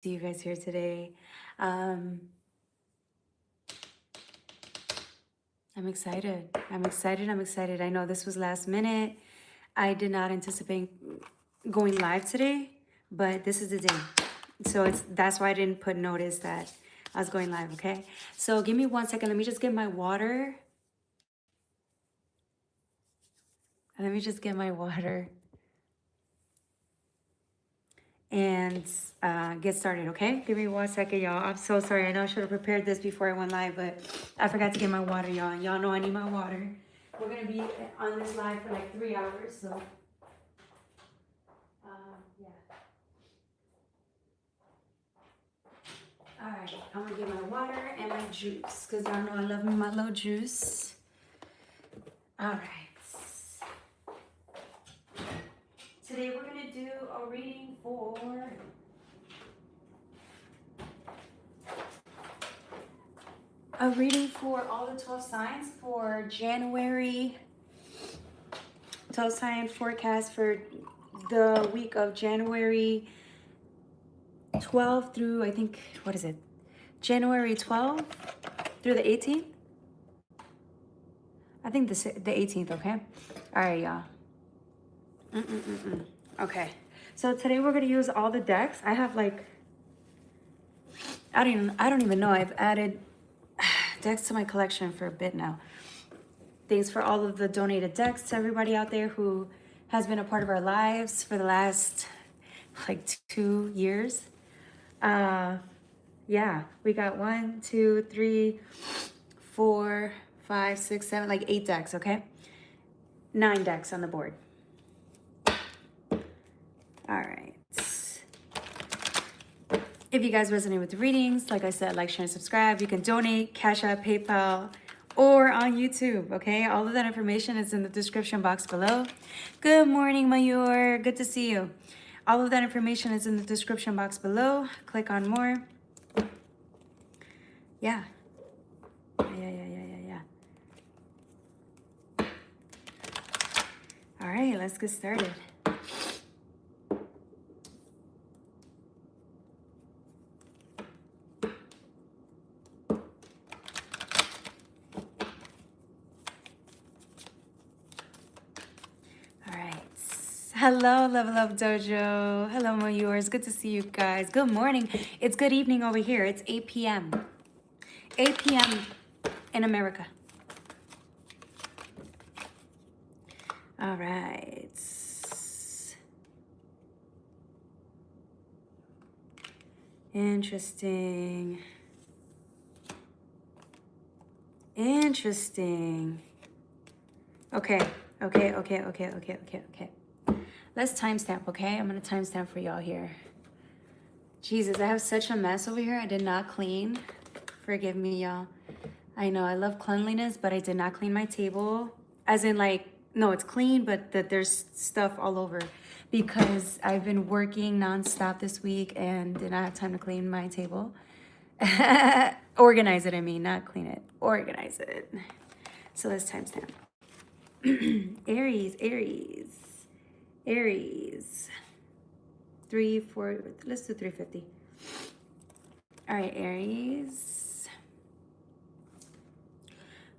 See you guys here today. Um, I'm excited. I'm excited. I'm excited. I know this was last minute. I did not anticipate going live today, but this is the day. So that's why I didn't put notice that I was going live, okay? So give me 1 second. Let me just get my water. Let me just get my water and get started, okay? Give me 1 second, y'all. I'm so sorry. I know I should have prepared this before I went live, but I forgot to get my water, y'all. Y'all know I need my water. We're going to be on this live for like 3 hours, so yeah. All right, I'm going to get my water and my juice because y'all know I love me my little juice. All right. Today we're going to do a reading for... all the 12 signs for January. 12 sign forecast for the week of January 12th through, I think, what is it? January 12th through the 18th? I think the 18th, okay? All right, y'all. Okay. So today we're going to use all the decks. I have like, I don't even know. I've added decks to my collection for a bit now. Thanks for all of the donated decks to everybody out there who has been a part of our lives for the last like 2 years. Yeah, we got 1, 2, 3, 4, 5, 6, 7, like 8 decks, okay? 9 decks on the board. All right. If you guys resonate with the readings, like I said, like, share, and subscribe. You can donate, Cash App, PayPal, or on YouTube, okay? All of that information is in the description box below. Good morning, Mayur. Good to see you. All of that information is in the description box below. Click on more. Yeah. All right, let's get started. Hello, Level Up Dojo. Hello, my viewers. Good to see you guys. Good morning. It's good evening over here. It's 8 p.m. 8 p.m. in America. All right. Interesting. Interesting. Okay. Let's timestamp, okay? I'm going to timestamp for y'all here. Jesus, I have such a mess over here. I did not clean. Forgive me, y'all. I know I love cleanliness, but I did not clean my table. As in, like, no, it's clean, but there's stuff all over because I've been working nonstop this week and did not have time to clean my table. Organize it, I mean, not clean it. Organize it. So let's timestamp. Aries. 3, 4, let's do 350. All right, Aries.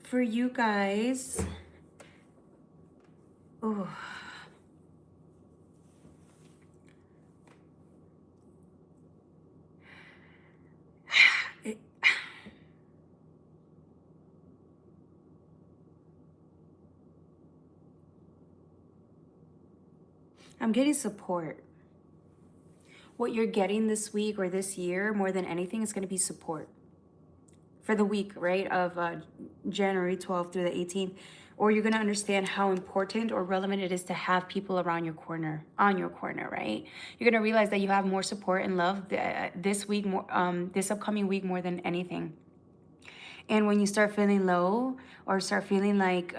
For you guys, oh, I'm getting support. What you're getting this week or this year, more than anything, is going to be support. For the week, right, of January 12th through the 18th. Or you're going to understand how important or relevant it is to have people around your corner, on your corner, right? You're going to realize that you have more support and love this week, this upcoming week, more than anything. And when you start feeling low or start feeling like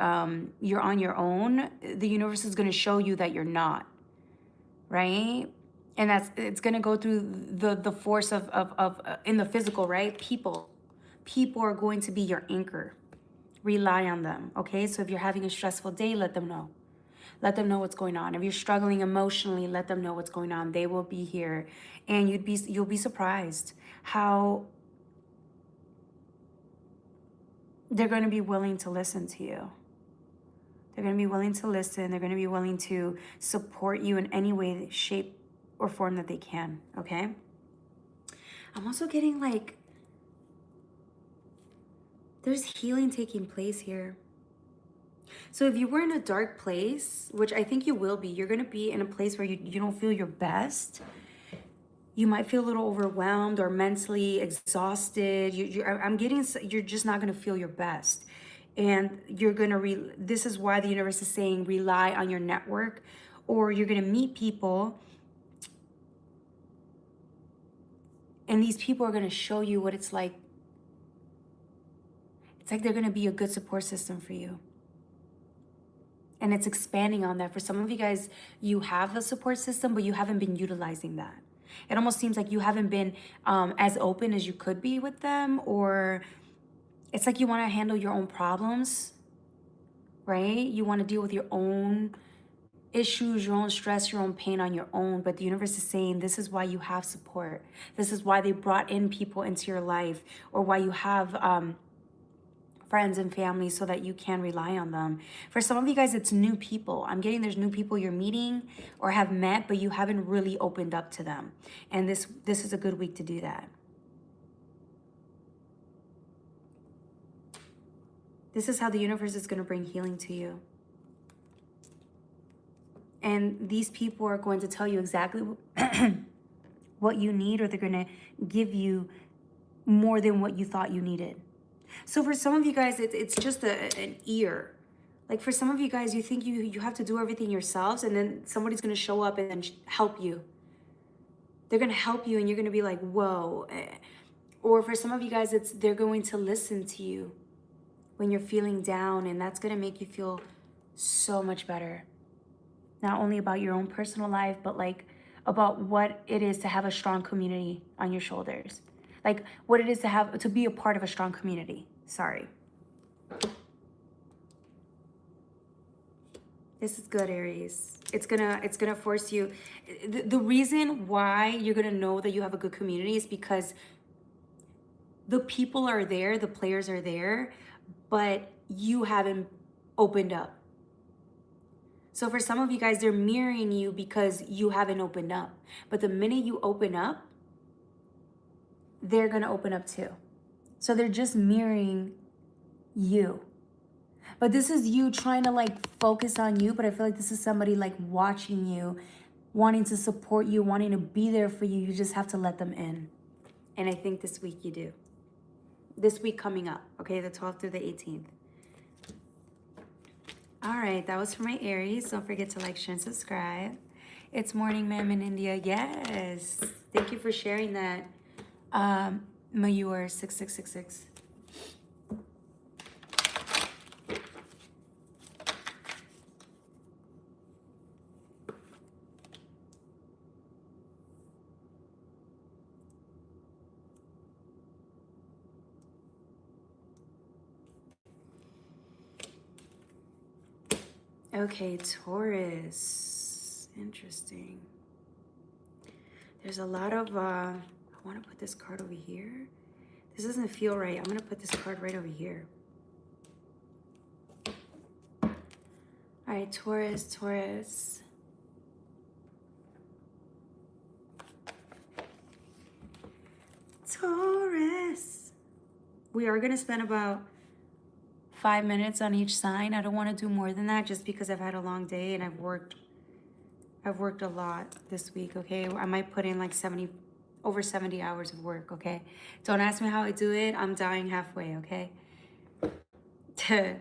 you're on your own, the universe is going to show you that you're not, right? And it's going to go through the force of in the physical, right? People are going to be your anchor. Rely on them, okay? So if you're having a stressful day, let them know. Let them know what's going on. If you're struggling emotionally, let them know what's going on. They will be here. And you'll be surprised how they're going to be willing to listen to you. They're going to be willing to listen. They're going to be willing to support you in any way, shape, or form that they can, okay? I'm also getting like, there's healing taking place here. So if you were in a dark place, which I think you will be, you're going to be in a place where you don't feel your best. You might feel a little overwhelmed or mentally exhausted. I'm getting, you're just not going to feel your best. And you're going to, this is why the universe is saying rely on your network, or you're going to meet people. And these people are going to show you what it's like. It's like they're going to be a good support system for you. And it's expanding on that. For some of you guys, you have a support system, but you haven't been utilizing that. It almost seems like you haven't been as open as you could be with them, or it's like you want to handle your own problems, right? You want to deal with your own issues, your own stress, your own pain on your own. But the universe is saying this is why you have support. This is why they brought in people into your life, or why you have friends and family, so that you can rely on them. For some of you guys, it's new people. I'm getting there's new people you're meeting or have met, but you haven't really opened up to them. And this is a good week to do that. This is how the universe is going to bring healing to you. And these people are going to tell you exactly what you need, or they're going to give you more than what you thought you needed. So for some of you guys, it's just an ear. Like for some of you guys, you think you have to do everything yourselves, and then somebody's going to show up and then help you. They're going to help you and you're going to be like, whoa. Or for some of you guys, they're going to listen to you when you're feeling down, and that's going to make you feel so much better. Not only about your own personal life, but like about what it is to have a strong community on your shoulders. Like what it is to be a part of a strong community. Sorry. This is good, Aries. It's gonna force you. The reason why you're gonna know that you have a good community is because the people are there, the players are there, but you haven't opened up. So for some of you guys, they're mirroring you because you haven't opened up. But the minute you open up, they're going to open up too. So they're just mirroring you. But this is you trying to like focus on you. But I feel like this is somebody like watching you, wanting to support you, wanting to be there for you. You just have to let them in. And I think this week you do. This week coming up, okay? The 12th through the 18th. All right, that was for my Aries. Don't forget to like, share, and subscribe. It's Morning Ma'am in India. Yes. Thank you for sharing that. Mayur 6666. Okay, Taurus. Interesting. There's a lot of, I want to put this card over here. This doesn't feel right. I'm going to put this card right over here. All right, Taurus. Taurus. We are going to spend about 5 minutes on each sign. I don't want to do more than that just because I've had a long day and I've worked a lot this week, okay? I might put in like over 70 hours of work, okay? Don't ask me how I do it. I'm dying halfway, okay? And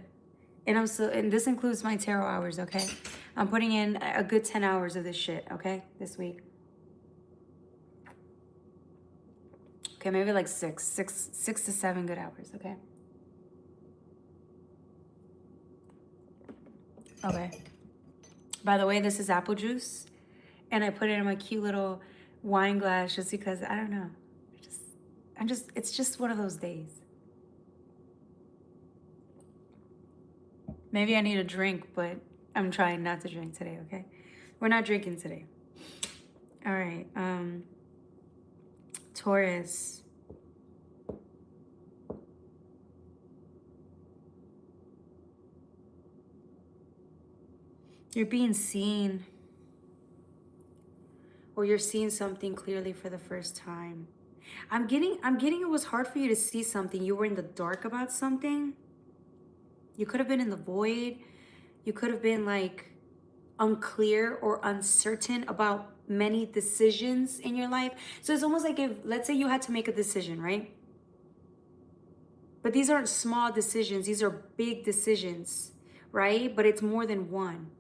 this includes my tarot hours, okay? I'm putting in a good 10 hours of this shit, okay? This week. Okay, maybe like six to 7 good hours, okay? Okay. By the way, this is apple juice, and I put it in my cute little wine glass just because, I don't know. It's just one of those days. Maybe I need a drink, but I'm trying not to drink today, okay? We're not drinking today. All right. Taurus. You're being seen, or you're seeing something clearly for the first time. I'm getting it was hard for you to see something. You were in the dark about something. You could have been in the void. You could have been like unclear or uncertain about many decisions in your life. So it's almost like if, let's say you had to make a decision, right? But these aren't small decisions. These are big decisions, right? But it's more than one.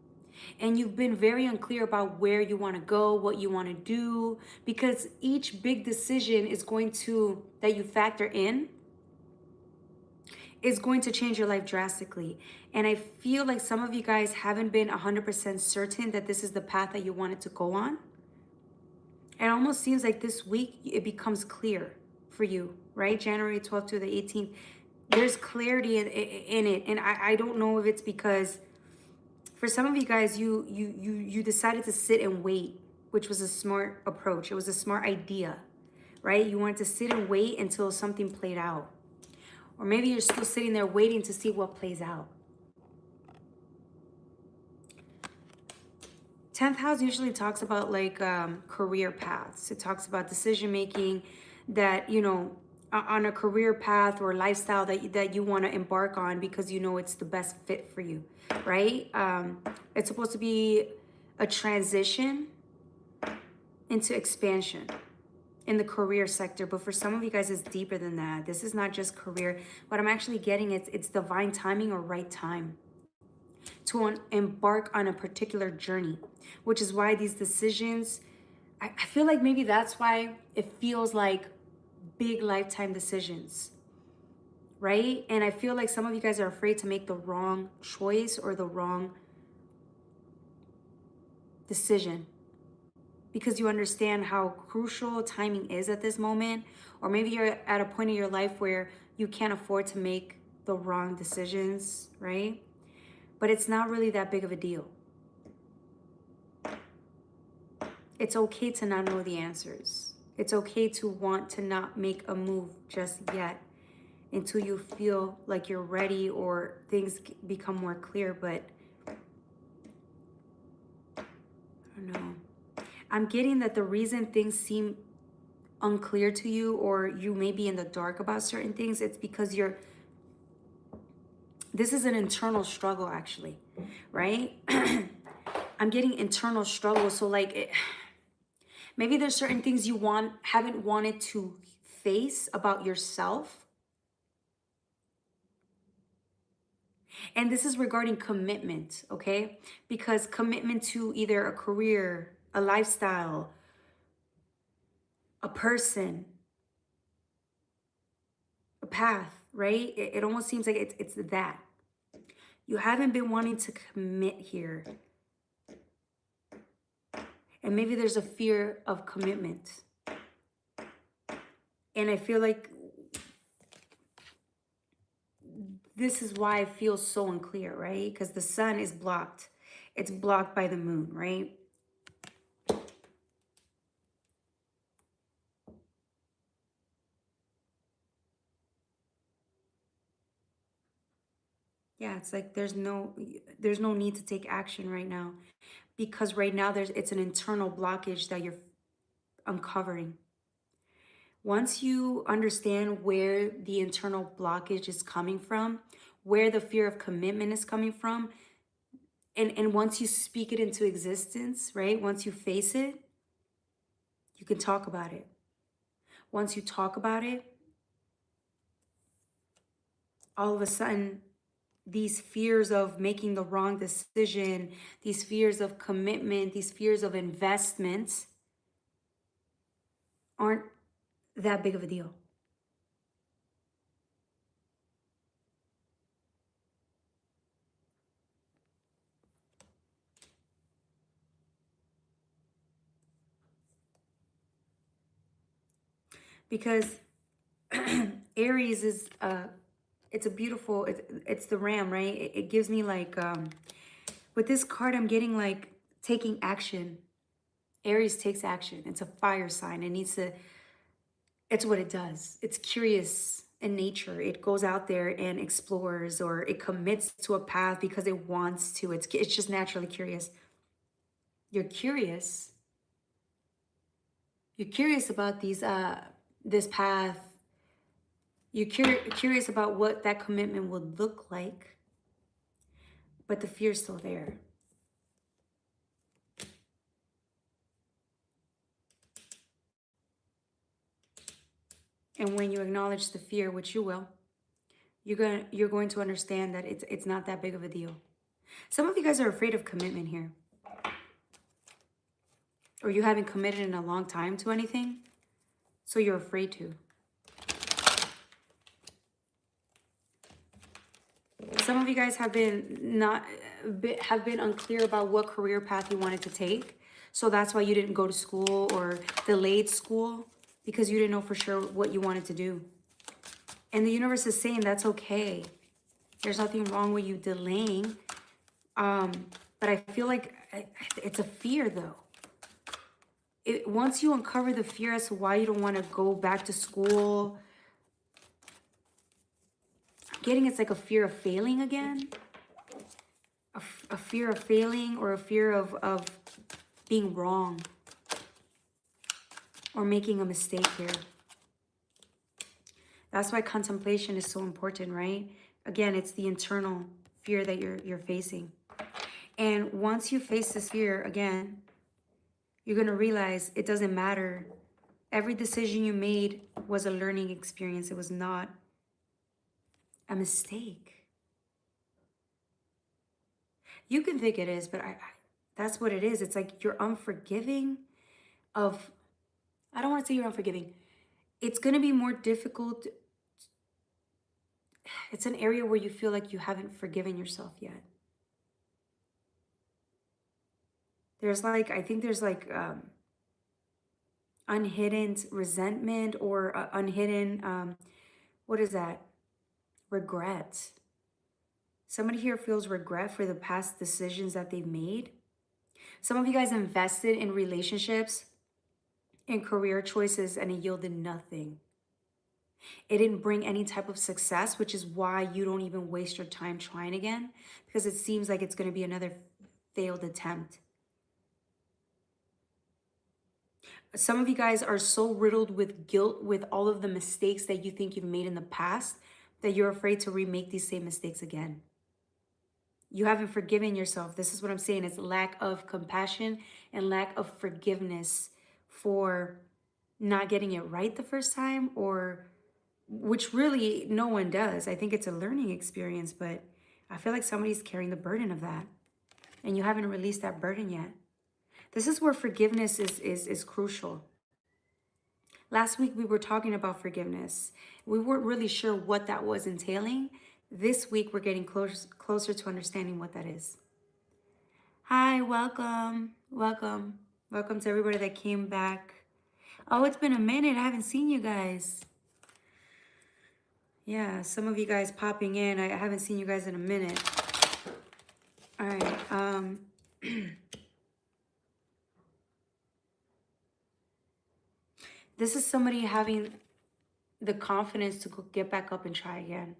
And you've been very unclear about where you want to go, what you want to do, because each big decision is going to, that you factor in, is going to change your life drastically. And I feel like some of you guys haven't been 100% certain that this is the path that you wanted to go on. It almost seems like this week it becomes clear for you, right? January 12th to the 18th. There's clarity in it. And I don't know if it's because for some of you guys, you decided to sit and wait, which was a smart approach. It was a smart idea, right? You wanted to sit and wait until something played out. Or maybe you're still sitting there waiting to see what plays out. 10th house usually talks about like career paths. It talks about decision making that, you know, on a career path or lifestyle that you want to embark on because you know it's the best fit for you, right? It's supposed to be a transition into expansion in the career sector, but for some of you guys it's deeper than that. This is not just career. What I'm actually getting, it's divine timing or right time to embark on a particular journey, which is why these decisions, I feel like maybe that's why it feels like big lifetime decisions, right? And I feel like some of you guys are afraid to make the wrong choice or the wrong decision because you understand how crucial timing is at this moment. Or maybe you're at a point in your life where you can't afford to make the wrong decisions, right? But it's not really that big of a deal. It's okay to not know the answers. It's okay to want to not make a move just yet until you feel like you're ready or things become more clear. But I don't know. I'm getting that the reason things seem unclear to you or you may be in the dark about certain things, it's because this is an internal struggle actually, right? I'm getting internal struggle. So like maybe there's certain things you haven't wanted to face about yourself. And this is regarding commitment, okay? Because commitment to either a career, a lifestyle, a person, a path, right? It almost seems like it's that. You haven't been wanting to commit here. And maybe there's a fear of commitment. And I feel like this is why I feel so unclear, right? Because the sun is blocked. It's blocked by the moon, right? Yeah, it's like there's no need to take action right now because right now it's an internal blockage that you're uncovering. Once you understand where the internal blockage is coming from, where the fear of commitment is coming from, and once you speak it into existence, right? Once you face it, you can talk about it. Once you talk about it, all of a sudden, these fears of making the wrong decision, these fears of commitment, these fears of investment aren't that big of a deal. Because Aries is it's a beautiful, it's the ram, right? It gives me like With this card, I'm getting like taking action. Aries takes action. It's a fire sign. It needs to, it's what it does. It's curious in nature. It goes out there and explores, or it commits to a path because it wants to. It's just naturally curious. You're curious. You're curious about this path. You're curious about what that commitment would look like, but the fear's still there. And when you acknowledge the fear, which you will, you're going to understand that it's not that big of a deal. Some of you guys are afraid of commitment here. Or you haven't committed in a long time to anything, so you're afraid to. Some of you guys have been unclear about what career path you wanted to take. So that's why you didn't go to school or delayed school, because you didn't know for sure what you wanted to do. And the universe is saying that's okay. There's nothing wrong with you delaying. But I feel like it's a fear though. Once you uncover the fear as to why you don't want to go back to school, I'm getting it's like a fear of failing again. A fear of failing, or a fear of being wrong or making a mistake here. That's why contemplation is so important, right? Again, it's the internal fear that you're facing. And once you face this fear, again, you're going to realize it doesn't matter. Every decision you made was a learning experience. It was not a mistake. You can think it is, but that's what it is. It's like you're unforgiving of, I don't want to say you're unforgiving. It's going to be more difficult. It's an area where you feel like you haven't forgiven yourself yet. There's like, I think there's like unhidden resentment, or unhidden, what is that? Regret. Somebody here feels regret for the past decisions that they've made. Some of you guys invested in relationships and career choices and it yielded nothing. It didn't bring any type of success, which is why you don't even waste your time trying again, because it seems like it's going to be another failed attempt. Some of you guys are so riddled with guilt with all of the mistakes that you think you've made in the past that you're afraid to remake these same mistakes again. You haven't forgiven yourself. This is what I'm saying. It's lack of compassion and lack of forgiveness for not getting it right the first time, or which really no one does. I think it's a learning experience, but I feel like somebody's carrying the burden of that and you haven't released that burden yet. This is where forgiveness is crucial. Last week, we were talking about forgiveness. We weren't really sure what that was entailing. This week, we're getting closer to understanding what that is. Hi, welcome. Welcome. Welcome to everybody that came back. Oh, it's been a minute. I haven't seen you guys. Yeah, some of you guys popping in. I haven't seen you guys in a minute. All right. This is somebody having the confidence to get back up and try again.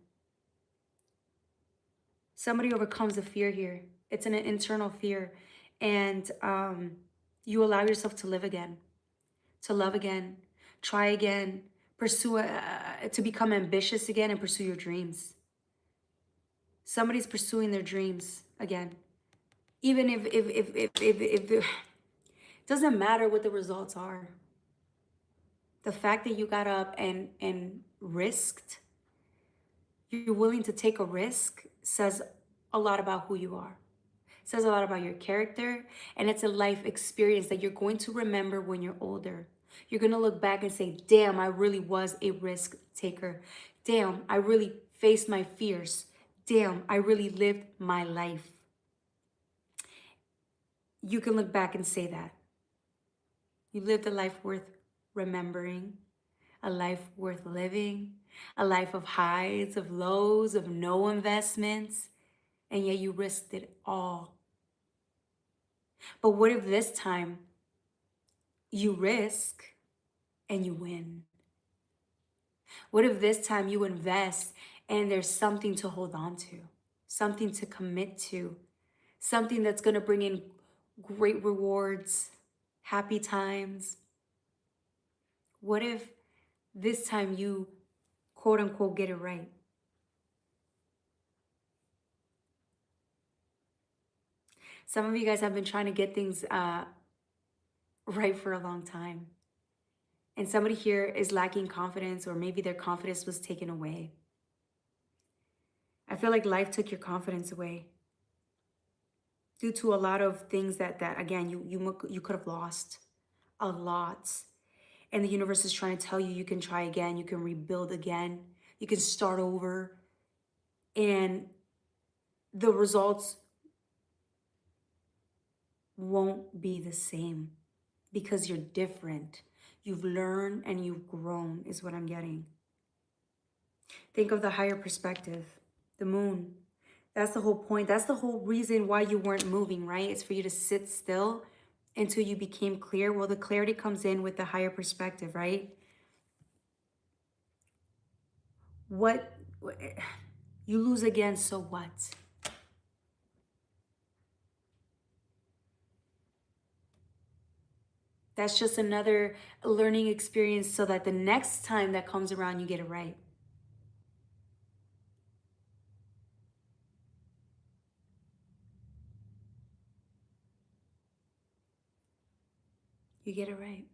Somebody overcomes a fear here. It's an internal fear. And you allow yourself to live again, to love again, try again, pursue, to become ambitious again and pursue your dreams. Somebody's pursuing their dreams again. Even if it doesn't matter what the results are. The fact that you got up and risked, you're willing to take a risk, says a lot about who you are. It says a lot about your character, and it's a life experience that you're going to remember when you're older. You're going to look back and say, damn, I really was a risk taker. Damn, I really faced my fears. Damn, I really lived my life. You can look back and say that. You lived a life worth remembering, a life worth living, a life of highs, of lows, of no investments, and yet you risked it all But what if this time you risk and you win? What if this time you invest and there's something to hold on to, something to commit to, something that's going to bring in great rewards, happy times? What if this time you, quote unquote, get it right? Some of you guys have been trying to get things right for a long time. And somebody here is lacking confidence, or maybe their confidence was taken away. I feel like life took your confidence away due to a lot of things that again, you could have lost a lot. And the universe is trying to tell you, you can try again, you can rebuild again, you can start over. And the results won't be the same because you're different. You've learned and you've grown is what I'm getting. Think of the higher perspective, the moon. That's the whole point. That's the whole reason why you weren't moving, right? It's for you to sit still until you became clear. Well, the clarity comes in with the higher perspective, right? What you lose again, so what? That's just another learning experience so that the next time that comes around, you get it right. You get it right.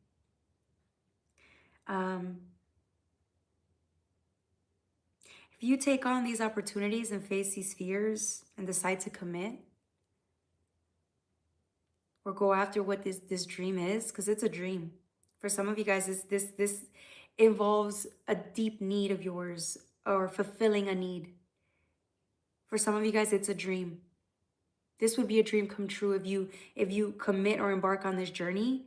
If you take on these opportunities and face these fears and decide to commit or go after what this dream is, because it's a dream. For some of you guys, this involves a deep need of yours or fulfilling a need. For some of you guys, it's a dream. This would be a dream come true if you commit or embark on this journey.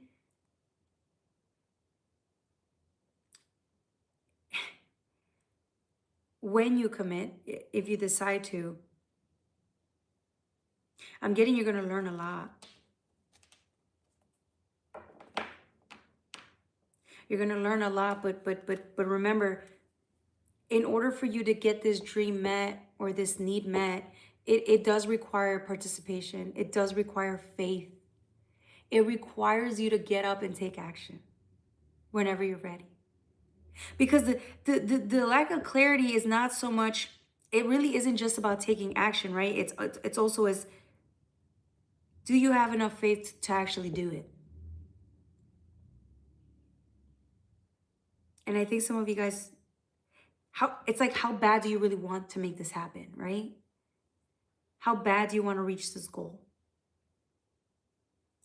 When you commit, if you decide to, I'm getting you're going to learn a lot. You're going to learn a lot, but remember, in order for you to get this dream met or this need met, it does require participation. It does require faith. It requires you to get up and take action whenever you're ready. Because the lack of clarity is not so much, it really isn't just about taking action, right? It's also as, do you have enough faith to actually do it? And I think some of you guys, it's like, how bad do you really want to make this happen, right? How bad do you want to reach this goal?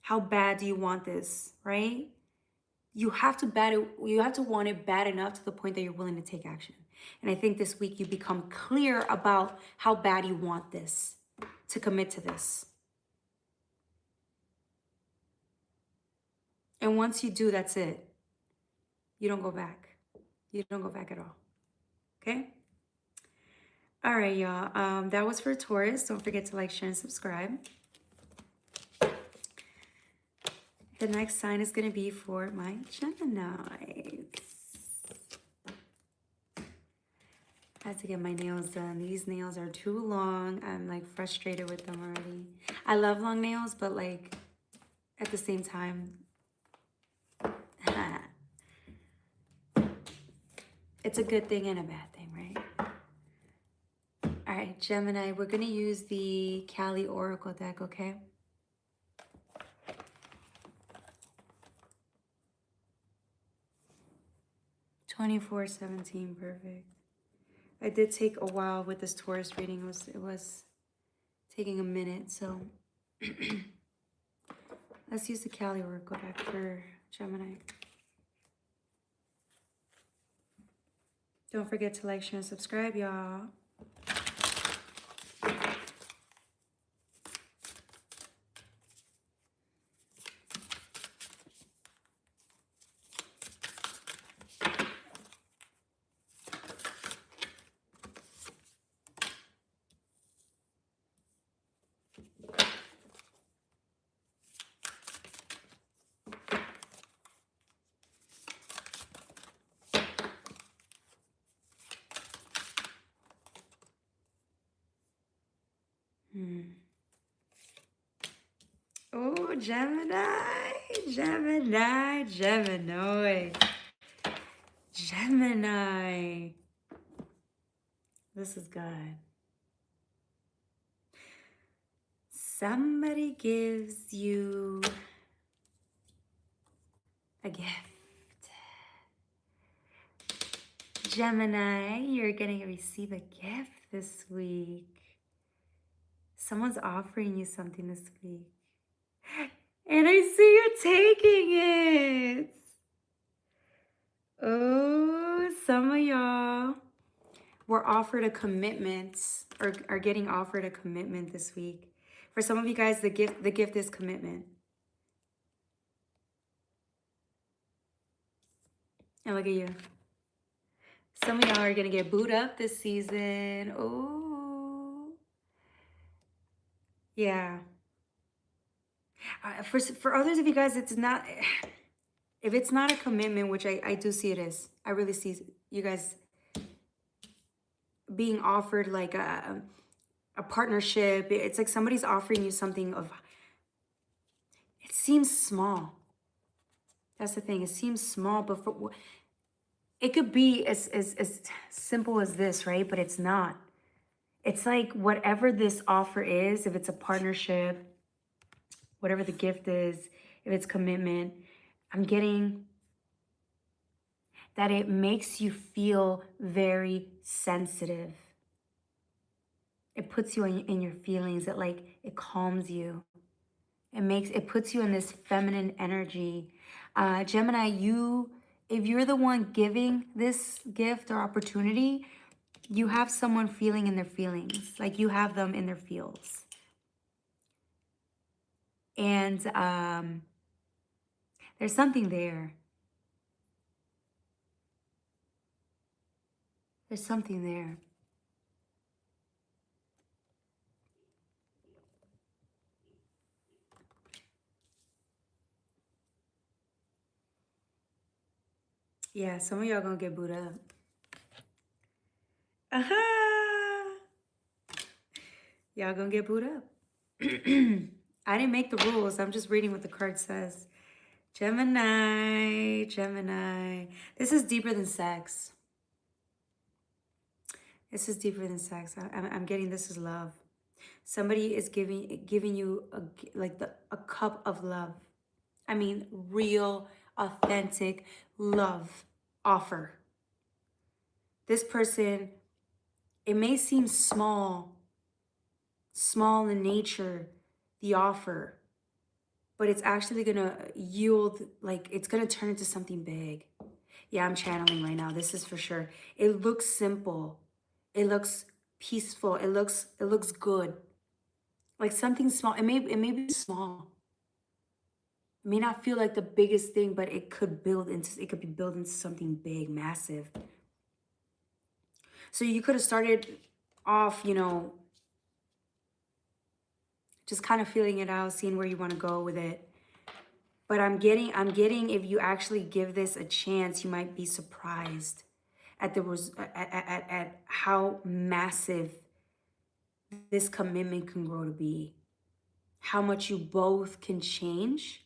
How bad do you want this, right? You have to want it bad enough to the point that you're willing to take action. And I think this week you become clear about how bad you want this, to commit to this. And once you do, that's it. You don't go back. You don't go back at all. Okay? All right, y'all. That was for Taurus. Don't forget to like, share, and subscribe. The next sign is going to be for my Geminis. I have to get my nails done. These nails are too long. I'm like frustrated with them already. I love long nails, but like at the same time, it's a good thing and a bad thing, right? All right, Gemini, we're going to use the Cali Oracle deck, okay? $24.17, perfect. I did take a while with this Taurus reading. It was taking a minute, so let's use the Cali Oracle deck for Gemini. Don't forget to like, share, and subscribe, y'all. Oh, Gemini, Gemini, Gemini, Gemini. This is good. Somebody gives you a gift. Gemini, you're going to receive a gift this week. Someone's offering you something this week. And I see you taking it. Oh, some of y'all were offered a commitment or are getting offered a commitment this week. For some of you guys, the gift is commitment. And look at you. Some of y'all are going to get booed up this season. Oh. Yeah. For others of you guys, it's not... If it's not a commitment, which I do see it is. I really see you guys being offered like a partnership. It's like somebody's offering you something of... It seems small. That's the thing. It seems small, but it could be as simple as this, right? But it's not. It's like whatever this offer is, if it's a partnership, whatever the gift is, if it's commitment, I'm getting that it makes you feel very sensitive. It puts you in your feelings. It calms you. It puts you in this feminine energy. Gemini, if you're the one giving this gift or opportunity, you have someone feeling in their feelings. Like you have them in their feels. And there's something there. There's something there. Yeah, some of y'all gonna get booed up. Y'all gonna get booed up. I didn't make the rules. I'm just reading what the card says. Gemini, Gemini. This is deeper than sex. This is deeper than sex. I'm getting this is love. Somebody is giving you a cup of love. I mean, real, authentic love offer. This person, it may seem small in nature, the offer, but it's actually gonna yield, it's gonna turn into something big. Yeah, I'm channeling right now. This is for sure. It looks simple. It looks peaceful. It looks good. Like something small. It may be small. It may not feel like the biggest thing, but it could be built into something big, massive. So you could have started off, just kind of feeling it out, seeing where you want to go with it. But I'm getting if you actually give this a chance, you might be surprised at how massive this commitment can grow to be. How much you both can change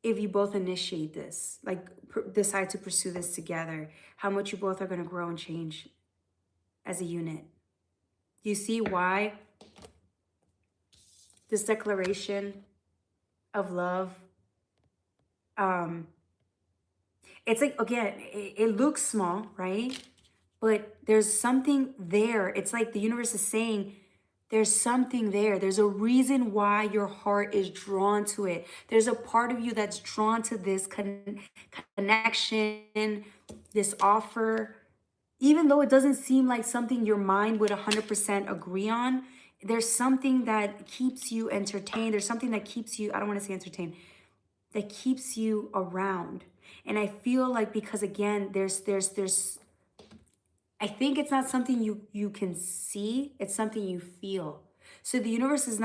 if you both initiate this, decide to pursue this together. How much you both are going to grow and change as a unit. Do you see why this declaration of love, it's like, again, it looks small, right? But there's something there. It's like the universe is saying, there's something there. There's a reason why your heart is drawn to it. There's a part of you that's drawn to this connection, this offer. Even though it doesn't seem like something your mind would 100% agree on, there's something that keeps you entertained. There's something that keeps you, I don't want to say entertained, that keeps you around. And I feel like, because again, there's I think it's not something you can see, it's something you feel. So the universe is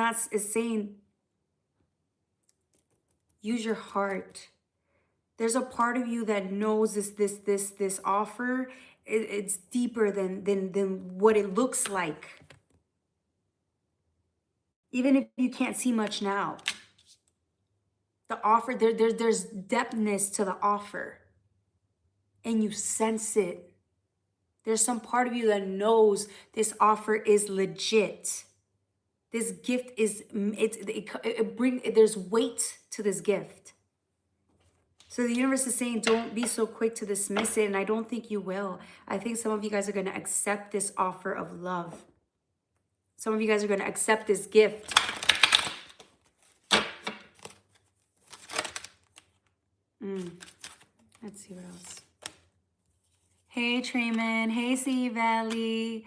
saying, use your heart. There's a part of you that knows this offer. It's deeper than what it looks like. Even if you can't see much now. The offer, there's depthness to the offer. And you sense it. There's some part of you that knows this offer is legit. This gift is, there's weight to this gift. So the universe is saying, don't be so quick to dismiss it. And I don't think you will. I think some of you guys are going to accept this offer of love. Some of you guys are going to accept this gift. Let's see what else. Hey, Trayman. Hey, Sea Valley.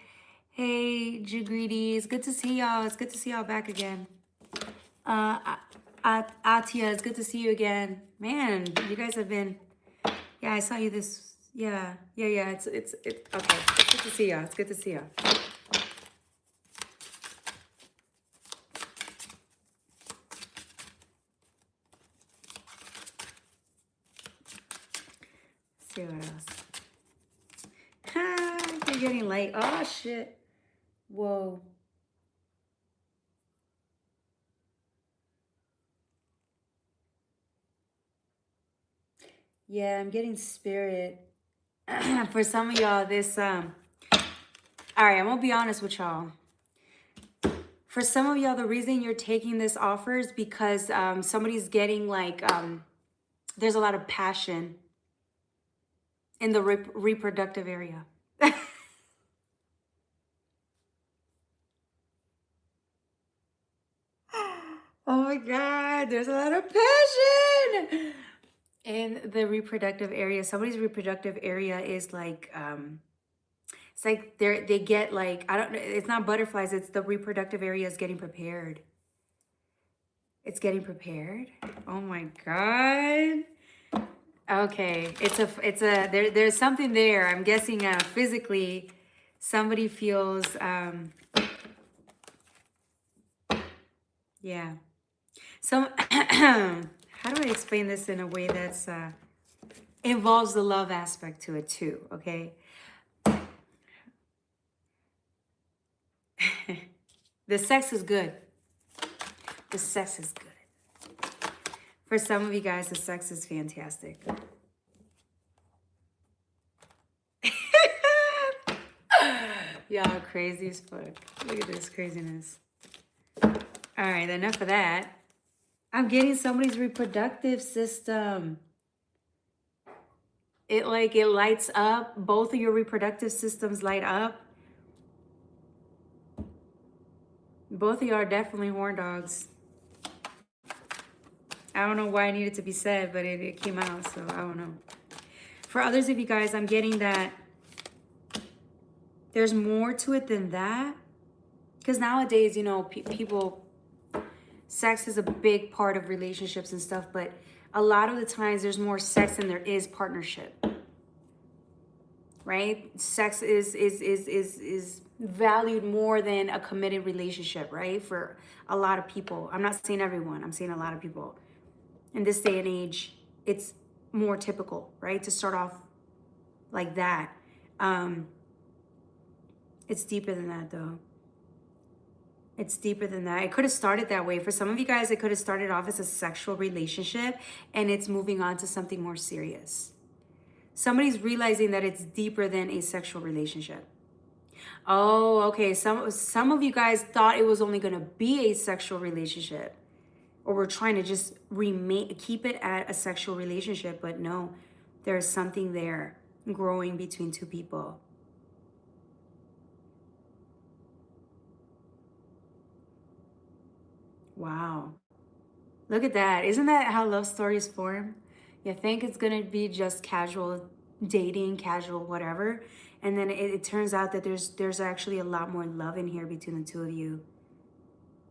Hey, Jagreedy. It's good to see y'all. It's good to see y'all back again. Atia, it's good to see you again. Man, you guys have been... Yeah, I saw you this... Yeah. It's okay. It's good to see y'all. It's good to see y'all. See what else. You're getting late. Oh, shit. Whoa. Yeah, I'm getting spirit. For some of y'all, this... All right, I'm going to be honest with y'all. For some of y'all, the reason you're taking this offer is because somebody's getting like... there's a lot of passion in the reproductive area. Oh my God, there's a lot of passion in the reproductive area. Somebody's reproductive area is like, it's like they get like, I don't know, it's not butterflies, it's the reproductive area is getting prepared. It's getting prepared. Oh my God. Okay, there's something there. I'm guessing physically somebody feels, yeah. So, how do I explain this in a way that's involves the love aspect to it too, okay? The sex is good. The sex is good. For some of you guys, the sex is fantastic. Y'all crazy as fuck. Look at this craziness. All right, enough of that. I'm getting somebody's reproductive system. It lights up. Both of your reproductive systems light up. Both of you are definitely horn dogs. I don't know why it needed to be said, but it came out, so I don't know. For others of you guys, I'm getting that there's more to it than that. Because nowadays, you know, people, sex is a big part of relationships and stuff, but a lot of the times there's more sex than there is partnership. Right? Sex is valued more than a committed relationship, right? For a lot of people. I'm not saying everyone, I'm saying a lot of people. In this day and age, it's more typical, right? To start off like that. It's deeper than that, though. It's deeper than that. It could have started that way. For some of you guys, it could have started off as a sexual relationship, and it's moving on to something more serious. Somebody's realizing that it's deeper than a sexual relationship. Oh, okay. Some of you guys thought it was only going to be a sexual relationship, or we're trying to just keep it at a sexual relationship, but no, there's something there growing between two people. Wow. Look at that. Isn't that how love stories form? You think it's going to be just casual dating, casual whatever, and then it turns out that there's actually a lot more love in here between the two of you.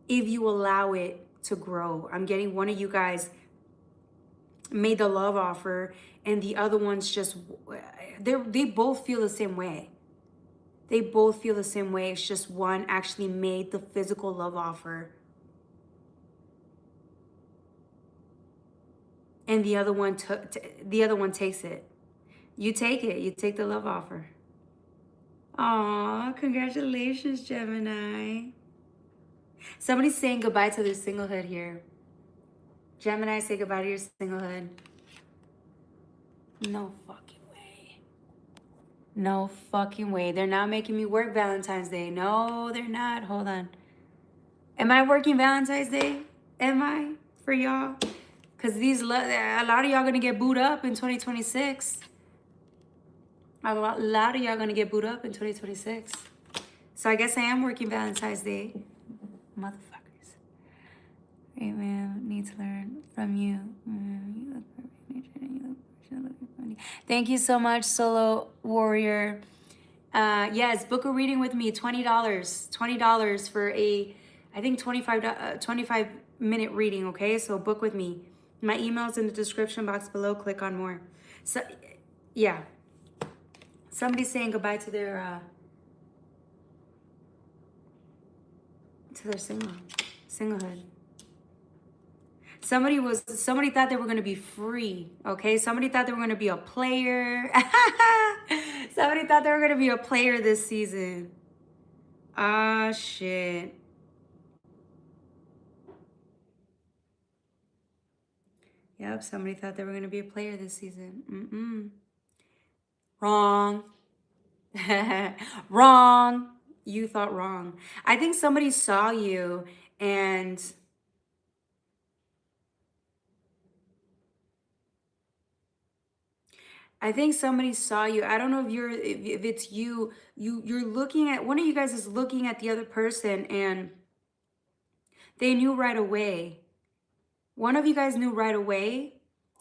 If you allow it to grow. I'm getting one of you guys made the love offer and the other one's just, they both feel the same way. They both feel the same way. It's just one actually made the physical love offer. And the other one takes it. You take it. You take the love offer. Aw, congratulations, Gemini. Somebody's saying goodbye to their singlehood here. Gemini, say goodbye to your singlehood. No fucking way. No fucking way. They're not making me work Valentine's Day. No, they're not. Hold on. Am I working Valentine's Day? Am I? For y'all? Because a lot of y'all going to get booed up in 2026. A lot of y'all going to get booed up in 2026. So I guess I am working Valentine's Day. Motherfuckers. Great man, need to learn from you. You look perfect. You look funny. Thank you so much, Solo Warrior. Yes, book a reading with me. $20. $20 for a, I think 25-minute reading, okay? So book with me. My email's in the description box below. Click on more. So, yeah. Somebody's saying goodbye to their singlehood. Somebody thought they were going to be free, okay? Somebody thought they were going to be a player. Somebody thought they were going to be a player this season. Ah, shit. Yep, somebody thought they were going to be a player this season. Wrong. Wrong. You thought wrong. I think somebody saw you and I think somebody saw you. I don't know if it's you. You're looking at, one of you guys is looking at the other person and they knew right away. One of you guys knew right away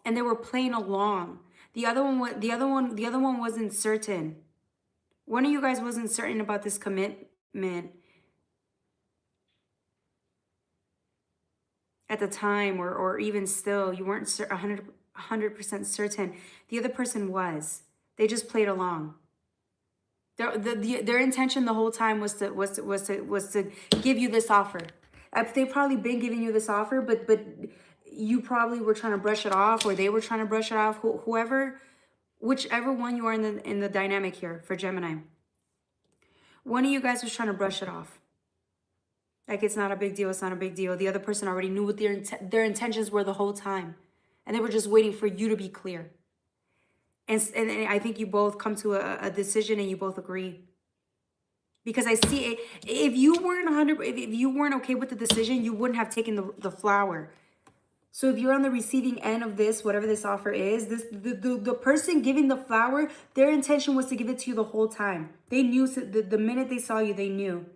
and they were playing along. The other one wasn't certain. One of you guys wasn't certain about this commitment at the time, or even still, you weren't 100% certain. The other person was. They just played along. Their intention the whole time was to give you this offer. They've probably been giving you this offer, but you probably were trying to brush it off, or they were trying to brush it off. Whichever one you are in the dynamic here for Gemini. One of you guys was trying to brush it off. Like, it's not a big deal, it's not a big deal. The other person already knew what their intentions were the whole time. And they were just waiting for you to be clear. And I think you both come to a decision and you both agree. Because I see it, if you weren't okay with the decision, you wouldn't have taken the flower. So if you're on the receiving end of this, whatever this offer is, the person giving the flower, their intention was to give it to you the whole time. They knew, the minute they saw you, they knew.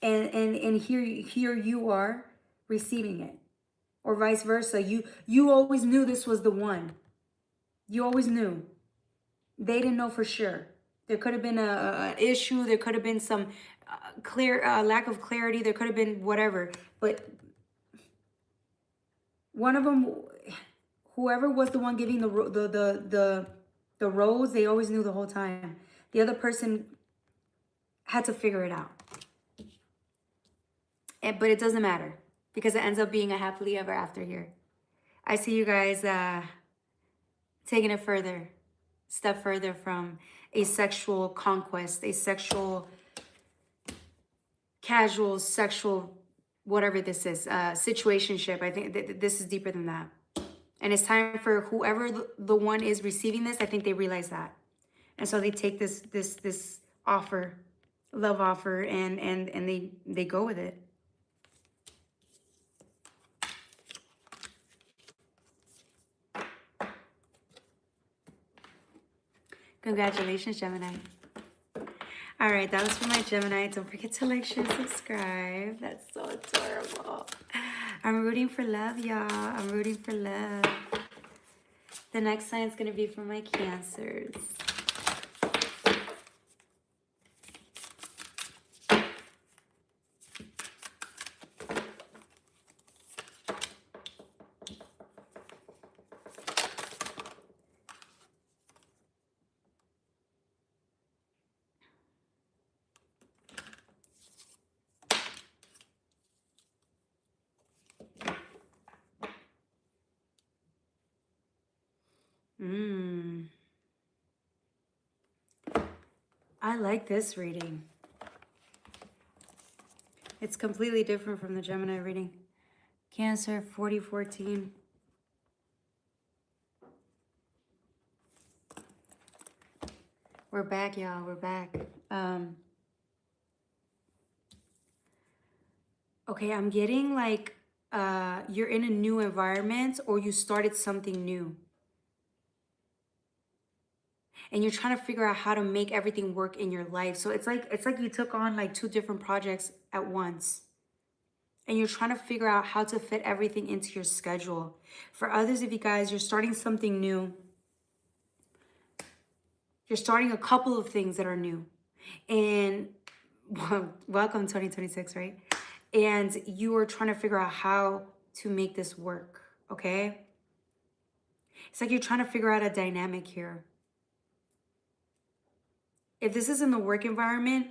And here you are receiving it, or vice versa. You always knew this was the one. You always knew. They didn't know for sure. There could have been an issue. There could have been some lack of clarity. There could have been whatever. But one of them, whoever was the one giving the rose, they always knew the whole time. The other person had to figure it out. But it doesn't matter because it ends up being a happily ever after here. I see you guys taking it further, step further from a sexual conquest, a sexual, casual, sexual, whatever this is, situationship. I think this is deeper than that. And it's time for whoever the one is receiving this, I think they realize that. And so they take this offer, love offer, and they go with it. Congratulations, Gemini. All right, that was for my Gemini. Don't forget to like, share, subscribe. That's so adorable. I'm rooting for love, y'all. I'm rooting for love. The next sign is going to be for my Cancers. I like this reading. It's completely different from the Gemini reading. Cancer, 4014. We're back, y'all. We're back. Okay, I'm getting like you're in a new environment or you started something new. And you're trying to figure out how to make everything work in your life. So it's like you took on like 2 different projects at once. And you're trying to figure out how to fit everything into your schedule. For others of you guys, you're starting something new. You're starting a couple of things that are new. And well, welcome 2026, right? And you are trying to figure out how to make this work, okay? It's like you're trying to figure out a dynamic here. If this is in the work environment,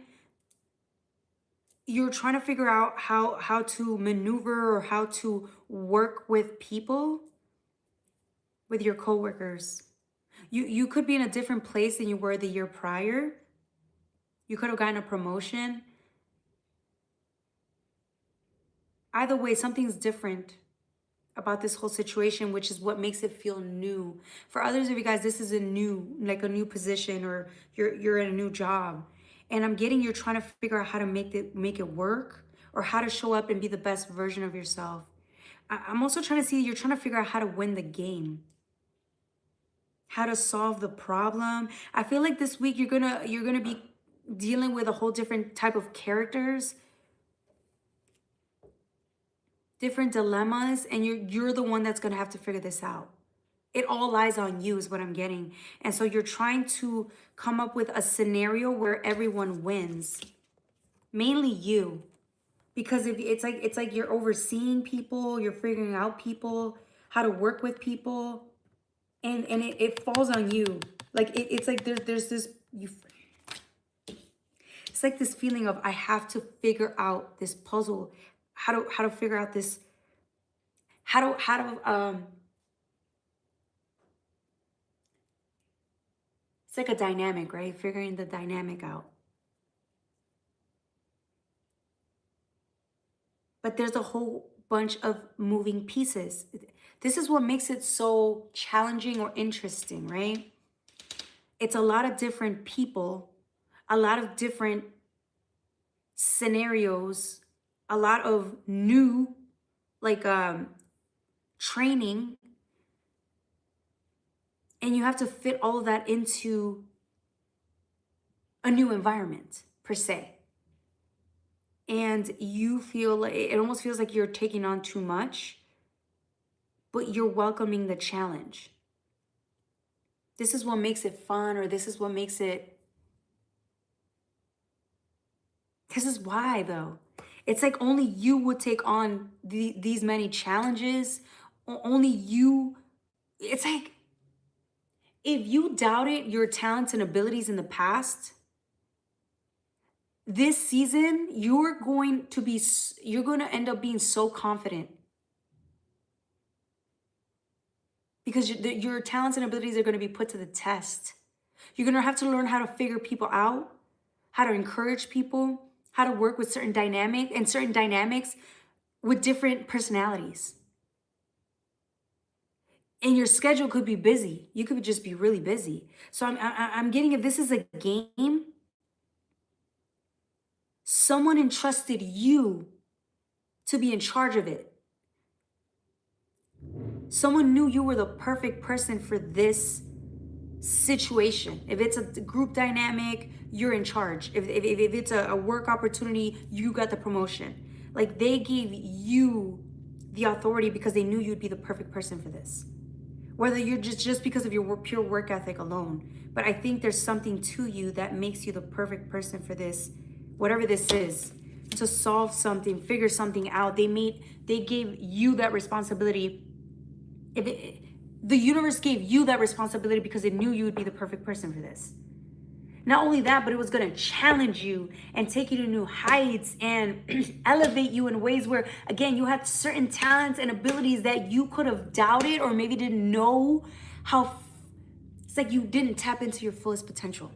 you're trying to figure out how to maneuver or how to work with people, with your coworkers. You could be in a different place than you were the year prior. You could have gotten a promotion. Either way, something's different about this whole situation, which is what makes it feel new. For others of you guys, this is a new position, or you're in a new job. And I'm getting you're trying to figure out how to make it work, or how to show up and be the best version of yourself. I'm also trying to see you're trying to figure out how to win the game, how to solve the problem. I feel like this week you're gonna be dealing with a whole different type of characters, different dilemmas, and you're the one that's gonna have to figure this out. It all lies on you is what I'm getting. And so you're trying to come up with a scenario where everyone wins. Mainly you. Because if it's like you're overseeing people, you're figuring out people, how to work with people, and it falls on you. Like it's like there's this it's like this feeling of I have to figure out this puzzle, how to figure out this, how to it's like a dynamic, right? Figuring the dynamic out. But there's a whole bunch of moving pieces. This is what makes it so challenging or interesting, right? It's a lot of different people, a lot of different scenarios, a lot of new, like training. And you have to fit all of that into a new environment, per se. And you feel like, it almost feels like you're taking on too much, but you're welcoming the challenge. This is what makes it fun, or this is what makes it, this is why though. It's like only you would take on these many challenges. Only you, it's like, if you doubted your talents and abilities in the past, this season, you're going to end up being so confident. Because your talents and abilities are going to be put to the test. You're going to have to learn how to figure people out, how to encourage people, how to work with certain dynamics with different personalities. And your schedule could be busy. You could just be really busy. So I'm getting, if this is a game, someone entrusted you to be in charge of it. Someone knew you were the perfect person for this situation. If it's a group dynamic, you're in charge. If it's a work opportunity, you got the promotion. Like they gave you the authority because they knew you'd be the perfect person for this. Whether you're just because of your pure work ethic alone. But I think there's something to you that makes you the perfect person for this, whatever this is, to solve something, figure something out. They gave you that responsibility. The universe gave you that responsibility because it knew you would be the perfect person for this. Not only that, but it was going to challenge you and take you to new heights and elevate you in ways where, again, you had certain talents and abilities that you could have doubted or maybe didn't know how. It's like you didn't tap into your fullest potential.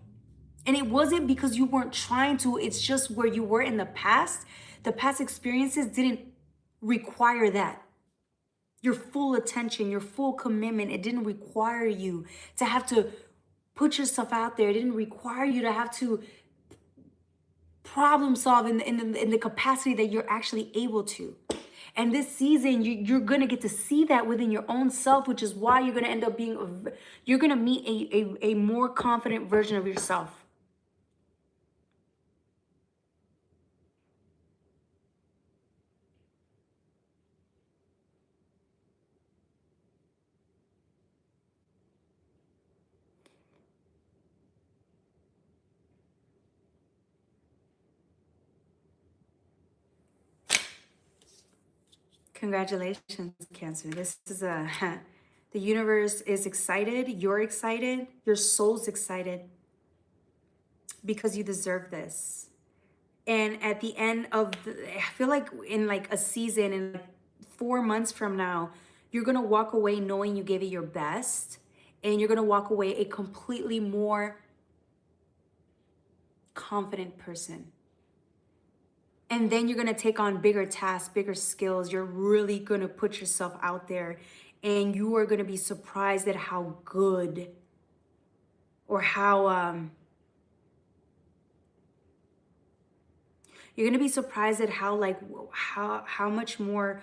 And it wasn't because you weren't trying to, it's just where you were in the past. The past experiences didn't require that. Your full attention, your full commitment. It didn't require you to have to put yourself out there. It didn't require you to have to problem solve in the capacity that you're actually able to. And this season, you're going to get to see that within your own self, which is why you're going to end up being, you're going to meet a more confident version of yourself. Congratulations, Cancer. This is the universe is excited. You're excited. Your soul's excited because you deserve this. And at the end of I feel like in like a season, in like 4 months from now, you're going to walk away knowing you gave it your best. And you're going to walk away a completely more confident person. And then you're going to take on bigger tasks, bigger skills. You're really going to put yourself out there, and you are going to be surprised at how good or how you're going to be surprised at how like how much more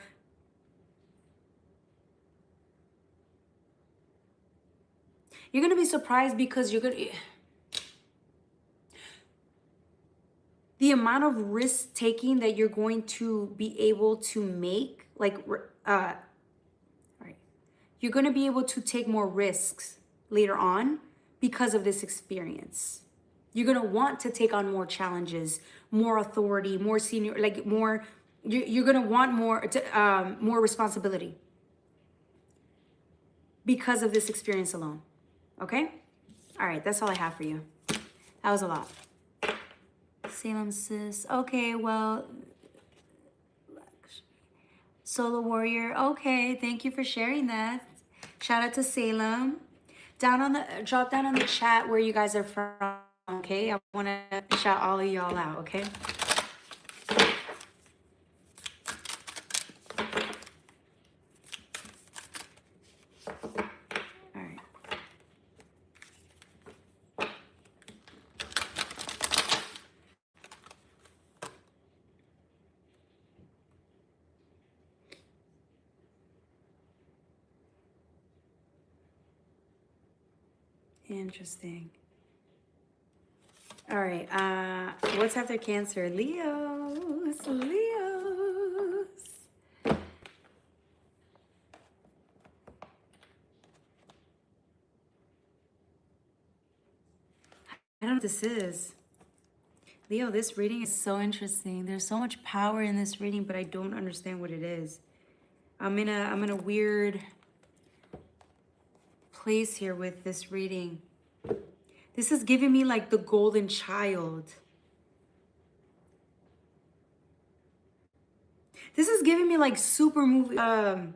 you're going to be surprised because you're going to the amount of risk taking that you're going to be able to make, like, right, you're going to be able to take more risks later on because of this experience. You're going to want to take on more challenges, more authority, more senior, like more, you're going to want more responsibility because of this experience alone. Okay? All right, that's all I have for you. That was a lot. Salem sis. Okay, well, Solo Warrior. Okay, thank you for sharing that. Shout out to Salem. Drop down on the chat where you guys are from. Okay, I want to shout all of y'all out. Okay. All right. Interesting. All right. What's after Cancer? Leos. Leos. I don't know what this is. Leo, this reading is so interesting. There's so much power in this reading, but I don't understand what it is. I'm in a weird place here with this reading. This is giving me like the golden child. This is giving me like superhero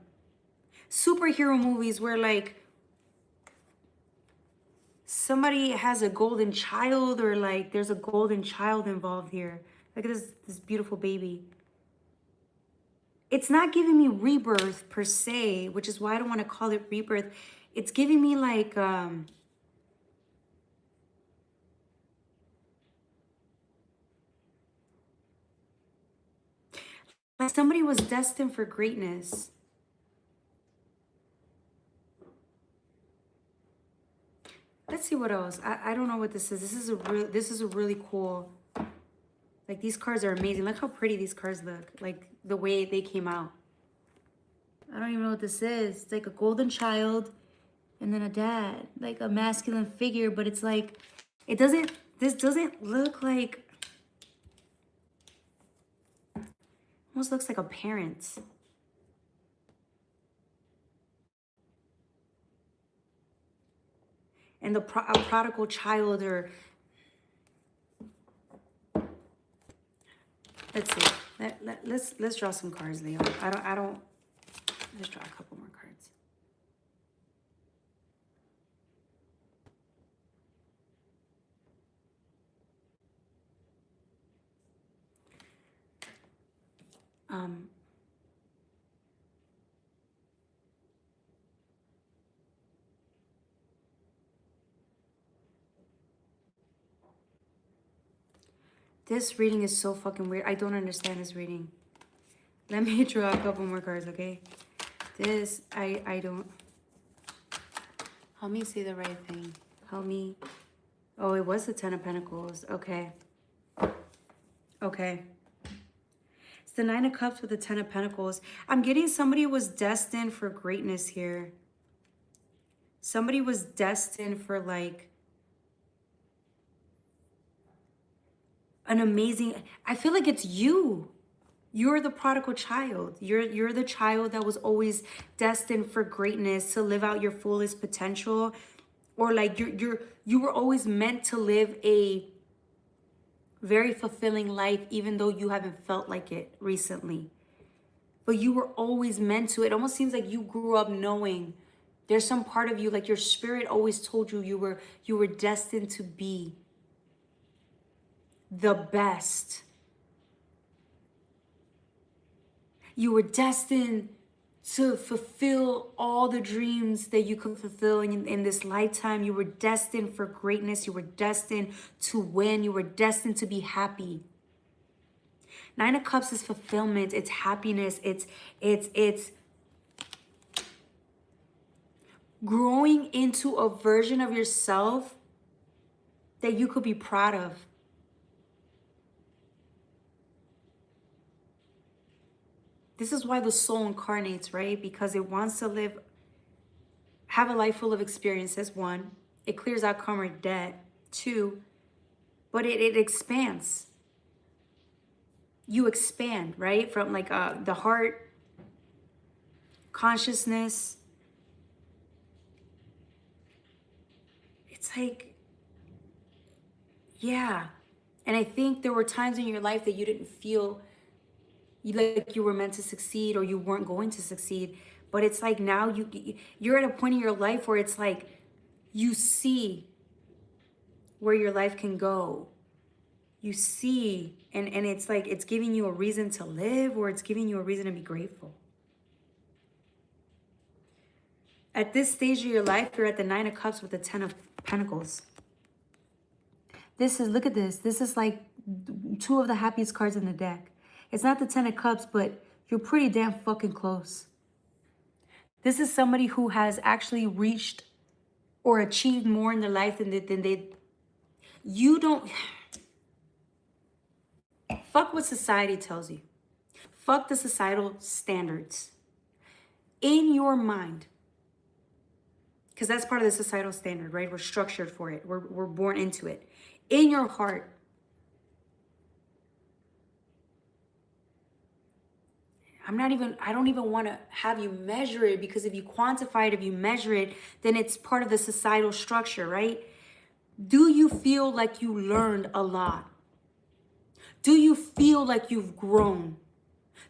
movies where like somebody has a golden child, or like there's a golden child involved here. Look at this beautiful baby. It's not giving me rebirth per se, which is why I don't want to call it rebirth. It's giving me like somebody was destined for greatness. Let's see what else. I don't know what this is. This is a really cool. Like, these cards are amazing. Look how pretty these cards look. Like the way they came out. I don't even know what this is. It's like a golden child and then a dad, like a masculine figure, but it's like this doesn't look like, almost looks like a parent. And a prodigal child, or let's see. Let's draw some cards, Leo. I don't. Let's draw a couple more cards. This reading is so fucking weird. I don't understand this reading. Let me draw a couple more cards, okay? This, I don't... Help me see the right thing. Help me. Oh, it was the Ten of Pentacles. Okay. Okay. It's the Nine of Cups with the Ten of Pentacles. I'm getting somebody was destined for greatness here. Somebody was destined for like an amazing... I feel like it's you. You're the prodigal child. You're the child that was always destined for greatness, to live out your fullest potential, or like you were always meant to live a very fulfilling life, even though you haven't felt like it recently. But you were always meant to. It almost seems like you grew up knowing there's some part of you, like your spirit always told you you were destined to be the best. You were destined to fulfill all the dreams that you could fulfill in this lifetime. You were destined for greatness. You were destined to win. You were destined to be happy. Nine of Cups is fulfillment. It's happiness. It's growing into a version of yourself that you could be proud of. This is why the soul incarnates, right? Because it wants to have a life full of experiences, one. It clears out karmic debt, two. But it expands. You expand, right? From like the heart, consciousness. It's like, yeah. And I think there were times in your life that you didn't feel like you were meant to succeed, or you weren't going to succeed. But it's like now you're at a point in your life where it's like you see where your life can go. You see, and it's like it's giving you a reason to live, or it's giving you a reason to be grateful. At this stage of your life, you're at the Nine of Cups with the Ten of Pentacles. This is, look at this. This is like two of the happiest cards in the deck. It's not the Ten of Cups, but you're pretty damn fucking close. This is somebody who has actually reached or achieved more in their life than they... You don't... Fuck what society tells you. Fuck the societal standards. In your mind, because that's part of the societal standard, right? We're structured for it. We're born into it. In your heart, I don't even want to have you measure it, because if you quantify it, if you measure it, then it's part of the societal structure, right? Do you feel like you learned a lot? Do you feel like you've grown?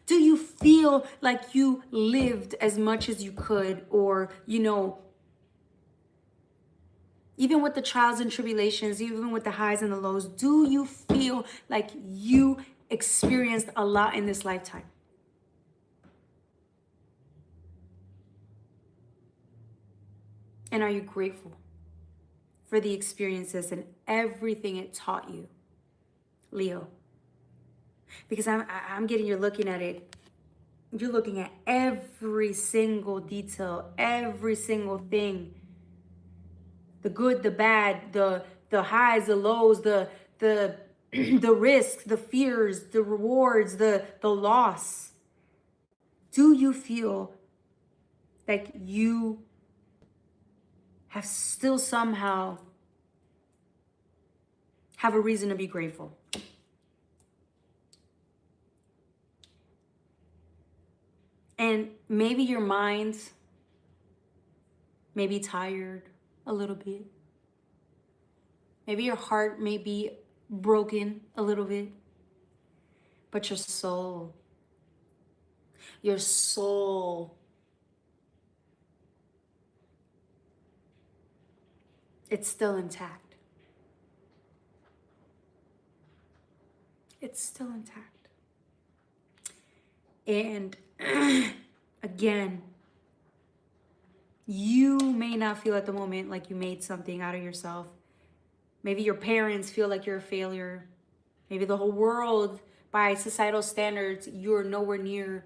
Do you feel like you lived as much as you could, or, you know, even with the trials and tribulations, even with the highs and the lows, do you feel like you experienced a lot in this lifetime? And are you grateful for the experiences and everything it taught you, Leo? Because I'm getting, you're looking at it. You're looking at every single detail, every single thing. The good, the bad, the highs, the lows, the the risks, the fears, the rewards, the loss. Do you feel like you have still somehow have a reason to be grateful? And maybe your mind may be tired a little bit. Maybe your heart may be broken a little bit. But your soul, it's still intact. It's still intact. And again, you may not feel at the moment like you made something out of yourself. Maybe your parents feel like you're a failure. Maybe the whole world, by societal standards, you're nowhere near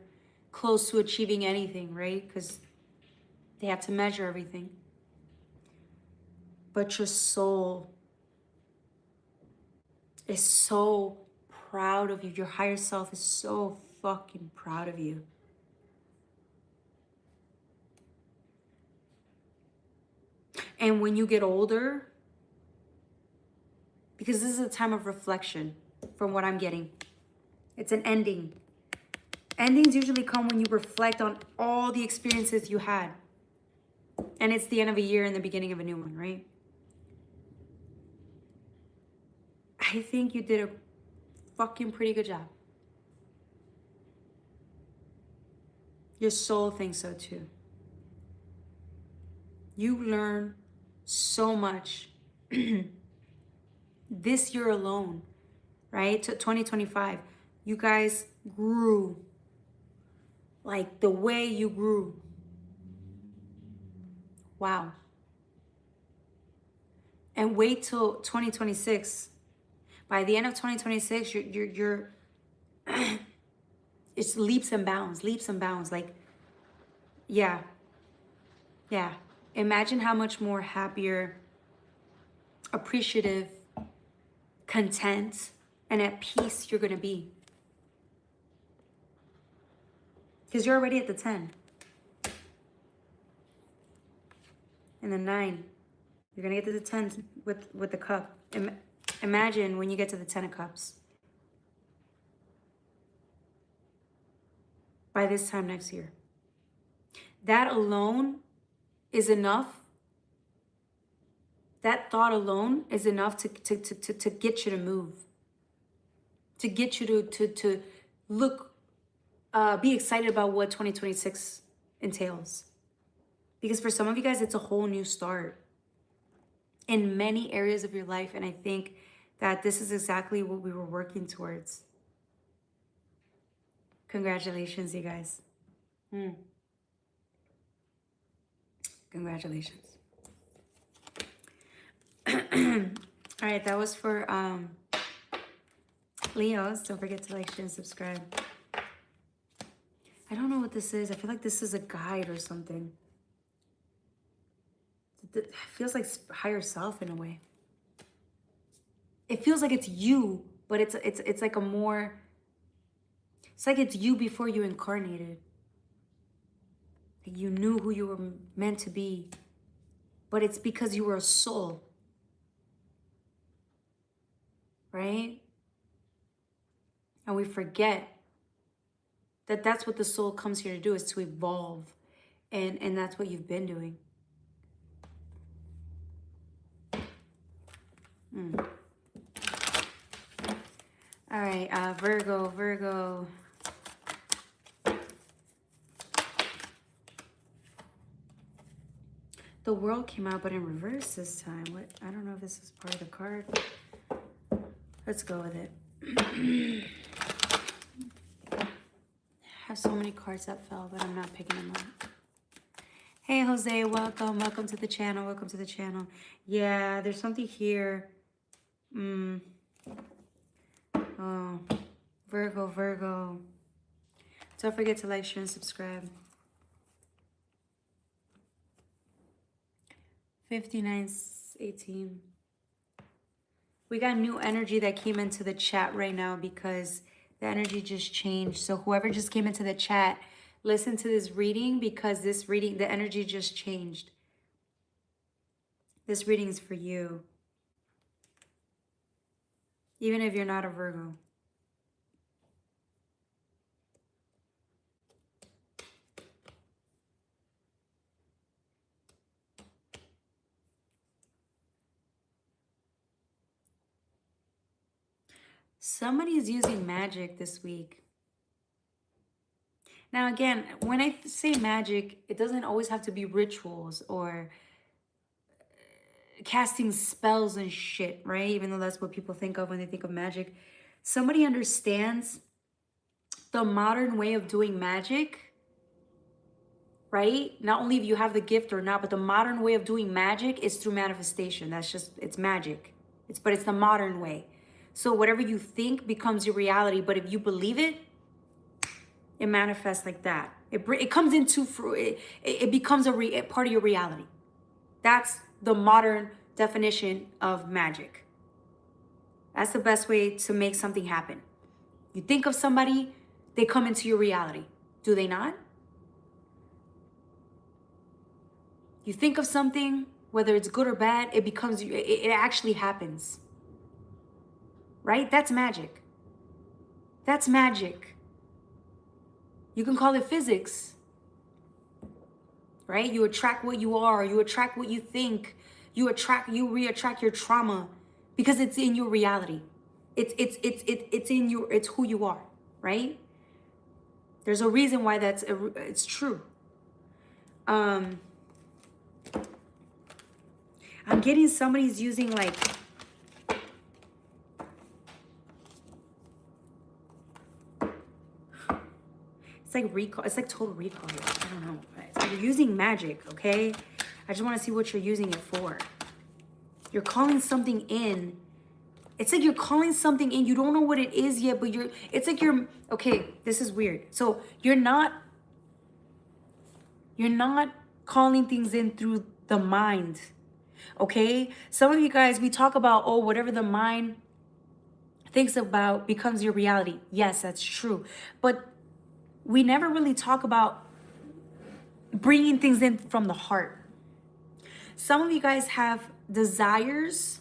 close to achieving anything, right? Because they have to measure everything. But your soul is so proud of you. Your higher self is so fucking proud of you. And when you get older, because this is a time of reflection from what I'm getting, it's an ending. Endings usually come when you reflect on all the experiences you had. And it's the end of a year and the beginning of a new one, right? I think you did a fucking pretty good job. Your soul thinks so too. You learn so much this year alone, right? To 2025, you guys grew like the way you grew. Wow. And wait till 2026. By the end of 2026, you're it's leaps and bounds, like, yeah. Imagine how much more happier, appreciative, content, and at peace you're gonna be. Because you're already at the 10. And the 9. You're gonna get to the 10 with the cup. Imagine when you get to the 10 of cups. By this time next year. That alone is enough. That thought alone is enough to get you to move. To get you to look, be excited about what 2026 entails. Because for some of you guys, it's a whole new start in many areas of your life. And I think that this is exactly what we were working towards. Congratulations, you guys. Congratulations. All right, that was for Leos. Don't forget to like, share, and subscribe. I don't know what this is. I feel like this is a guide or something. It feels like higher self in a way. It feels like it's you, but it's like a more, it's like it's you before you incarnated. Like you knew who you were meant to be, but it's because you were a soul, right? And we forget that that's what the soul comes here to do, is to evolve, and that's what you've been doing. All right, Virgo. The World came out, but in reverse this time. What? I don't know if this is part of the card. Let's go with it. I have so many cards that fell, but I'm not picking them up. Hey, Jose, welcome. Welcome to the channel. Welcome to the channel. Yeah, there's something here. Oh, Virgo. Don't forget to like, share, and subscribe. 12th-18th. We got new energy that came into the chat right now because the energy just changed. So whoever just came into the chat, listen to this reading, because this reading, the energy just changed. This reading is for you. Even if you're not a Virgo. Somebody is using magic this week. Now, again, when I say magic, it doesn't always have to be rituals or casting spells and shit, right? Even though that's what people think of when they think of magic. Somebody understands the modern way of doing magic, right? Not only if you have the gift or not, but the modern way of doing magic is through manifestation. That's just, it's magic. But it's the modern way. So whatever you think becomes your reality. But if you believe it, it manifests like that. It comes into, it becomes a part of your reality. That's the modern definition of magic. That's the best way to make something happen. You think of somebody, they come into your reality. Do they not? You think of something, whether it's good or bad, it actually happens. Right? That's magic. That's magic. You can call it physics. Right? You attract what you are, you attract what you think, you re-attract your trauma because it's in your reality. It's who you are, right? There's a reason why it's true. I'm getting somebody's using like it's like recall. It's like total recall here. I don't know. You're using magic, okay? I just want to see what you're using it for. You're calling something in. It's like you're calling something in. You don't know what it is yet, but it's like okay, this is weird. So you're not calling things in through the mind, okay? Some of you guys, we talk about, oh, whatever the mind thinks about becomes your reality. Yes, that's true. But we never really talk about bringing things in from the heart. Some of you guys have desires,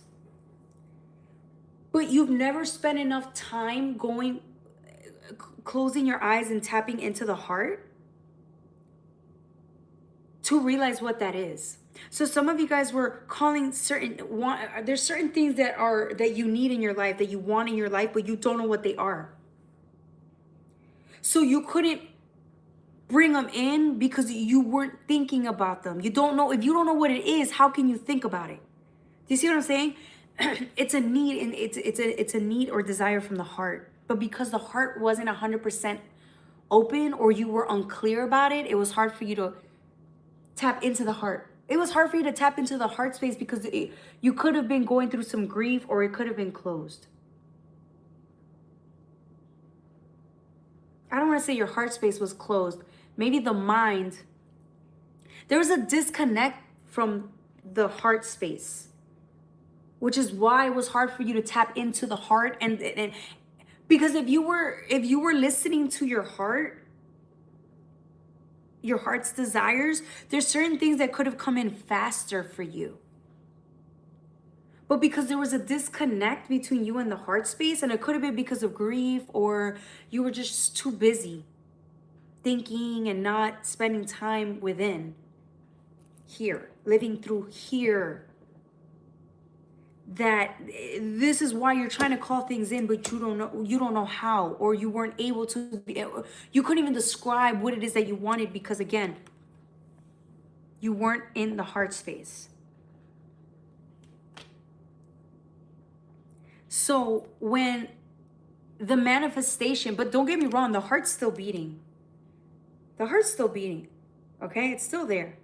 but you've never spent enough time closing your eyes and tapping into the heart to realize what that is. So some of you guys were calling there's certain things that you need in your life, that you want in your life, but you don't know what they are. So you couldn't bring them in because you weren't thinking about them. You don't know. If you don't know what it is, how can you think about it? Do you see what I'm saying? It's a need, and it's a need or desire from the heart. But because the heart wasn't 100% open, or you were unclear about it, it was hard for you to tap into the heart. It was hard for you to tap into the heart space because you could have been going through some grief, or it could have been closed. I don't want to say your heart space was closed. Maybe the mind. There was a disconnect from the heart space, which is why it was hard for you to tap into the heart. And because if you were listening to your heart's desires, there's certain things that could have come in faster for you. But because there was a disconnect between you and the heart space, and it could have been because of grief, or you were just too busy thinking and not spending time within here, living through here, that this is why you're trying to call things in, but you don't know how, or you weren't able to, you couldn't even describe what it is that you wanted because, again, you weren't in the heart space. So when the manifestation, but don't get me wrong, the heart's still beating. The heart's still beating, okay? It's still there.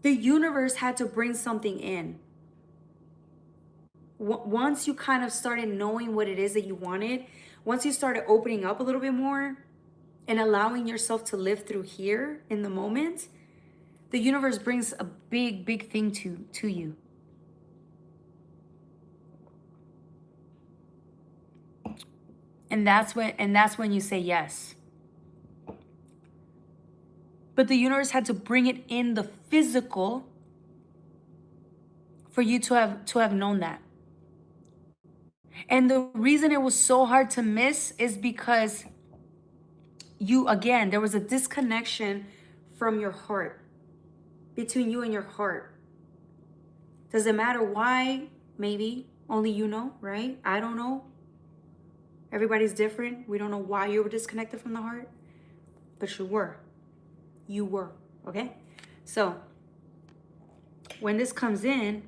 The universe had to bring something in. Once you kind of started knowing what it is that you wanted, once you started opening up a little bit more and allowing yourself to live through here in the moment, the universe brings a big, big thing to you. And that's when you say yes. But the universe had to bring it in the physical for you to have known that. And the reason it was so hard to miss is because there was a disconnection from your heart, between you and your heart. Does it matter why? Maybe only you know, right? I don't know. Everybody's different. We don't know why you were disconnected from the heart, but you were. You were, okay? So when this comes in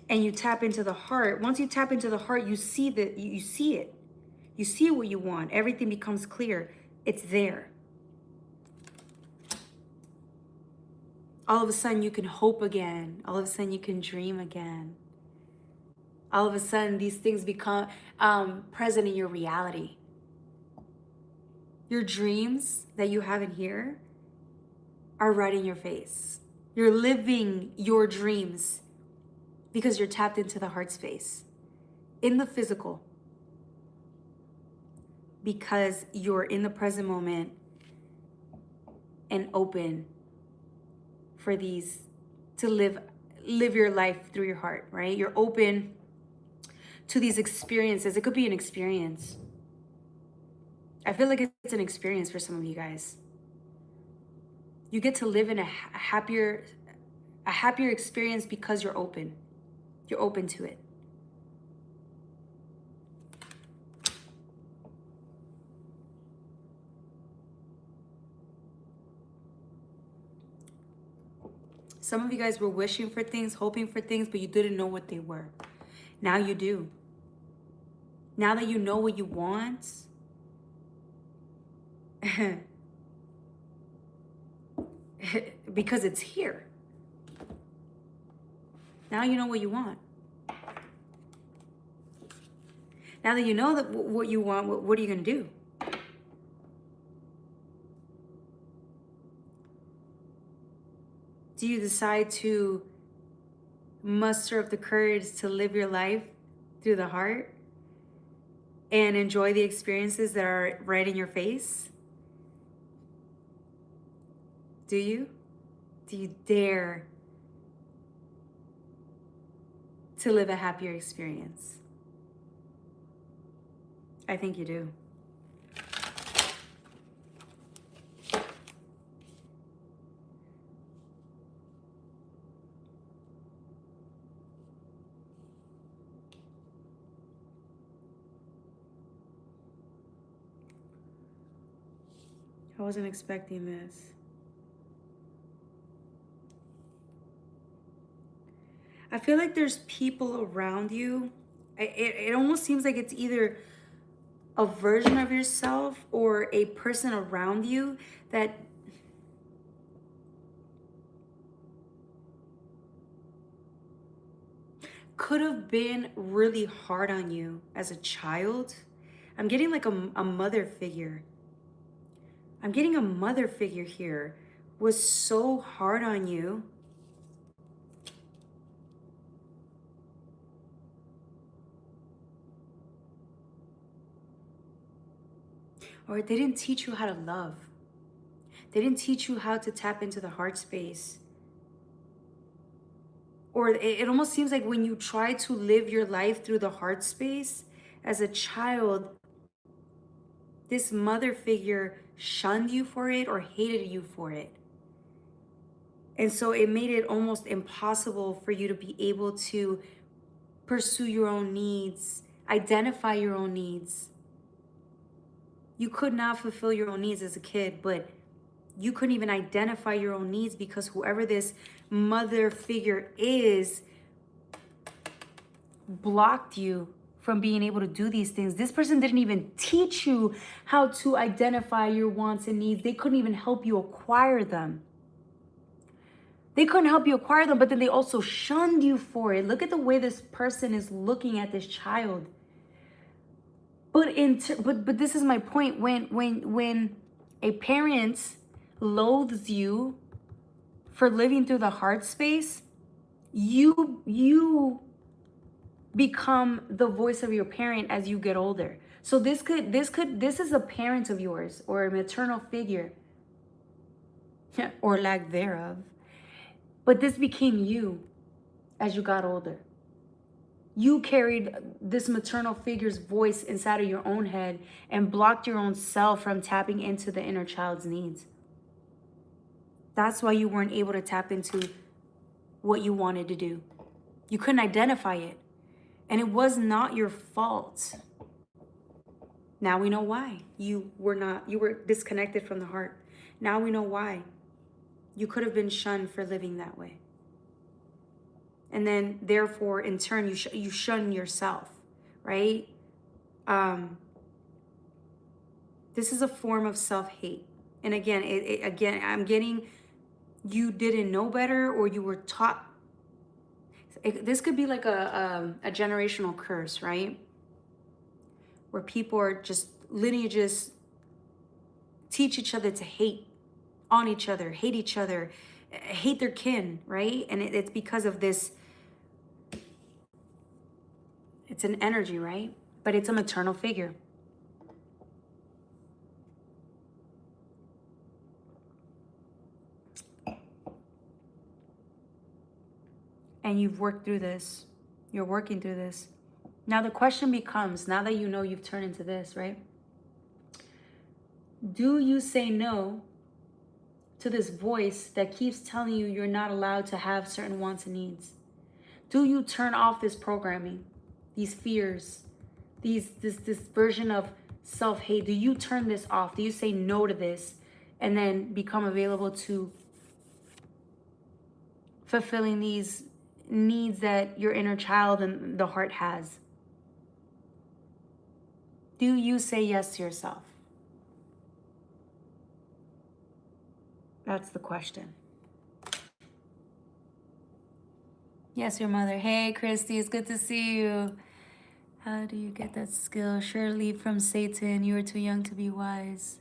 and you tap into the heart, once you tap into the heart, you see it. You You see what you want. Everything becomes clear. It's there. All of a sudden you can hope again. All of a sudden you can dream again. All of a sudden these things become present in your reality. Your dreams that you have in here are right in your face. You're living your dreams because you're tapped into the heart space in the physical, because you're in the present moment and open for these to live your life through your heart, right? You're open to these experiences. It could be an experience. I feel like it's an experience for some of you guys. You get to live in a happier experience because you're open. You're open to it. Some of you guys were wishing for things, hoping for things, but you didn't know what they were. Now you do. Now that you know what you want, because it's here. Now you know what you want. Now that you know that what you want, what are you going to do? Do you decide to muster up the courage to live your life through the heart and enjoy the experiences that are right in your face? Do you? Do you dare to live a happier experience? I think you do. I wasn't expecting this. I feel like there's people around you. It almost seems like it's either a version of yourself or a person around you that could have been really hard on you as a child. I'm getting like a mother figure. I'm getting a mother figure here, was so hard on you. Or they didn't teach you how to love. They didn't teach you how to tap into the heart space. Or it almost seems like when you try to live your life through the heart space as a child, this mother figure shunned you for it or hated you for it. And so it made it almost impossible for you to be able to pursue your own needs, identify your own needs. You could not fulfill your own needs as a kid, but you couldn't even identify your own needs because whoever this mother figure is blocked you from being able to do these things. This person didn't even teach you how to identify your wants and needs. They couldn't even help you acquire them. They couldn't help you acquire them, but then they also shunned you for it. Look at the way this person is looking at this child. But this is my point. When a parent loathes you for living through the heart space, you become the voice of your parent as you get older. So this is a parent of yours or a maternal figure or lack thereof. But this became you as you got older. You carried this maternal figure's voice inside of your own head and blocked your own self from tapping into the inner child's needs. That's why you weren't able to tap into what you wanted to do. You couldn't identify it. And it was not your fault. Now we know why. You were disconnected from the heart. Now we know why. You could have been shunned for living that way. And then therefore, in turn, you shun yourself, right? This is a form of self-hate. And again, again, I'm getting you didn't know better or you were taught. This could be like a generational curse, right? Where people are just lineages teach each other to hate on each other, hate each other, hate their kin, right? And it's because of this. It's an energy, right? But it's a maternal figure. And you've worked through this. You're working through this. Now the question becomes, now that you know you've turned into this, right? Do you say no to this voice that keeps telling you you're not allowed to have certain wants and needs? Do you turn off this programming, these fears, this version of self-hate? Do you turn this off? Do you say no to this and then become available to fulfilling these needs that your inner child and the heart has? Do you say yes to yourself? That's the question. Yes, your mother. Hey, Christy, it's good to see you. How do you get that skill? Surely from Satan, you are too young to be wise.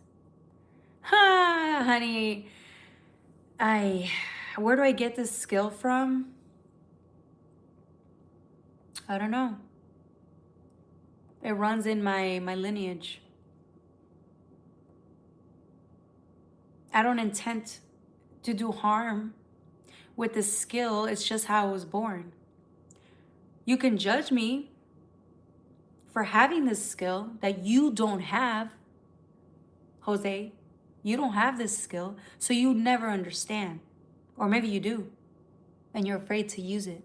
Ha, honey. Where do I get this skill from? I don't know. It runs in my lineage. I don't intend to do harm with this skill. It's just how I was born. You can judge me for having this skill that you don't have. Jose, you don't have this skill, so you never understand. Or maybe you do, and you're afraid to use it.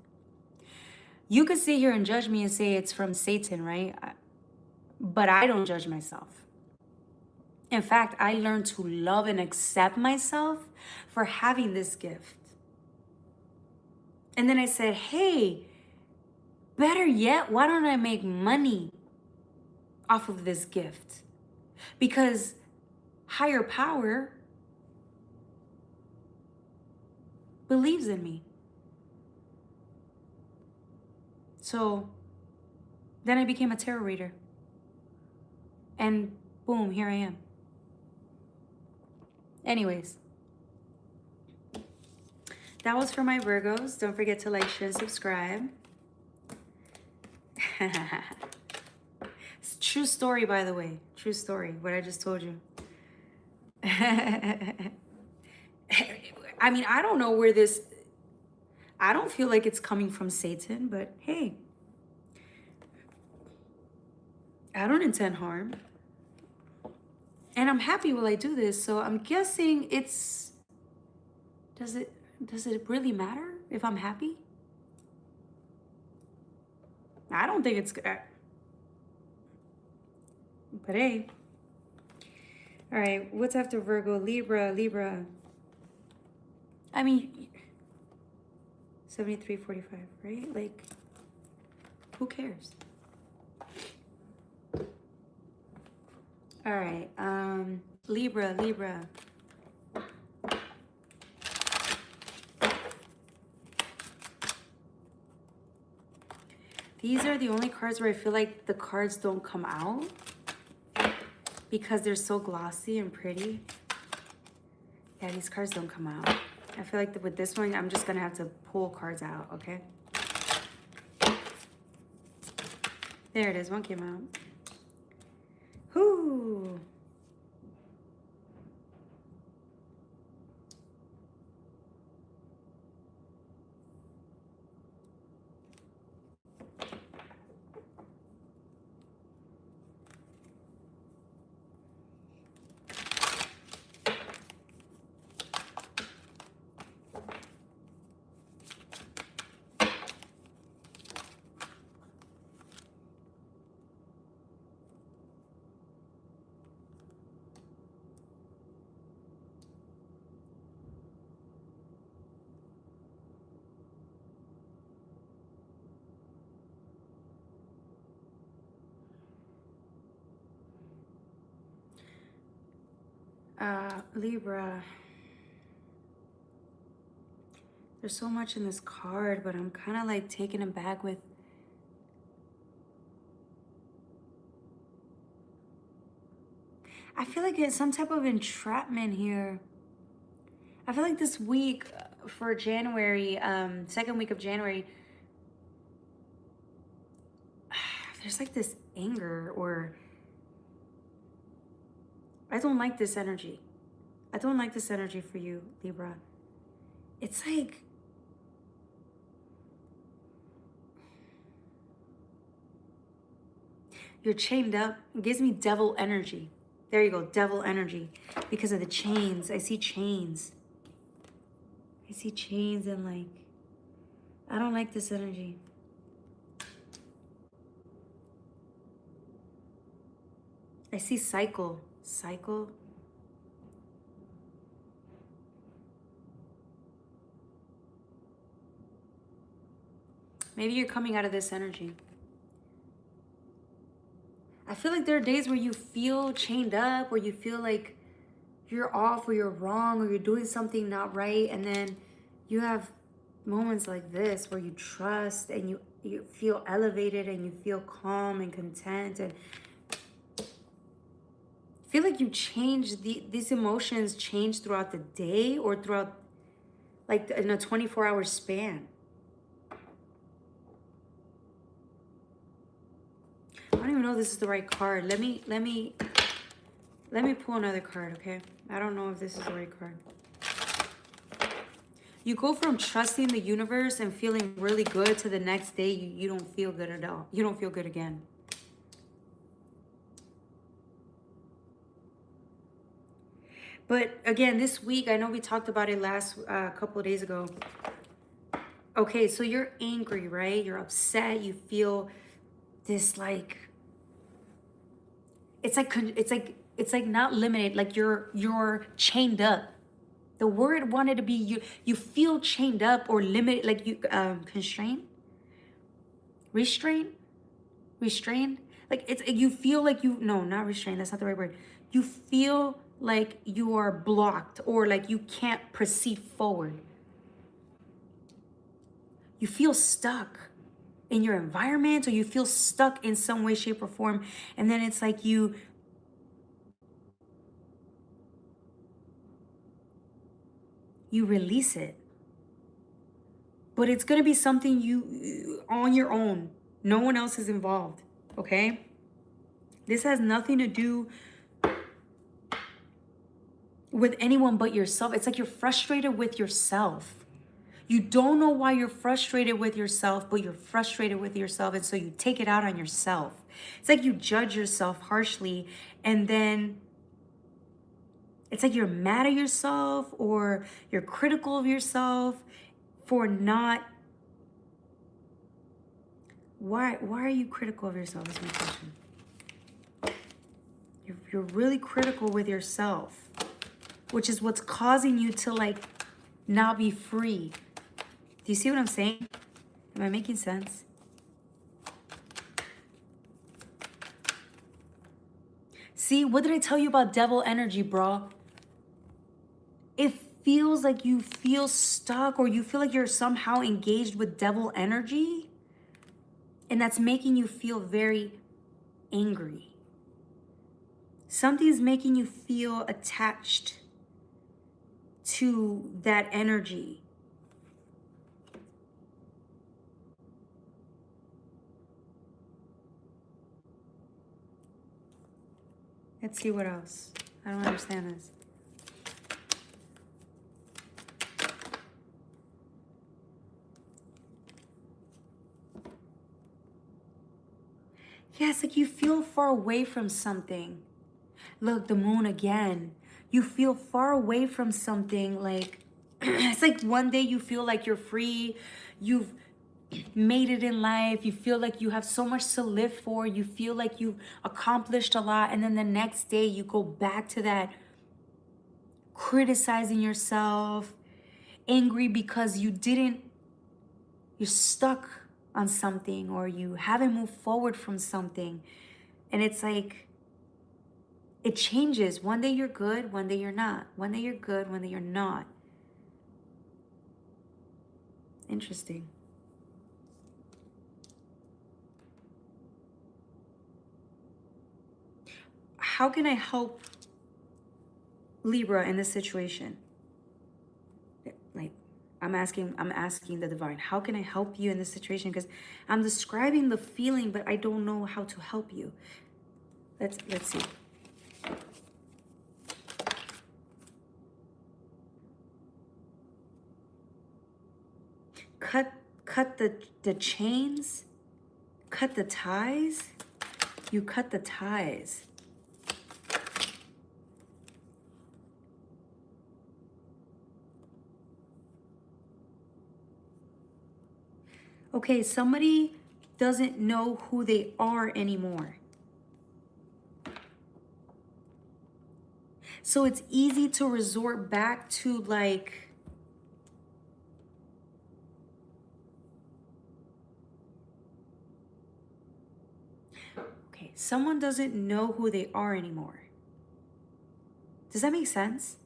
You could sit here and judge me and say it's from Satan, right? But I don't judge myself. In fact, I learned to love and accept myself for having this gift. And then I said, hey, better yet, why don't I make money off of this gift? Because higher power believes in me. So then I became a tarot reader. And boom, here I am. Anyways, that was for my Virgos. Don't forget to like, share, and subscribe. It's a true story, by the way. True story, what I just told you. I mean, I don't know where this... I don't feel like it's coming from Satan, but hey. I don't intend harm. And I'm happy while I do this, so I'm guessing it's... Does it really matter if I'm happy? I don't think it's... But hey. All right, what's after Virgo? Libra. I mean, 73-45, right? Like, who cares? All right, Libra. These are the only cards where I feel like the cards don't come out because they're so glossy and pretty. Yeah, these cards don't come out. I feel like with this one, I'm just gonna have to pull cards out, okay? There it is, one came out. Whoo! Libra. There's so much in this card, but I'm kind of like taken aback with I feel like it's some type of entrapment here. I feel like this week for January, second week of January, there's like this anger, or I don't like this energy. I don't like this energy for you, Libra. It's like you're chained up. It gives me devil energy. There you go, devil energy. Because of the chains. I see chains. I see chains and like, I don't like this energy. I see cycle. Cycle. Maybe you're coming out of this energy. I feel like there are days where you feel chained up, where you feel like you're off or you're wrong or you're doing something not right. And then you have moments like this where you trust and you feel elevated and you feel calm and content. And I feel like you change, these emotions change throughout the day or throughout like in a 24-hour span. I don't even know if this is the right card. Let me pull another card, okay? I don't know if this is the right card. You go from trusting the universe and feeling really good to the next day, you don't feel good at all. You don't feel good again. But again, this week, I know we talked about it last couple of days ago. Okay, so you're angry, right? You're upset. You feel this like, it's like not limited. Like you're chained up. The word wanted to be you feel chained up or limited, like you constrained, restrained. Like it's you feel like not restrained. That's not the right word. You feel like you are blocked or like you can't proceed forward. You feel stuck in your environment, or you feel stuck in some way, shape, or form, and then it's like you release it. But it's gonna be something you on your own. No one else is involved, okay? This has nothing to do with anyone but yourself. It's like you're frustrated with yourself. You don't know why you're frustrated with yourself, but you're frustrated with yourself, and so you take it out on yourself. It's like you judge yourself harshly, and then it's like you're mad at yourself or you're critical of yourself for not... Why are you critical of yourself is my question. You're really critical with yourself, which is what's causing you to like not be free. Do you see what I'm saying? Am I making sense? See, what did I tell you about devil energy, bro? It feels like you feel stuck or you feel like you're somehow engaged with devil energy. And that's making you feel very angry. Something's making you feel attached to that energy. Let's see what else. I don't understand this. Yeah, it's like you feel far away from something. Look, the moon again. You feel far away from something. Like, it's like one day you feel like you're free. You've made it in life. You feel like you have so much to live for. You feel like you've accomplished a lot. And then the next day you go back to that criticizing yourself, angry because you're stuck on something or you haven't moved forward from something. And it's like, It changes. One day you're good, one day you're not. One day you're good, one day you're not. Interesting. How can I help Libra in this situation? Like, I'm asking the divine, how can I help you in this situation? Because I'm describing the feeling, but I don't know how to help you. Let's see. Cut the chains, cut the ties. You cut the ties. Okay, somebody doesn't know who they are anymore. So it's easy to resort back to like, okay, someone doesn't know who they are anymore. Does that make sense?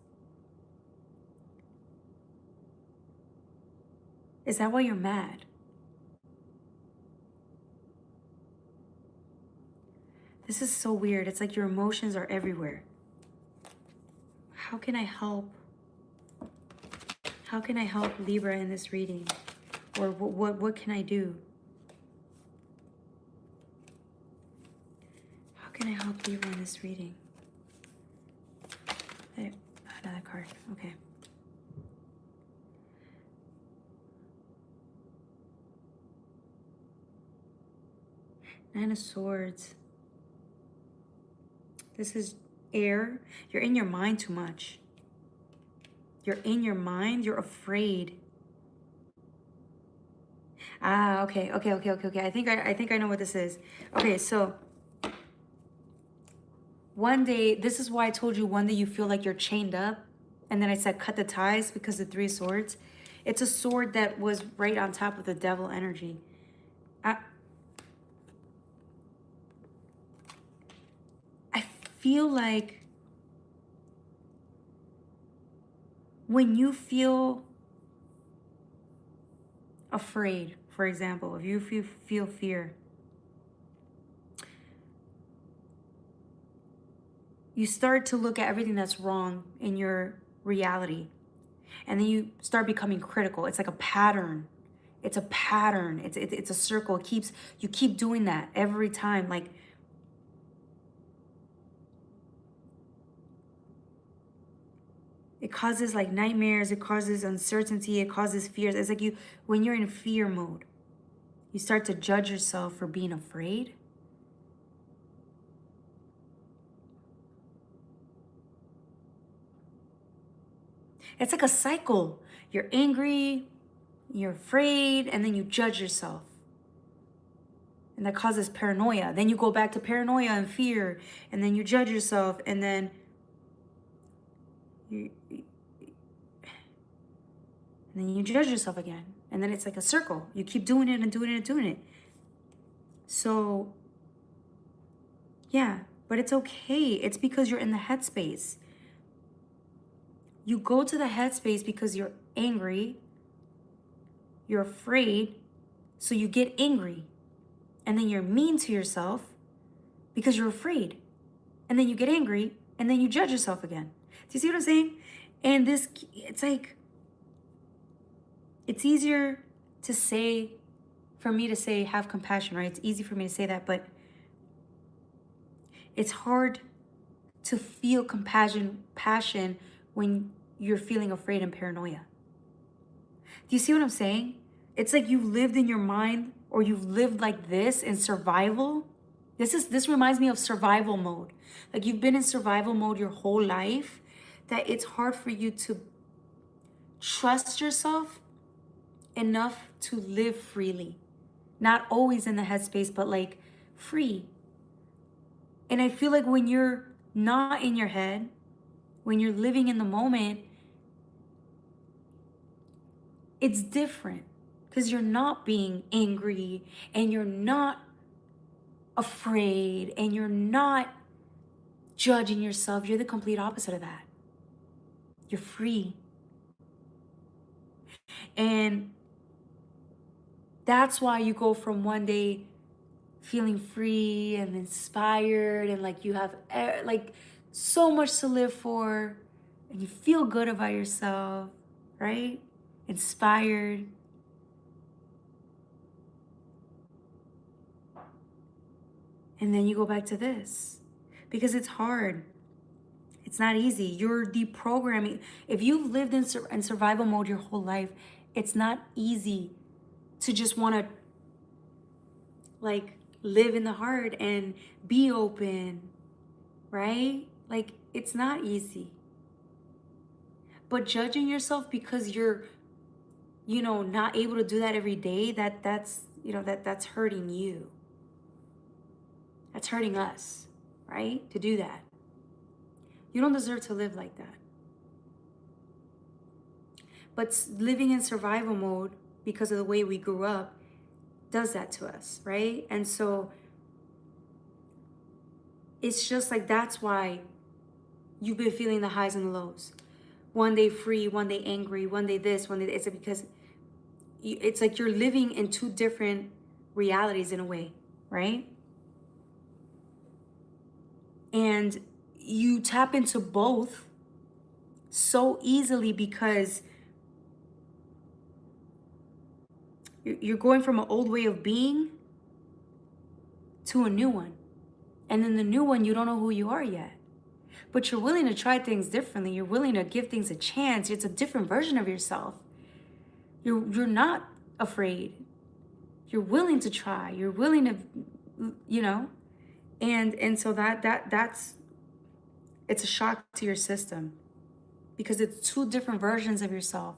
Is that why you're mad? This is so weird. It's like your emotions are everywhere. How can I help? How can I help Libra in this reading? Or what can I do? How can I help Libra in this reading? There, another card. Okay. Nine of Swords. This is air. You're in your mind too much. You're in your mind. You're afraid. Ah, okay. I think I know what this is. Okay, so one day, this is why I told you one day you feel like you're chained up. And then I said cut the ties because the Three of Swords. It's a sword that was right on top of the devil energy. I feel like when you feel afraid, for example, if you feel fear, you start to look at everything that's wrong in your reality. And then you start becoming critical. It's like a pattern. It's a pattern. It's a circle. You keep doing that every time. Like, it causes like nightmares. It causes uncertainty. It causes fears. It's like when you're in fear mode, you start to judge yourself for being afraid. It's like a cycle. You're angry, you're afraid, and then you judge yourself. And that causes paranoia. Then you go back to paranoia and fear, and then you judge yourself, and then you judge yourself again. And then it's like a circle. You keep doing it and doing it and doing it. So, yeah, but it's okay. It's because you're in the headspace. You go to the headspace because you're angry, you're afraid, so you get angry. And then you're mean to yourself because you're afraid. And then you get angry, and then you judge yourself again. Do you see what I'm saying? And it's like, it's easier to say, for me to say, have compassion, right? It's easy for me to say that, but it's hard to feel passion when you're feeling afraid and paranoia. Do you see what I'm saying? It's like you've lived in your mind, or you've lived like this in survival. This reminds me of survival mode. Like you've been in survival mode your whole life, that it's hard for you to trust yourself enough to live freely. Not always in the headspace, but like free. And I feel like when you're not in your head, when you're living in the moment, it's different because you're not being angry, and you're not afraid, and you're not judging yourself. You're the complete opposite of that. You're free. And that's why you go from one day feeling free and inspired and like you have like so much to live for and you feel good about yourself, right? Inspired. And then you go back to this because it's hard. It's not easy. You're deprogramming. If you've lived in survival mode your whole life, it's not easy to just want to like live in the heart and be open, right? Like it's not easy. But judging yourself because you're, you know, not able to do that every day, that's hurting you. That's hurting us, right? To do that. You don't deserve to live like that. But living in survival mode because of the way we grew up does that to us, right? And so it's just like that's why you've been feeling the highs and the lows. One day free, one day angry, one day this, one day it's because it's like you're living in two different realities in a way, right? And you tap into both so easily because you're going from an old way of being to a new one. And in the new one, you don't know who you are yet. But you're willing to try things differently. You're willing to give things a chance. It's a different version of yourself. You're not afraid. You're willing to try. You're willing to, you know, and so that's it's a shock to your system because it's two different versions of yourself.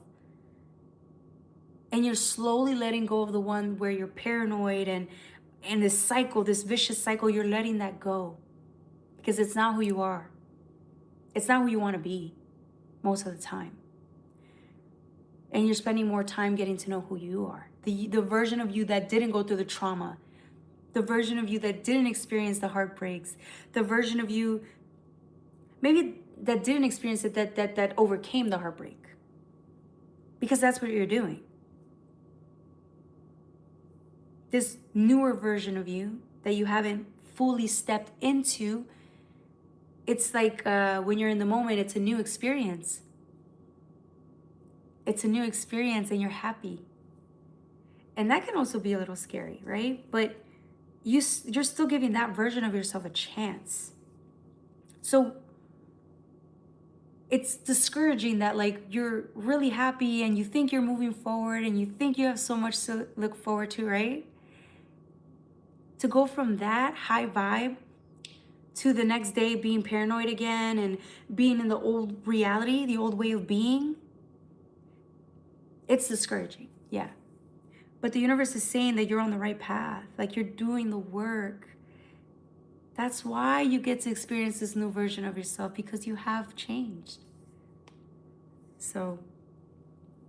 And you're slowly letting go of the one where you're paranoid and this cycle, this vicious cycle, you're letting that go because it's not who you are. It's not who you want to be most of the time. And you're spending more time getting to know who you are. The version of you that didn't go through the trauma. The version of you that didn't experience the heartbreaks. The version of you maybe that didn't experience it, that overcame the heartbreak. Because that's what you're doing. This newer version of you that you haven't fully stepped into, it's like when you're in the moment, it's a new experience. It's a new experience and you're happy. And that can also be a little scary, right? But you're still giving that version of yourself a chance. So it's discouraging that like you're really happy and you think you're moving forward and you think you have so much to look forward to, right? To go from that high vibe to the next day being paranoid again and being in the old reality, the old way of being, it's discouraging, yeah. But the universe is saying that you're on the right path, like you're doing the work. That's why you get to experience this new version of yourself, because you have changed. So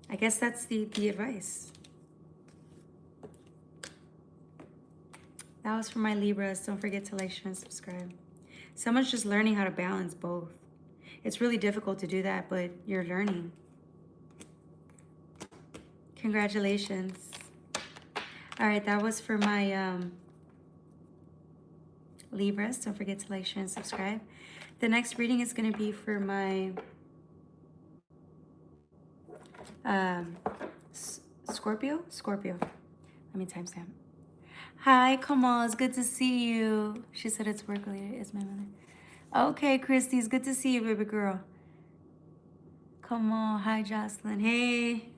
I guess that's the advice. That was for my Libras. Don't forget to like, share, and subscribe. Someone's just learning how to balance both. It's really difficult to do that, but you're learning. Congratulations. All right, that was for my Libras. Don't forget to like, share, and subscribe. The next reading is going to be for my Scorpio. Let me timestamp. Hi, Kamal. It's good to see you. She said it's work related. It's my mother. Okay, Christy. It's good to see you, baby girl. Come on. Hi, Jocelyn. Hey.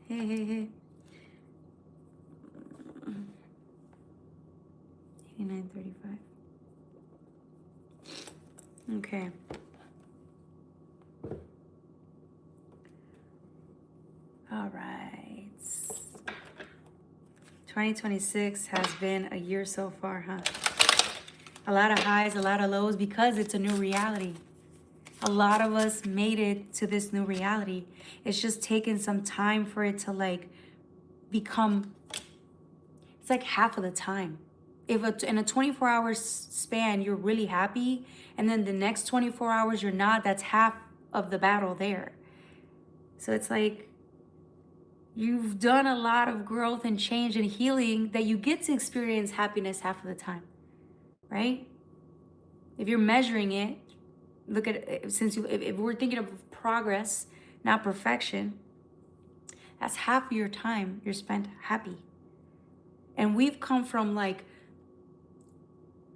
89.35. Okay. All right. 2026 has been a year so far, huh? A lot of highs, a lot of lows, because it's a new reality. A lot of us made it to this new reality. It's just taken some time for it to like become, it's like half of the time. if in a 24-hour span you're really happy, and then the next 24 hours you're not, that's half of the battle there. So it's like you've done a lot of growth and change and healing that you get to experience happiness half of the time, right? If you're measuring it, look at it, if we're thinking of progress, not perfection, that's half of your time you're spent happy. And we've come from like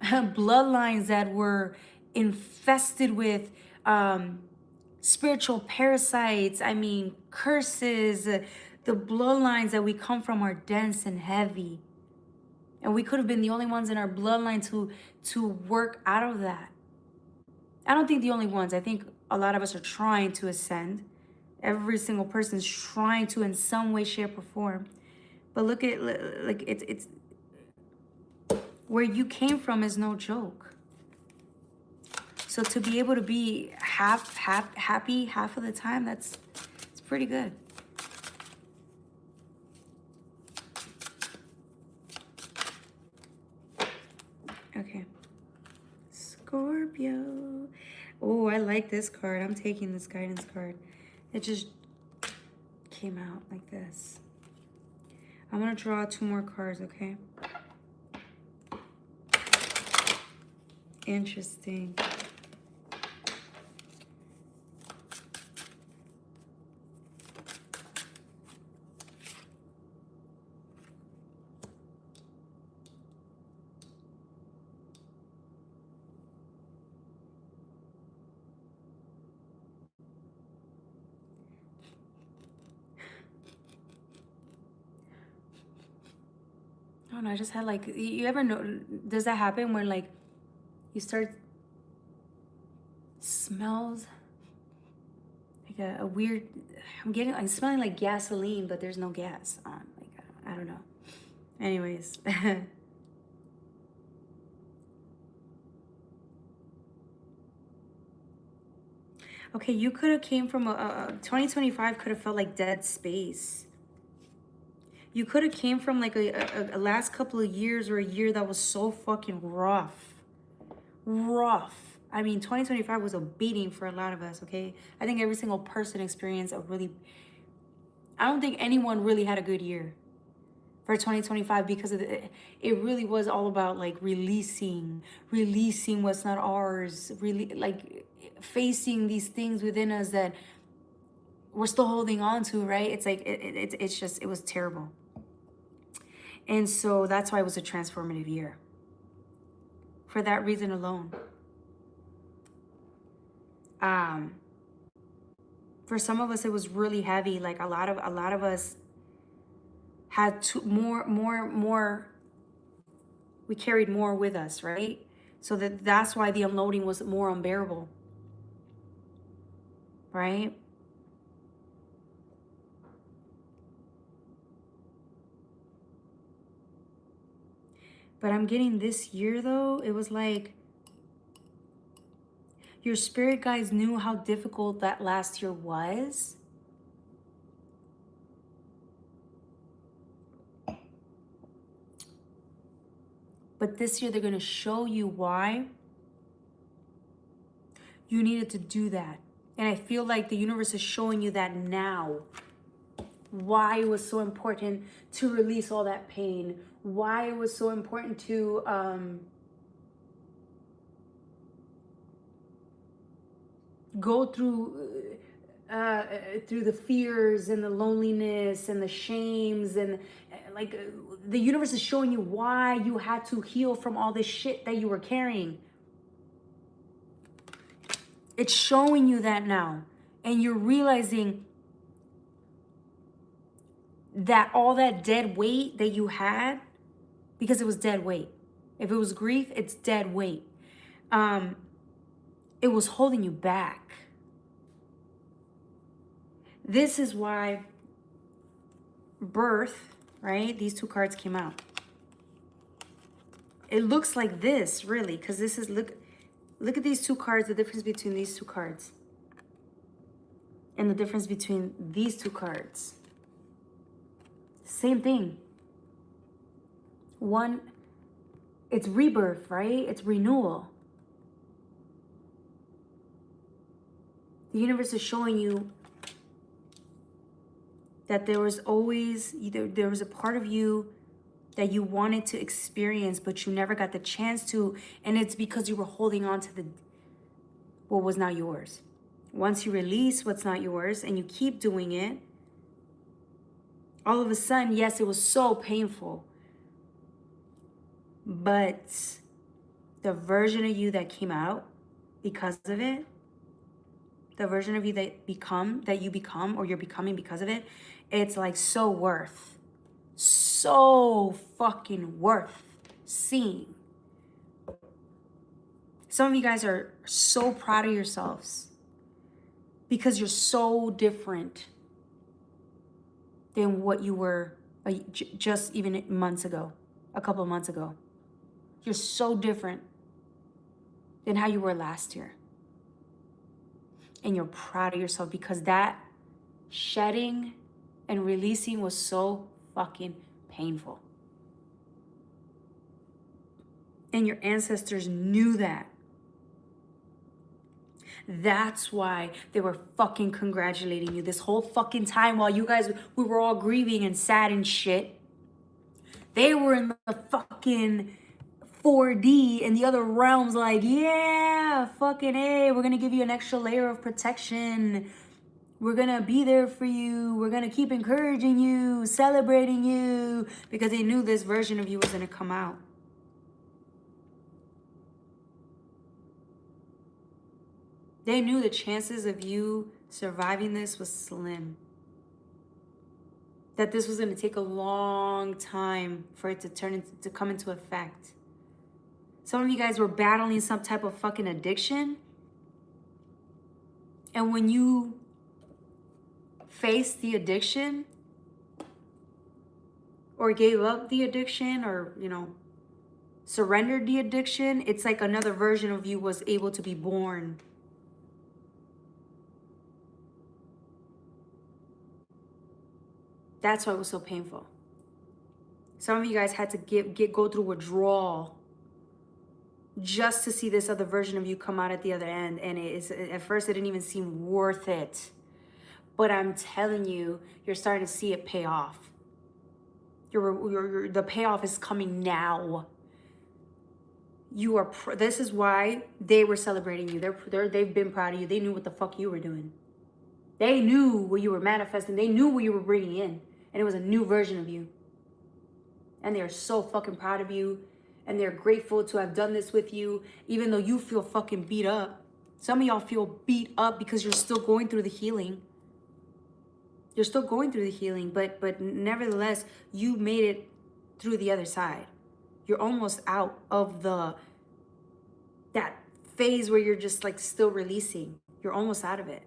bloodlines that were infested with spiritual parasites. I mean, curses. The bloodlines that we come from are dense and heavy. And we could have been the only ones in our bloodline to work out of that. I don't think the only ones. I think a lot of us are trying to ascend. Every single person is trying to in some way, shape, or form. But look at, like, it's where you came from is no joke. So to be able to be happy half of the time, it's pretty good. Okay. Scorpio. Oh, I like this card. I'm taking this guidance card. It just came out like this. I'm going to draw 2 more cards, okay? Interesting. I don't know, I just had like, you ever know, does that happen when like you start smells like a weird, I'm smelling like gasoline, but there's no gas on, like, I don't know. Anyways. Okay, you could have came from 2025 could have felt like dead space. You could have came from like a last couple of years or a year that was so fucking rough. I mean, 2025 was a beating for a lot of us, okay? I think every single person experienced I don't think anyone really had a good year for 2025 because of it really was all about like releasing what's not ours, really like facing these things within us that we're still holding on to, right? It's like, it was terrible. And so that's why it was a transformative year. For that reason alone. For some of us, it was really heavy. Like a lot of us had more, we carried more with us, right? So that's why the unloading was more unbearable, right? But I'm getting this year though, it was like your spirit guides knew how difficult that last year was. But this year they're going to show you why you needed to do that. And I feel like the universe is showing you that now. Why it was so important to release all that pain. Why it was so important to go through the fears and the loneliness and the shames and like the universe is showing you why you had to heal from all this shit that you were carrying. It's showing you that now, and you're realizing that all that dead weight that you had, because it was dead weight. If it was grief, it's dead weight. It was holding you back. This is why birth, right? These 2 cards came out. It looks like this, really, because this is, look at these 2 cards, the difference between these 2 cards. And the difference between these 2 cards. Same thing. One it's rebirth, right? It's renewal. The universe is showing you that there was always, there was a part of you that you wanted to experience, but you never got the chance to. And it's because you were holding on to what was not yours. Once you release what's not yours and you keep doing it, all of a sudden, yes, it was so painful. But the version of you that came out because of it, the version of you that you become or you're becoming because of it, it's like so fucking worth seeing. Some of you guys are so proud of yourselves because you're so different than what you were just even months ago, a couple of months ago. You're so different than how you were last year. And you're proud of yourself because that shedding and releasing was so fucking painful. And your ancestors knew that. That's why they were fucking congratulating you this whole fucking time while we were all grieving and sad and shit. They were in the fucking 4D in the other realms like, yeah, fucking A, we're gonna give you an extra layer of protection. We're gonna be there for you. We're gonna keep encouraging you, celebrating you, because they knew this version of you was gonna come out. They knew the chances of you surviving this was slim. That this was gonna take a long time for it to come into effect. Some of you guys were battling some type of fucking addiction. And when you faced the addiction or gave up the addiction or, surrendered the addiction, it's like another version of you was able to be born. That's why it was so painful. Some of you guys had to go through withdrawal just to see this other version of you come out at the other end. And at first it didn't even seem worth it. But I'm telling you, you're starting to see it pay off. The payoff is coming now. This is why they were celebrating you. They've been proud of you. They knew what the fuck you were doing. They knew what you were manifesting. They knew what you were bringing in. And it was a new version of you. And they're so fucking proud of you. And they're grateful to have done this with you, even though you feel fucking beat up. Some of y'all feel beat up because you're still going through the healing. You're still going through the healing, but nevertheless, you made it through the other side. You're almost out of that phase where you're just like still releasing. You're almost out of it.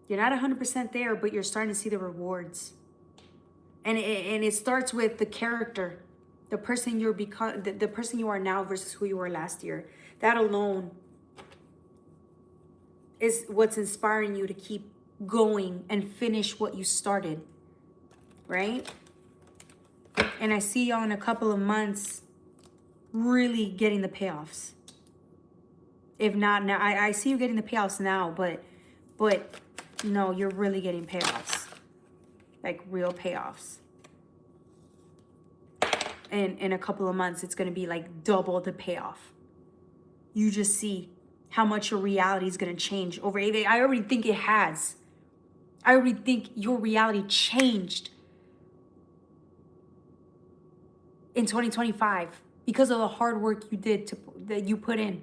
You're not 100% there, but you're starting to see the rewards. And it starts with the character, the person the person you are now versus who you were last year. That alone is what's inspiring you to keep going and finish what you started, right? And I see y'all in a couple of months really getting the payoffs. If not now, I see you getting the payoffs now, but no, you're really getting payoffs, like real payoffs. And in a couple of months, it's going to be like double the payoff. You just see how much your reality is going to change over. I already think it has. I already think your reality changed in 2025 because of the hard work you did that you put in.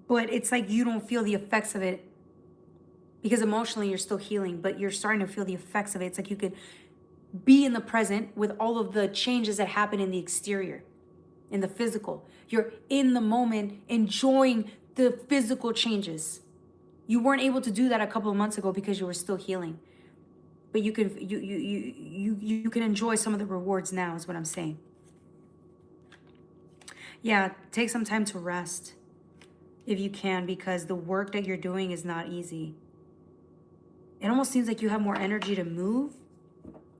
But it's like you don't feel the effects of it because emotionally you're still healing, but you're starting to feel the effects of it. It's like you could be in the present with all of the changes that happen in the exterior, in the physical. You're in the moment enjoying the physical changes. You weren't able to do that a couple of months ago because you were still healing. But you can enjoy some of the rewards now is what I'm saying. Yeah, take some time to rest if you can, because the work that you're doing is not easy. It almost seems like you have more energy to move,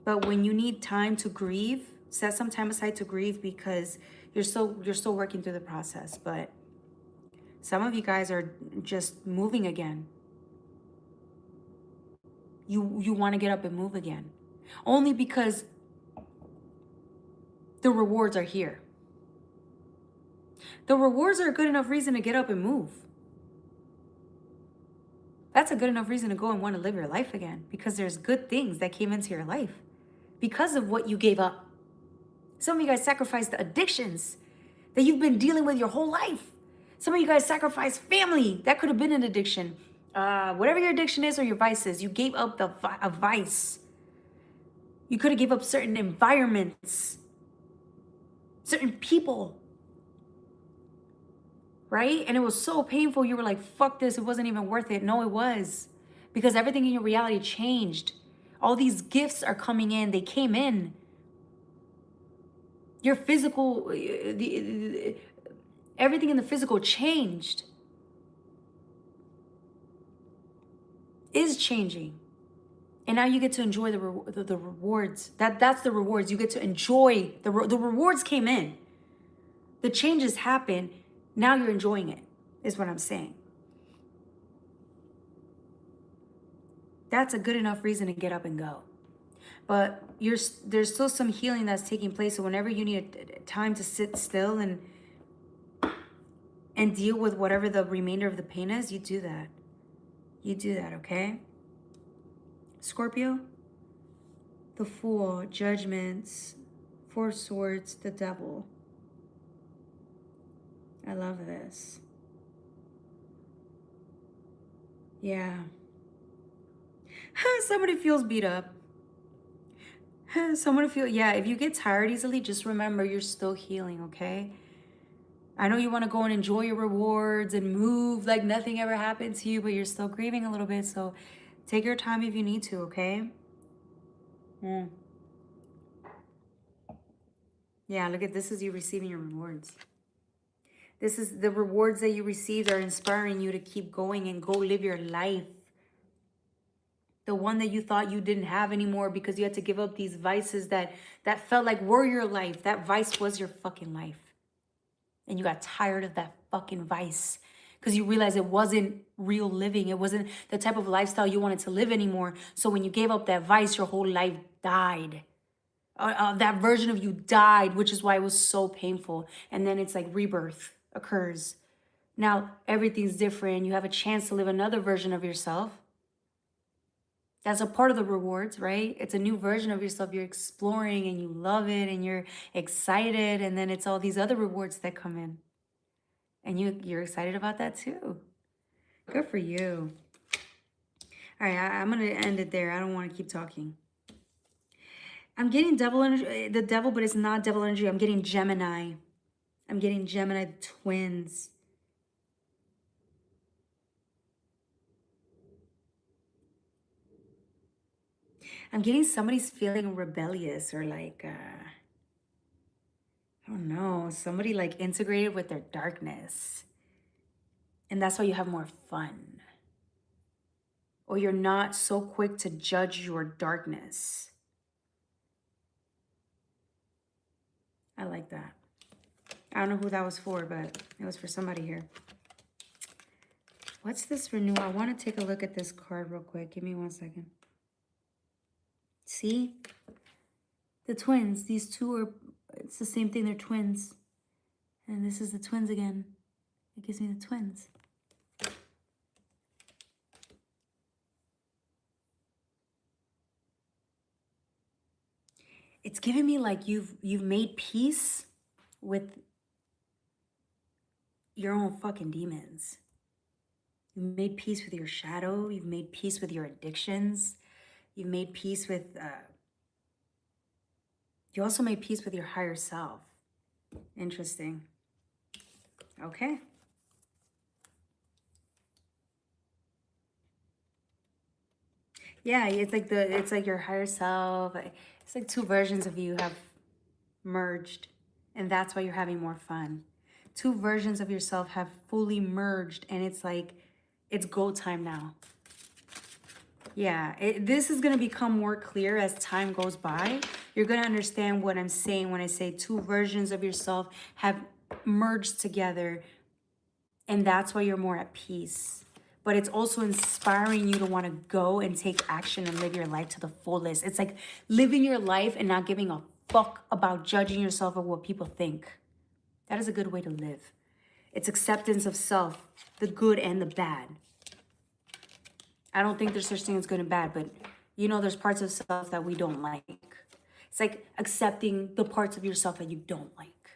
but when you need time to grieve Set some time aside to grieve because you're still working through the process. But some of you guys are just moving again. You want to get up and move again. Only because the rewards are here. The rewards are a good enough reason to get up and move. That's a good enough reason to go and want to live your life again, because there's good things that came into your life because of what you gave up. Some of you guys sacrificed the addictions that you've been dealing with your whole life. Some of you guys sacrificed family. That could have been an addiction. Whatever your addiction is or your vices, you gave up a vice. You could have gave up certain environments, certain people, right? And it was so painful. You were like, fuck this. It wasn't even worth it. No, it was. Because everything in your reality changed. All these gifts are coming in. They came in. Your physical, everything in the physical changed. Is changing. And now you get to enjoy the rewards. That's the rewards. You get to enjoy. The rewards came in. The changes happen. Now you're enjoying it, is what I'm saying. That's a good enough reason to get up and go. But there's still some healing that's taking place. So whenever you need time to sit still and deal with whatever the remainder of the pain is, you do that. You do that, okay? Scorpio, the Fool, Judgments, Four Swords, the Devil. I love this. Yeah. Somebody feels beat up. Someone feel, yeah, if you get tired easily, just remember you're still healing, okay? I know you want to go and enjoy your rewards and move like nothing ever happened to you, but you're still grieving a little bit, so take your time if you need to, okay? Yeah, look at this is you receiving your rewards. This is the rewards that you received are inspiring you to keep going and go live your life. The one that you thought you didn't have anymore because you had to give up these vices that felt like were your life. That vice was your fucking life. And you got tired of that fucking vice because you realized it wasn't real living. It wasn't the type of lifestyle you wanted to live anymore. So when you gave up that vice, your whole life died. That version of you died, which is why it was so painful. And then it's like rebirth occurs. Now everything's different. You have a chance to live another version of yourself. That's a part of the rewards, right? It's a new version of yourself. You're exploring and you love it and you're excited. And then it's all these other rewards that come in. And you're excited about that too. Good for you. All right, I'm going to end it there. I don't want to keep talking. I'm getting devil energy, the devil, but it's not devil energy. I'm getting Gemini. I'm getting Gemini twins. I'm getting somebody's feeling rebellious or like, I don't know, somebody like integrated with their darkness. And that's why you have more fun. Or you're not so quick to judge your darkness. I like that. I don't know who that was for, but it was for somebody here. What's this renewal? I want to take a look at this card real quick. Give me 1 second. See? The twins. These two are, it's the same thing. They're twins. And this is the twins again. It gives me the twins. It's giving me like you've made peace with your own fucking demons. You've made peace with your shadow. You've made peace with your addictions. You've made peace with, you also made peace with your higher self. Interesting. Okay. Yeah, it's like your higher self. It's like two versions of you have merged, and that's why you're having more fun. Two versions of yourself have fully merged, and it's like, it's go time now. Yeah, this is going to become more clear as time goes by. You're going to understand what I'm saying when I say two versions of yourself have merged together, and that's why you're more at peace. But it's also inspiring you to want to go and take action and live your life to the fullest. It's like living your life and not giving a fuck about judging yourself or what people think. That is a good way to live. It's acceptance of self, the good and the bad. I don't think there's such thing as good and bad, but you know, there's parts of self that we don't like. It's like accepting the parts of yourself that you don't like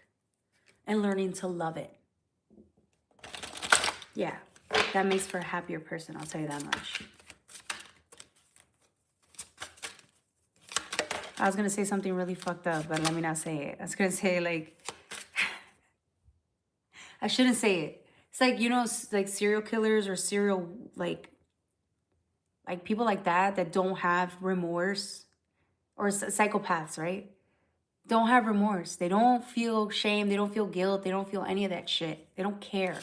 and learning to love it. Yeah, that makes for a happier person, I'll tell you that much. I was going to say something really fucked up, but let me not say it. I was going to say, like, I shouldn't say it. It's like, you know, like serial killers or serial, like people like that don't have remorse, or psychopaths, right? Don't have remorse. They don't feel shame. They don't feel guilt. They don't feel any of that shit. They don't care.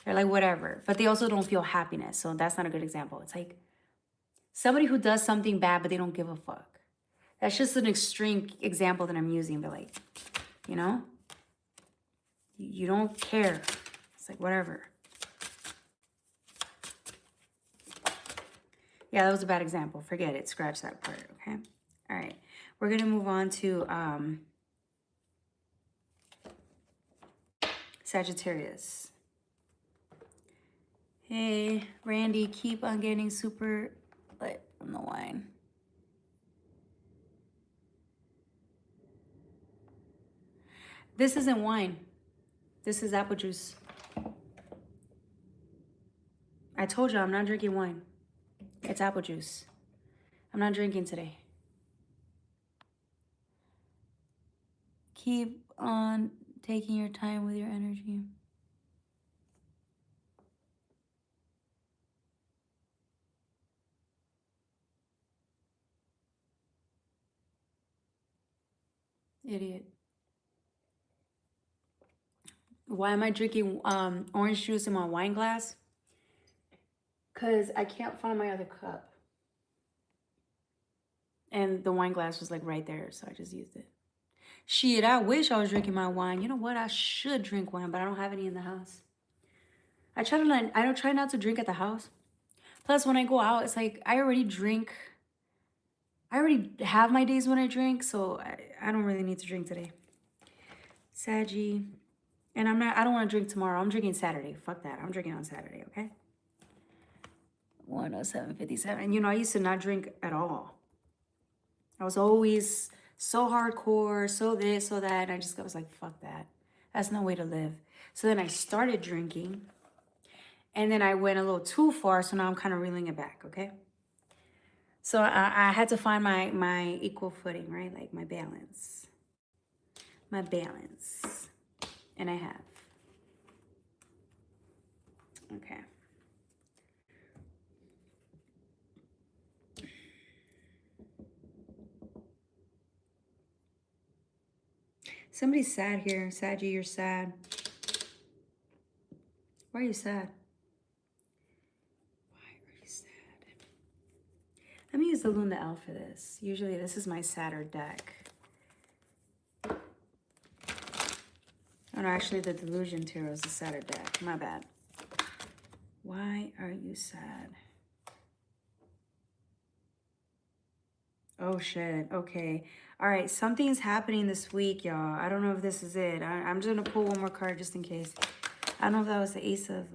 They're like, whatever. But they also don't feel happiness. So that's not a good example. It's like somebody who does something bad, but they don't give a fuck. That's just an extreme example that I'm using. But like, you know, you don't care. It's like, whatever. Yeah, that was a bad example. Forget it. Scratch that part, okay? All right. We're going to move on to Sagittarius. Hey, Randy, keep on getting super lit from the wine. This isn't wine. This is apple juice. I told you I'm not drinking wine. It's apple juice. I'm not drinking today. Keep on taking your time with your energy. Idiot. Why am I drinking orange juice in my wine glass? Because I can't find my other cup. And the wine glass was like right there, so I just used it. Shit, I wish I was drinking my wine. You know what? I should drink wine, but I don't have any in the house. I don't try not to drink at the house. Plus, when I go out, it's like I already drink. I already have my days when I drink, so I don't really need to drink today. Saggy. And I don't want to drink tomorrow. I'm drinking Saturday. Fuck that. I'm drinking on Saturday, okay? 107.57. And you know, I used to not drink at all. I was always so hardcore, so this, so that. And I was like, fuck that. That's no way to live. So then I started drinking. And then I went a little too far, so now I'm kind of reeling it back, okay? So I had to find my equal footing, right? Like my balance. My balance. And I have. Okay. Somebody's sad here. Saggy, you're sad. Why are you sad? Why are you sad? Let me use the Luna L for this. Usually this is my sadder deck. Oh no, actually the Delusion Tarot is the sadder deck. My bad. Why are you sad? Oh shit, okay. All right, something's happening this week, y'all. I don't know if this is it. I'm just gonna pull one more card just in case. I don't know if that was the Ace of,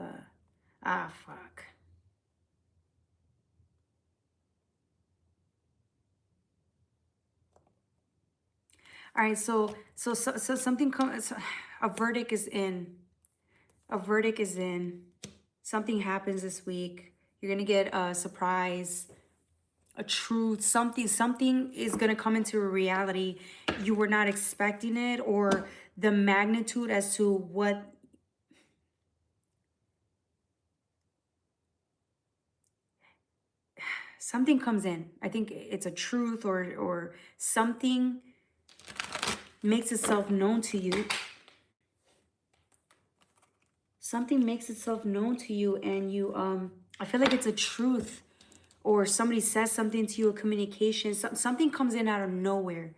fuck. All right, so something comes, a verdict is in. A verdict is in. Something happens this week. You're gonna get a surprise, a truth, something is gonna come into a reality. You were not expecting it, or the magnitude as to what. Something comes in. I think it's a truth or something makes itself known to you. Something makes itself known to you, and you I feel like it's a truth or somebody says something to you, a communication, something comes in out of nowhere.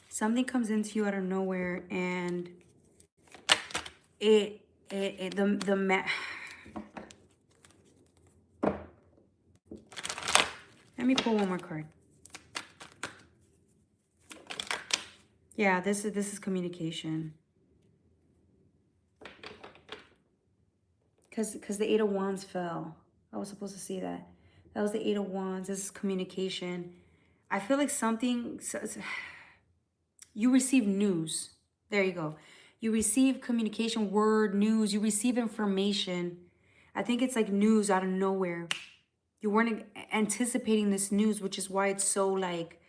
Something comes into you out of nowhere, and let me pull one more card. Yeah, this is communication. Because the Eight of Wands fell. I was supposed to see that. That was the Eight of Wands. This is communication. I feel like something... You receive news. There you go. You receive communication, word, news. You receive information. I think it's like news out of nowhere. You weren't anticipating this news, which is why it's so like...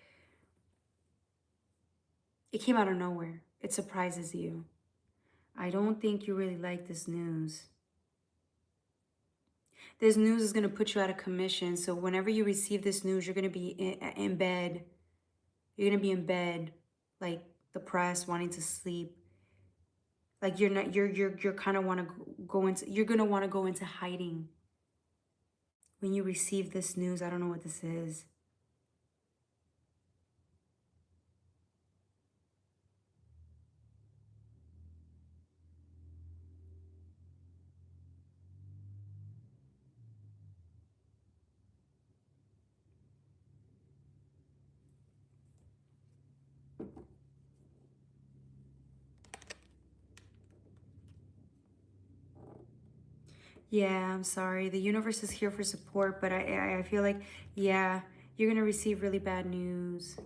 It came out of nowhere. It surprises you. I don't think you really like this news. This news is going to put you out of commission. So whenever you receive this news, you're going to be in bed. You're going to be in bed, like depressed, wanting to sleep. Like you're kind of want to go into, you're going to want to go into hiding. When you receive this news, I don't know what this is. Yeah, I'm sorry. The universe is here for support, but I feel like, yeah, you're going to receive really bad news.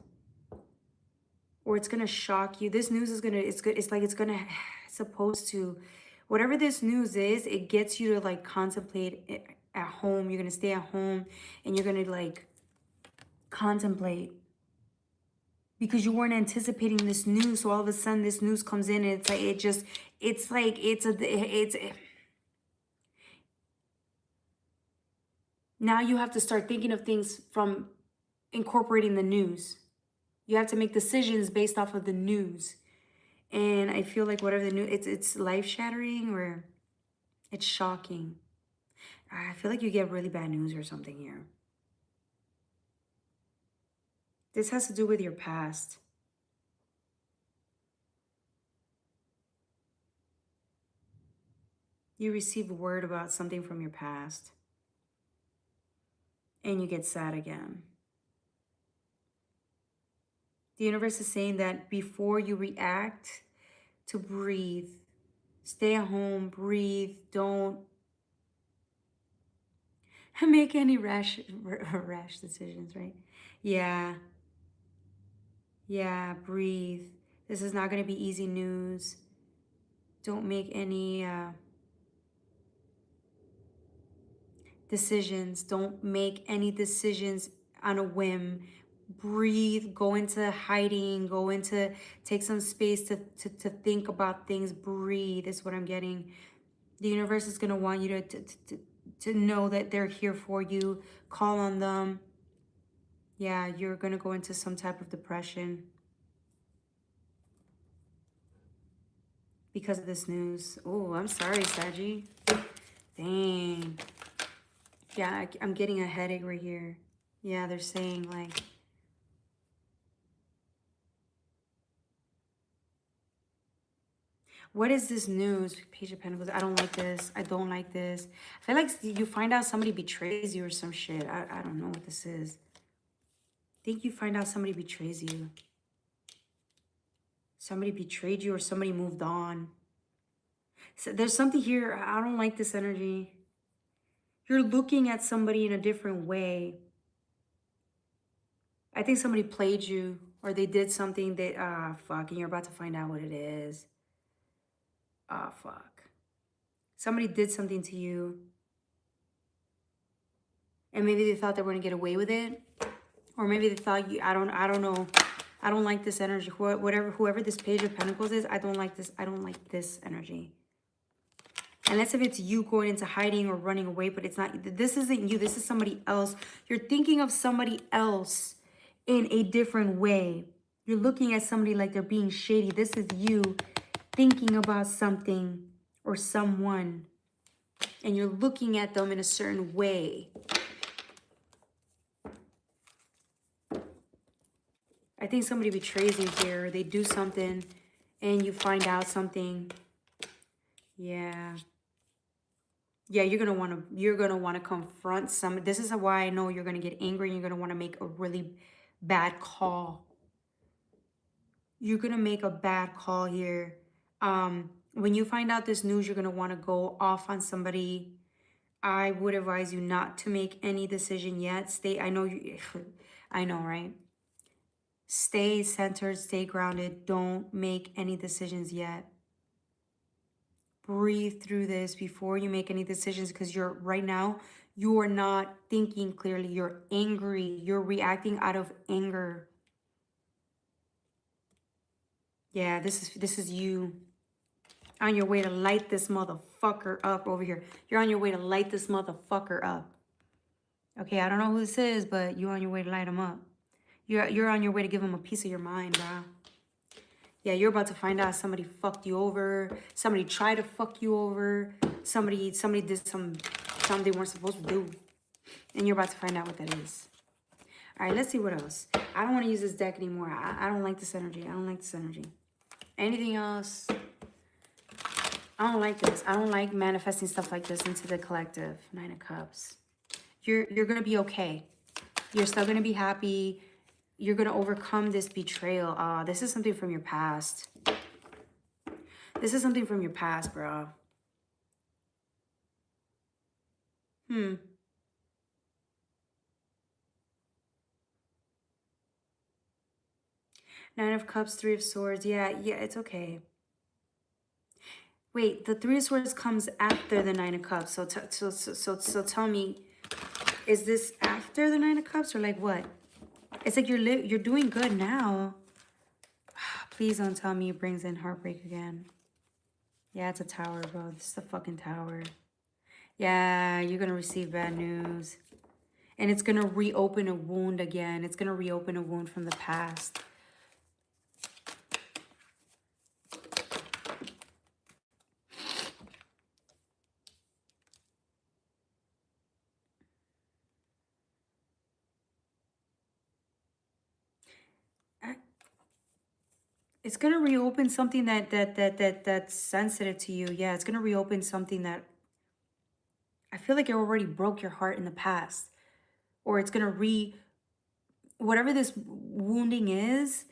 Or it's going to shock you. This news is going to, it's good. It's like it's going to, it's supposed to, whatever this news is, it gets you to like contemplate it at home. You're going to stay at home and you're going to like contemplate. Because you weren't anticipating this news. So all of a sudden this news comes in and it's like, now you have to start thinking of things from incorporating the news. You have to make decisions based off of the news. And I feel like whatever the news, it's life-shattering or it's shocking. I feel like you get really bad news or something here. This has to do with your past. You receive word about something from your past. And you get sad again. The universe is saying that before you react, to breathe. Stay at home, breathe. Don't make any rash decisions, right? Yeah. Yeah, breathe. This is not going to be easy news. Don't make any decisions. Don't make any decisions on a whim. Breathe, go into hiding, go into, take some space to think about things. Breathe is what I'm getting. The universe is going to want you to know that they're here for you. Call on them. Yeah, you're going to go into some type of depression because of this news. Oh, I'm sorry, Saggy. Dang. Yeah, I'm getting a headache right here. Yeah, they're saying like... What is this news? Page of Pentacles. I don't like this. I don't like this. I feel like you find out somebody betrays you or some shit. I don't know what this is. I think you find out somebody betrays you. Somebody betrayed you or somebody moved on. So there's something here. I don't like this energy. You're looking at somebody in a different way. I think somebody played you or they did something that, fuck, and you're about to find out what it is. Ah, fuck. Somebody did something to you. And maybe they thought they were going to get away with it. Or maybe they thought you, I don't know. I don't like this energy. Whoever this Page of Pentacles is, I don't like this. I don't like this energy. Unless if it's you going into hiding or running away, but it's not. This isn't you. This is somebody else. You're thinking of somebody else in a different way. You're looking at somebody like they're being shady. This is you thinking about something or someone And you're looking at them in a certain way. I think somebody betrays you here. They do something and you find out something. Yeah. Yeah, you're gonna want to confront some. This is why I know you're gonna get angry and you're gonna want to make a really bad call. You're gonna make a bad call here. When you find out this news, you're gonna want to go off on somebody. I would advise you not to make any decision yet. Stay, I know you, I know, right? Stay centered, stay grounded. Don't make any decisions yet. Breathe through this before you make any decisions, because right now, you are not thinking clearly. You're angry. You're reacting out of anger. Yeah, this is you on your way to light this motherfucker up over here. You're on your way to light this motherfucker up. Okay, I don't know who this is, but you're on your way to light him up. You're on your way to give him a piece of your mind, bro. Yeah, you're about to find out somebody fucked you over. Somebody tried to fuck you over. Somebody did something they weren't supposed to do. And you're about to find out what that is. All right, let's see what else. I don't want to use this deck anymore. I don't like this energy. I don't like this energy. Anything else? I don't like this. I don't like manifesting stuff like this into the collective. Nine of Cups. You're going to be okay. You're still going to be happy. You're going to overcome this betrayal. This is something from your past. This is something from your past, bro. Nine of Cups, Three of Swords. Yeah, it's okay. Wait, the Three of Swords comes after the Nine of Cups. So tell me, is this after the Nine of Cups or like what? It's like you're doing good now. Please don't tell me it brings in heartbreak again. Yeah, it's a tower, bro. This is the fucking tower. Yeah, you're going to receive bad news. And it's going to reopen a wound again. It's going to reopen a wound from the past. It's going to reopen something that's sensitive to you. Yeah, it's going to reopen something that I feel like it already broke your heart in the past. Or it's going to whatever this wounding is,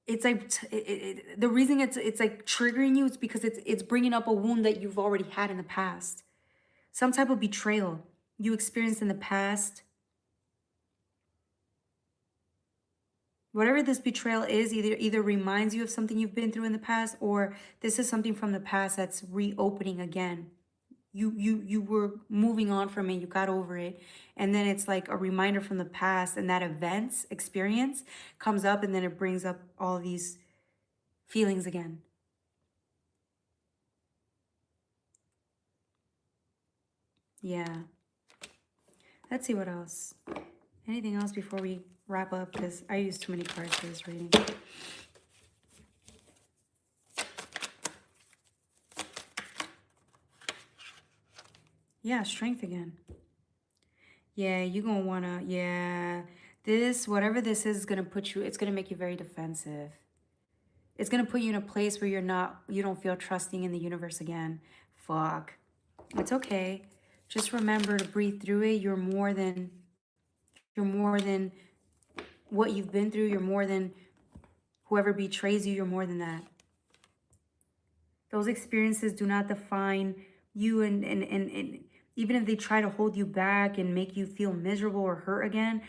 it's like the reason it's like triggering you is because it's bringing up a wound that you've already had in the past. Some type of betrayal you experienced in the past. Whatever this betrayal is, either reminds you of something you've been through in the past, or this is something from the past that's reopening again. You were moving on from it, you got over it, and then it's like a reminder from the past, and that experience comes up, and then it brings up all these feelings again. Yeah. Let's see what else. Anything else before we wrap up? Because I used too many cards for this reading. Yeah, strength again. Yeah, you're going to want to, yeah. Whatever this is going to put you, it's going to make you very defensive. It's going to put you in a place where you don't feel trusting in the universe again. Fuck. It's okay. Just remember to breathe through it. You're more than what you've been through. You're more than whoever betrays you. You're more than that. Those experiences do not define you, and even if they try to hold you back and make you feel miserable or hurt again,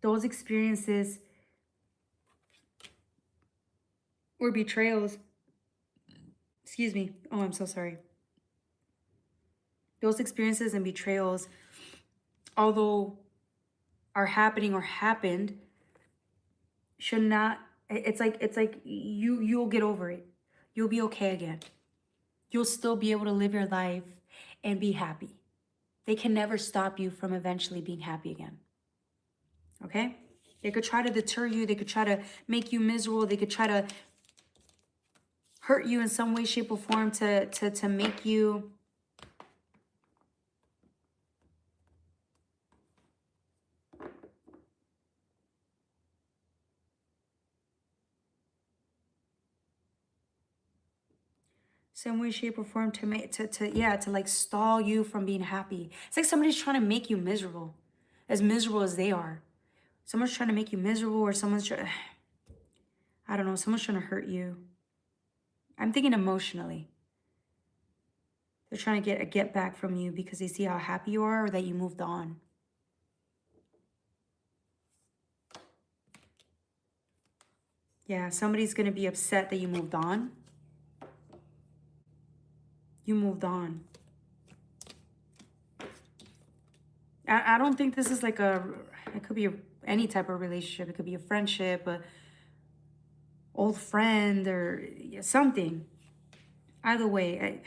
those experiences or betrayals, excuse me, oh, I'm so sorry. Those experiences and betrayals, although are happening or happened, should not, it's like you'll get over it. You'll be okay again. You'll still be able to live your life and be happy. They can never stop you from eventually being happy again. Okay? They could try to deter you. They could try to make you miserable. They could try to hurt you in some way, shape, or form to make you Some way, shape, or form to make to like stall you from being happy. It's like somebody's trying to make you miserable as they are. Someone's trying to make you miserable, or someone's trying, I don't know, someone's trying to hurt you. I'm thinking emotionally. They're trying to get a get back from you because they see how happy you are or that you moved on. Yeah, somebody's going to be upset that you moved on. You moved on. I don't think this is like it could be any type of relationship. It could be a friendship, a old friend, or something. Either way,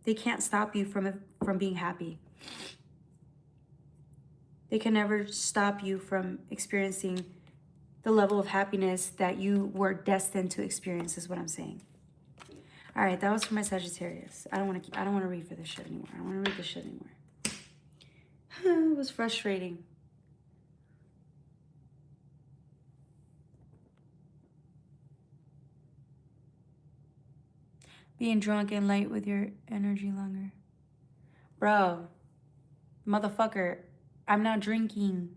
they can't stop you from being happy. They can never stop you from experiencing the level of happiness that you were destined to experience, is what I'm saying. All right, that was for my Sagittarius. I don't want to read for this shit anymore. I don't want to read this shit anymore. It was frustrating. Being drunk and light with your energy longer. Bro, motherfucker, I'm not drinking.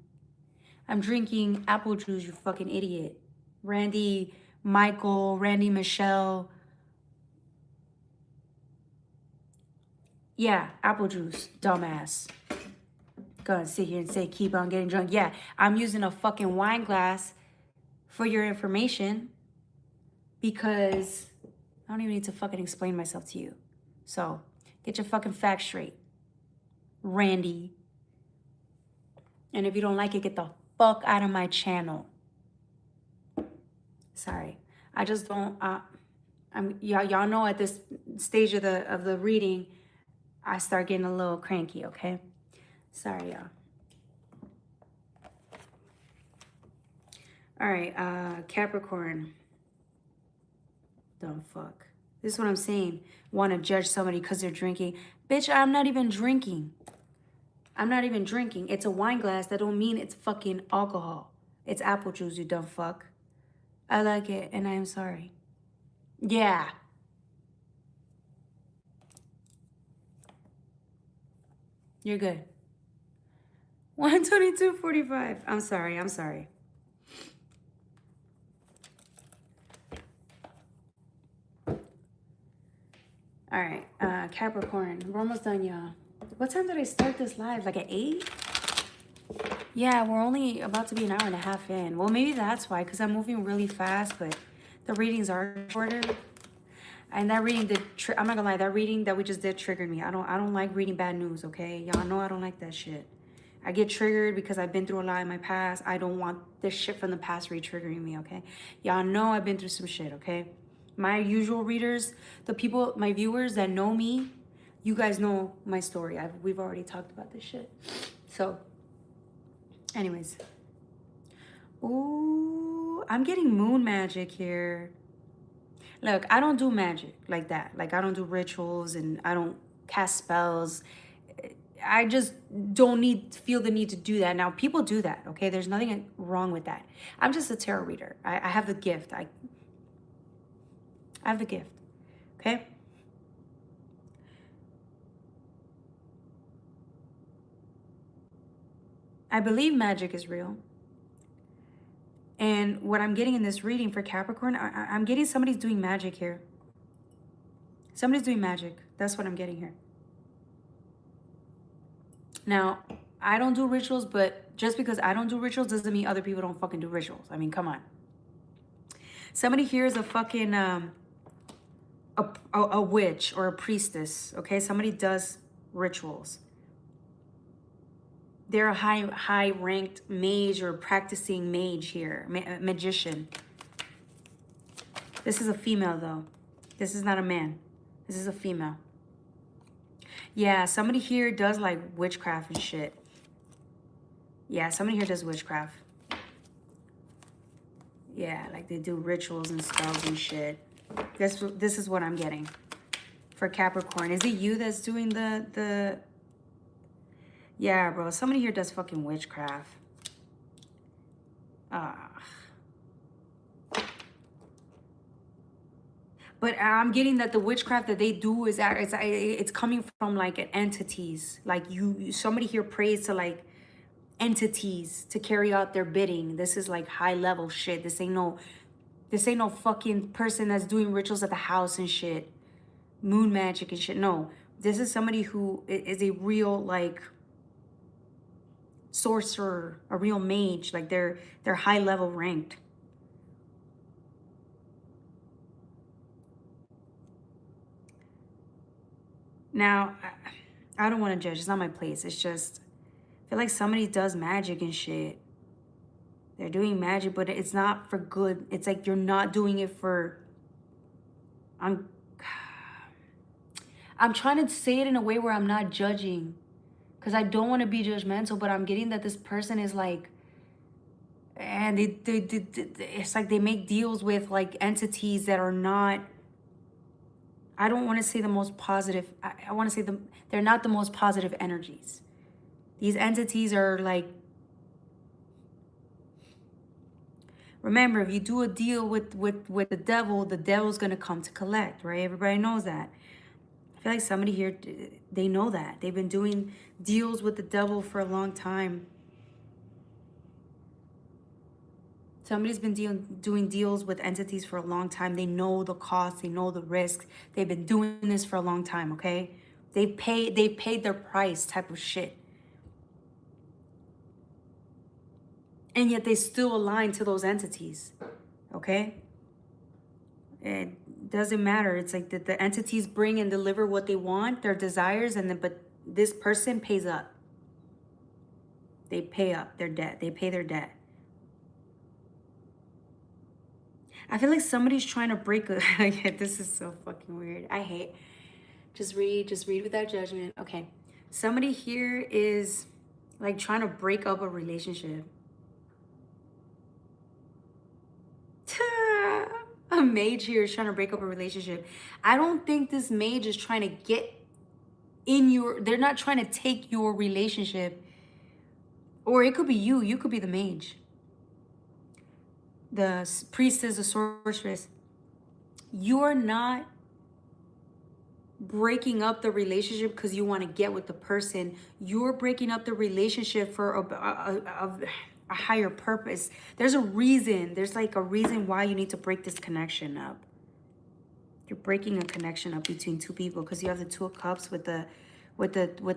I'm drinking apple juice, you fucking idiot. Randy, Michael, Randy, Michelle. Yeah, apple juice, dumbass. Gonna sit here and say keep on getting drunk. Yeah, I'm using a fucking wine glass for your information because I don't even need to fucking explain myself to you. So, get your fucking facts straight, Randy. And if you don't like it, get the fuck out of my channel. Sorry. I just don't, y'all know at this stage of the reading, I start getting a little cranky, okay? Sorry, y'all. All right, Capricorn. Dumb fuck. This is what I'm saying. Want to judge somebody because they're drinking. Bitch, I'm not even drinking. I'm not even drinking. It's a wine glass. That don't mean it's fucking alcohol. It's apple juice, you dumb fuck. I like it, and I am sorry. Yeah. You're good. 122.45. I'm sorry. I'm sorry. All right, Capricorn. We're almost done, y'all. What time did I start this live? Like at 8? Yeah, we're only about to be an hour and a half in. Well, maybe that's why, because I'm moving really fast, but the readings are shorter. And that reading did, I'm not gonna lie, that reading that we just did triggered me. I don't like reading bad news, okay? Y'all know I don't like that shit. I get triggered because I've been through a lot in my past. I don't want this shit from the past re-triggering me, okay? Y'all know I've been through some shit, okay? My usual readers, the people, my viewers that know me, you guys know my story. We've already talked about this shit. So, anyways. Ooh, I'm getting moon magic here. Look, I don't do magic like that. Like, I don't do rituals and I don't cast spells. I just don't feel the need to do that. Now, people do that, okay? There's nothing wrong with that. I'm just a tarot reader. I have the gift. I have the gift, okay? I believe magic is real. And what I'm getting in this reading for Capricorn, I'm getting somebody's doing magic here. Somebody's doing magic. That's what I'm getting here. Now, I don't do rituals, but just because I don't do rituals doesn't mean other people don't fucking do rituals. I mean, come on. Somebody here is a fucking, a witch or a priestess, okay? Somebody does rituals. They're a high-ranked mage or practicing mage here, magician. This is a female, though. This is not a man. This is a female. Yeah, somebody here does, like, witchcraft and shit. Yeah, somebody here does witchcraft. Yeah, like, they do rituals and spells and shit. This is what I'm getting for Capricorn. Is it you that's doing the... Yeah, bro. Somebody here does fucking witchcraft. But I'm getting that the witchcraft that they do is that it's coming from like entities. Like somebody here prays to like entities to carry out their bidding. This is like high level shit. This ain't no fucking person that's doing rituals at the house and shit. Moon magic and shit. No. This is somebody who is a real like sorcerer, a real mage. Like they're high level ranked. Now, I don't want to judge. It's not my place. It's just, I feel like somebody does magic and shit. They're doing magic, but it's not for good. It's like you're not doing it for... I'm trying to say it in a way where I'm not judging. Because I don't want to be judgmental, but I'm getting that this person is like... And it's like they make deals with like entities that are not... I don't want to say the most positive. I want to say they're not the most positive energies. These entities are like... Remember, if you do a deal with the devil's going to come to collect, right? Everybody knows that. I feel like somebody here, they know that. They've been doing deals with the devil for a long time. Somebody's been doing deals with entities for a long time. They know the cost. They know the risks. They've been doing this for a long time, okay? They paid their price type of shit. And yet they still align to those entities, okay? It doesn't matter. It's like the entities bring and deliver what they want, their desires, but this person pays up. They pay up their debt. They pay their debt. I feel like somebody's trying to break this is so fucking weird. I hate. Just read without judgment. Okay. Somebody here is like trying to break up a relationship. A mage here is trying to break up a relationship. I don't think this mage is trying to get in your... They're not trying to take your relationship. Or it could be you. You could be the mage. The priestess, the sorceress. You're not breaking up the relationship because you want to get with the person. You're breaking up the relationship for a higher purpose. There's a reason. There's like a reason why you need to break this connection up. You're breaking a connection up between two people because you have the Two of Cups with the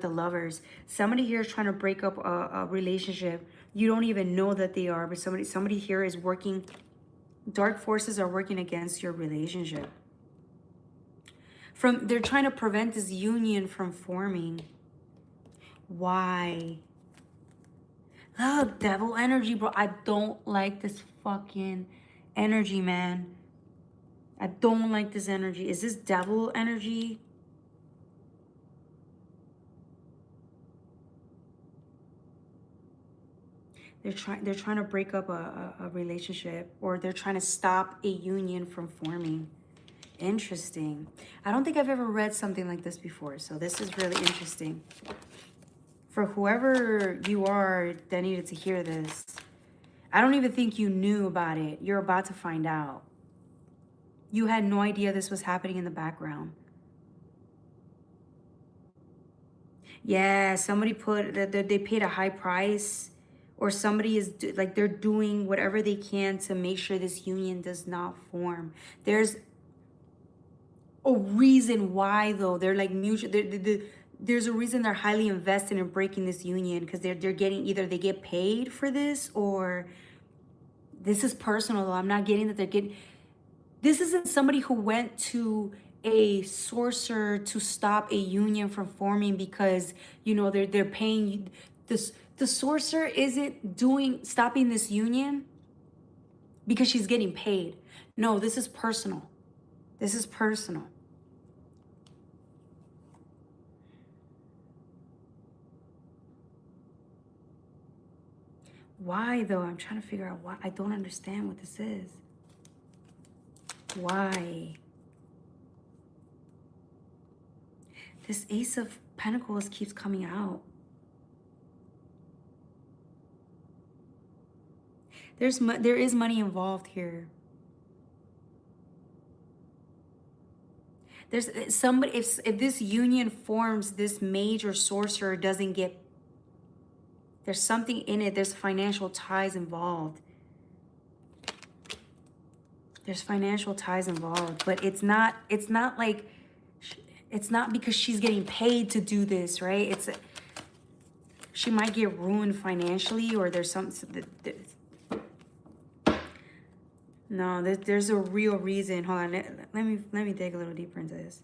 lovers. Somebody here is trying to break up a relationship. You don't even know that they are, but somebody here is working. Dark forces are working against your relationship. They're trying to prevent this union from forming. Why? Look, devil energy, bro. I don't like this fucking energy, man. I don't like this energy. Is this devil energy? They're trying to break up a relationship, or they're trying to stop a union from forming. Interesting. I don't think I've ever read something like this before, so this is really interesting. For whoever you are that needed to hear this, I don't even think you knew about it. You're about to find out. You had no idea this was happening in the background. Yeah, somebody they paid a high price, or somebody is like they're doing whatever they can to make sure this union does not form. There's a reason why, though. They're like mutual. There's a reason they're highly invested in breaking this union, because they're getting, either they get paid for this, or this is personal, though. I'm not getting that they're getting... This isn't somebody who went to a sorcerer to stop a union from forming because, you know, they're paying this. The sorcerer isn't stopping this union because she's getting paid. No, this is personal. This is personal. Why, though? I'm trying to figure out why. I don't understand what this is. Why? This Ace of Pentacles keeps coming out. There is money involved here. There's somebody, if this union forms, this mage or sorcerer doesn't get, there's something in it. There's financial ties involved. There's financial ties involved, but it's not like, it's not because she's getting paid to do this, right? She might get ruined financially, or there's something. No, there's a real reason. Hold on, let me dig a little deeper into this.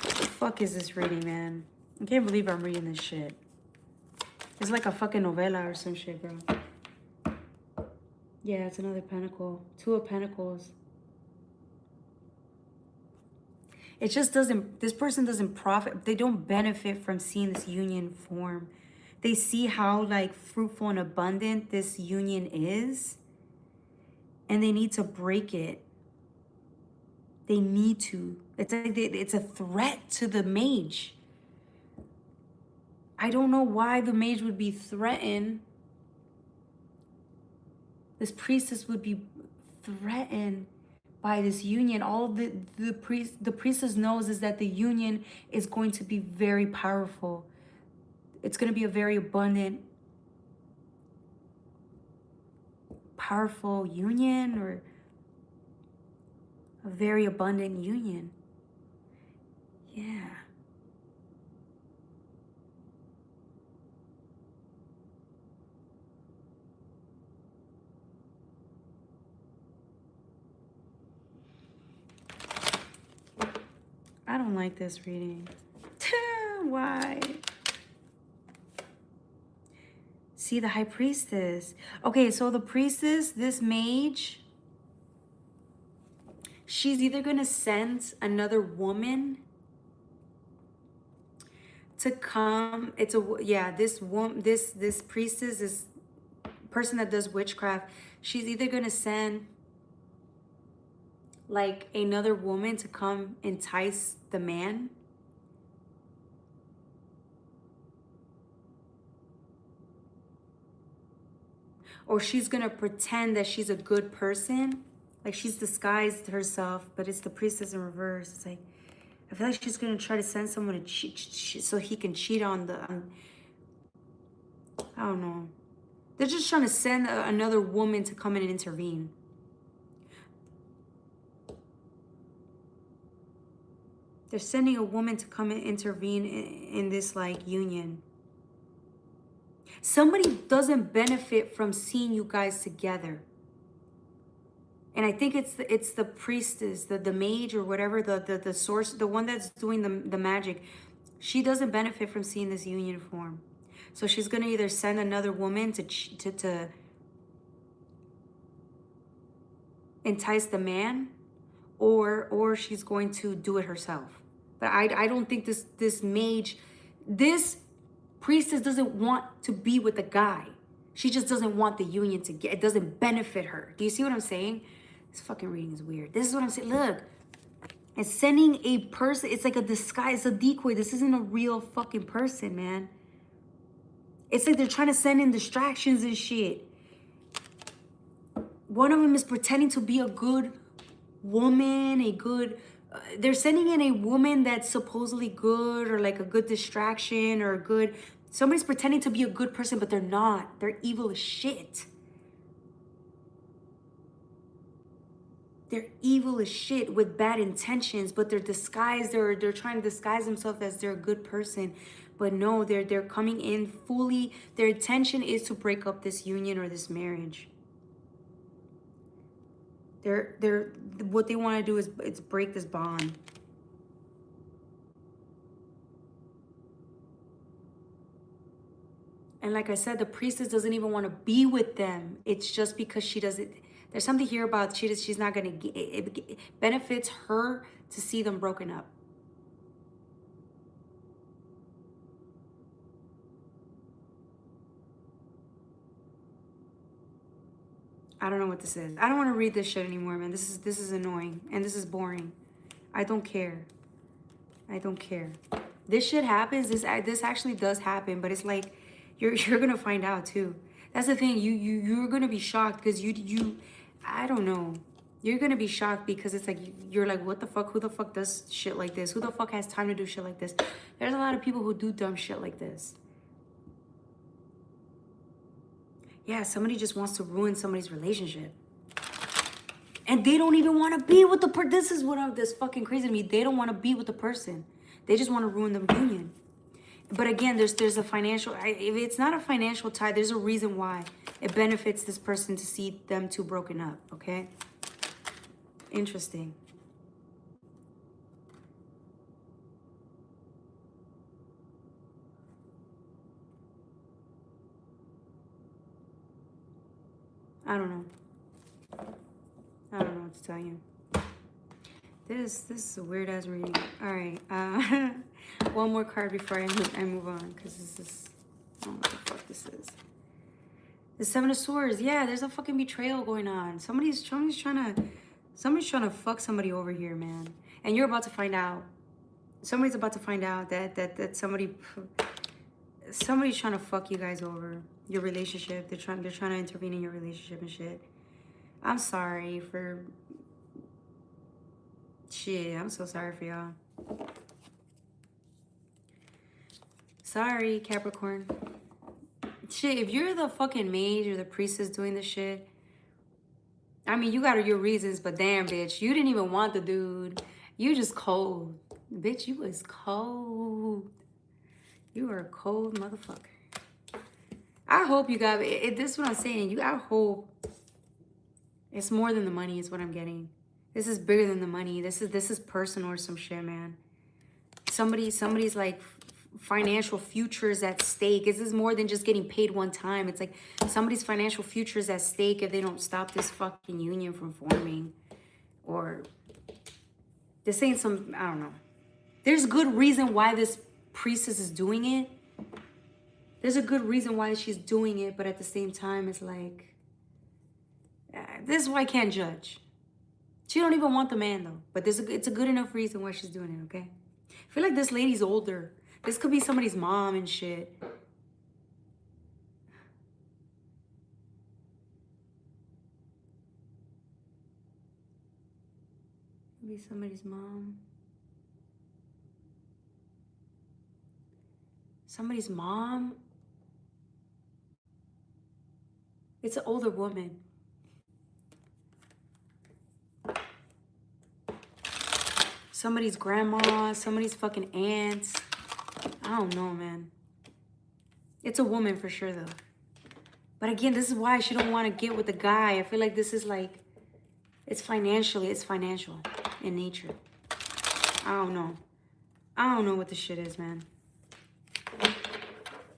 What the fuck is this reading, man? I can't believe I'm reading this shit. It's like a fucking novella or some shit, bro. Yeah, it's another pentacle. Two of Pentacles. It just doesn't, this person doesn't profit. They don't benefit from seeing this union form. They see how like fruitful and abundant this union is, and they need to break it. They need to. It's like it's a threat to the mage. I don't know why the mage would be threatened. This priestess would be threatened by this union. All the priestess knows is that the union is going to be very powerful. It's going to be a very abundant, powerful union, or a very abundant union. Yeah. I don't like this reading. Why? See, the High Priestess. Okay, so the priestess, this mage, she's either going to send another woman to come. It's a, yeah, this woman, this priestess, this person that does witchcraft, she's either going to send like another woman to come entice the man, or she's gonna pretend that she's a good person, like she's disguised herself, but it's the priestess in reverse. It's like, I feel like she's gonna try to send someone to cheat so he can cheat on the, I don't know. They're just trying to send another woman to come in and intervene. They're sending a woman to come and intervene in this like union. Somebody doesn't benefit from seeing you guys together. And I think it's the priestess, the mage or whatever, the source, the one that's doing the magic. She doesn't benefit from seeing this union form. So she's going to either send another woman to entice the man, or she's going to do it herself. But I don't think this mage, this priestess doesn't want to be with the guy. She just doesn't want the union to get, it doesn't benefit her. Do you see what I'm saying? This fucking reading is weird. This is what I'm saying. Look, it's sending a person, it's like a disguise, a decoy. This isn't a real fucking person, man. It's like they're trying to send in distractions and shit. One of them is pretending to be a good woman, they're sending in a woman that's supposedly good, or like a good distraction, or a good, somebody's pretending to be a good person, but they're not. They're evil as shit. They're evil as shit with bad intentions, but they're disguised, they're trying to disguise themselves as they're a good person. But no, they're coming in fully, their intention is to break up this union or this marriage. They're what they want to do is it's break this bond. And like I said, the priestess doesn't even want to be with them. It's just because she doesn't, there's something here about she's not going to, it benefits her to see them broken up. I don't know what this is. I don't want to read this shit anymore, man. This is annoying and this is boring. I don't care. I don't care. This shit happens. This actually does happen, but it's like you're gonna find out too. That's the thing. You're gonna be shocked because you I don't know. You're going to be shocked because it's like, you're like, what the fuck? Who the fuck does shit like this? Who the fuck has time to do shit like this? There's a lot of people who do dumb shit like this. Yeah, somebody just wants to ruin somebody's relationship. And they don't even want to be with the person. This is this fucking crazy to me. They don't want to be with the person. They just want to ruin the union. But again, there's a financial, if it's not a financial tie, there's a reason why it benefits this person to see them two broken up, okay? Interesting. I don't know. I don't know what to tell you. This is a weird ass reading. All right. One more card before I move on, because this is, I don't know what the fuck this is. The Seven of Swords. Yeah, there's a fucking betrayal going on. Somebody's trying to fuck somebody over here, man. And you're about to find out. Somebody's about to find out that somebody's trying to fuck you guys over, your relationship. They're trying to intervene in your relationship and shit. I'm sorry for shit. I'm so sorry for y'all. Sorry, Capricorn. Shit, if you're the fucking mage or the priestess doing this shit, I mean, you got your reasons, but damn, bitch, you didn't even want the dude. You just cold. Bitch, you was cold. You are a cold motherfucker. I hope you got it. This is what I'm saying. I hope it's more than the money is what I'm getting. This is bigger than the money. This is personal or some shit, man. Somebody's like financial futures at stake. This is more than just getting paid one time. It's like somebody's financial futures at stake if they don't stop this fucking union from forming. Or this ain't some, I don't know. There's good reason why this priestess is doing it. There's a good reason why she's doing it, but at the same time, it's like, this is why I can't judge. She don't even want the man though, but it's a good enough reason why she's doing it, okay? I feel like this lady's older. This could be somebody's mom and shit. Could be somebody's mom. Somebody's mom. It's an older woman. Somebody's grandma, somebody's fucking aunts. I don't know, man. It's a woman for sure, though. But again, this is why she don't want to get with the guy. I feel like this is like, it's financial in nature. I don't know. I don't know what this shit is, man.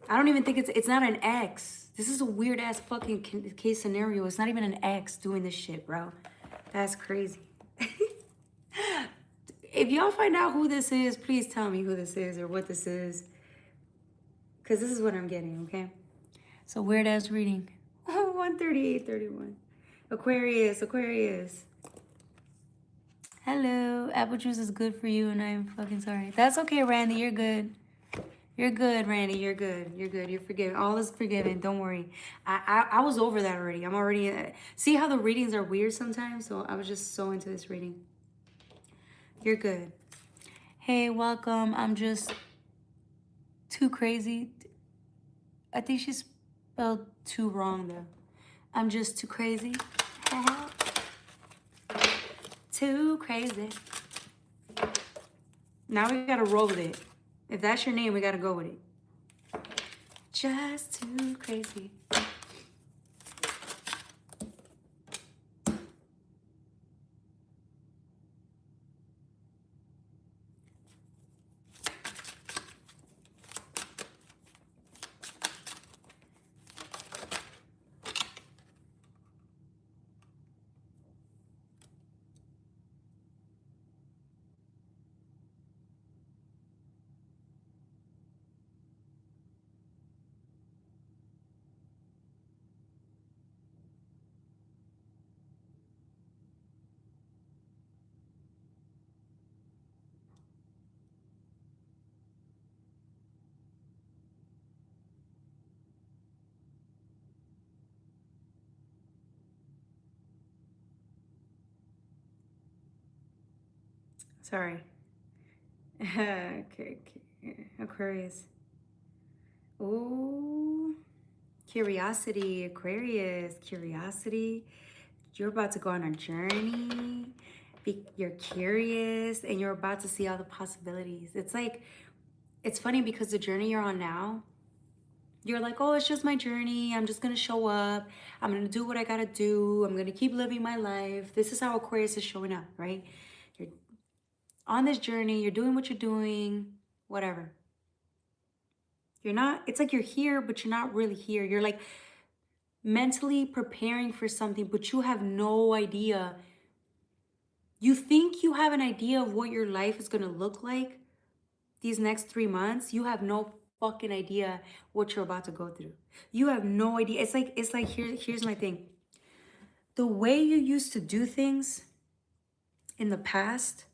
I don't even think it's not an ex. This is a weird ass fucking case scenario. It's not even an ex doing this shit, bro. That's crazy. If y'all find out who this is, please tell me who this is or what this is. Because this is what I'm getting, okay? So weird ass reading. 138.31. Aquarius. Hello. Apple juice is good for you and I'm fucking sorry. That's okay, Randy. You're good. You're good, Randy. You're good. You're forgiven. All is forgiven. Don't worry. I was over that already. I'm already... see how the readings are weird sometimes? So I was just so into this reading. You're good. Hey, welcome. I'm just too crazy. I think she spelled too wrong, though. I'm just too crazy. Too crazy. Now we gotta roll with it. If that's your name, we gotta go with it. Just too crazy. Sorry. Okay, Aquarius. Oh, curiosity, Aquarius, curiosity. You're about to go on a journey. You're curious and you're about to see all the possibilities. It's like, it's funny because the journey you're on now, you're like, oh, it's just my journey. I'm just going to show up. I'm going to do what I got to do. I'm going to keep living my life. This is how Aquarius is showing up, right? You're on this journey. You're doing what you're doing, whatever. You're not, it's like you're here, but you're not really here. You're like mentally preparing for something, but you have no idea. You think you have an idea of what your life is going to look like these next 3 months. You have no fucking idea what you're about to go through. You have no idea. It's like here's my thing. The way you used to do things in the past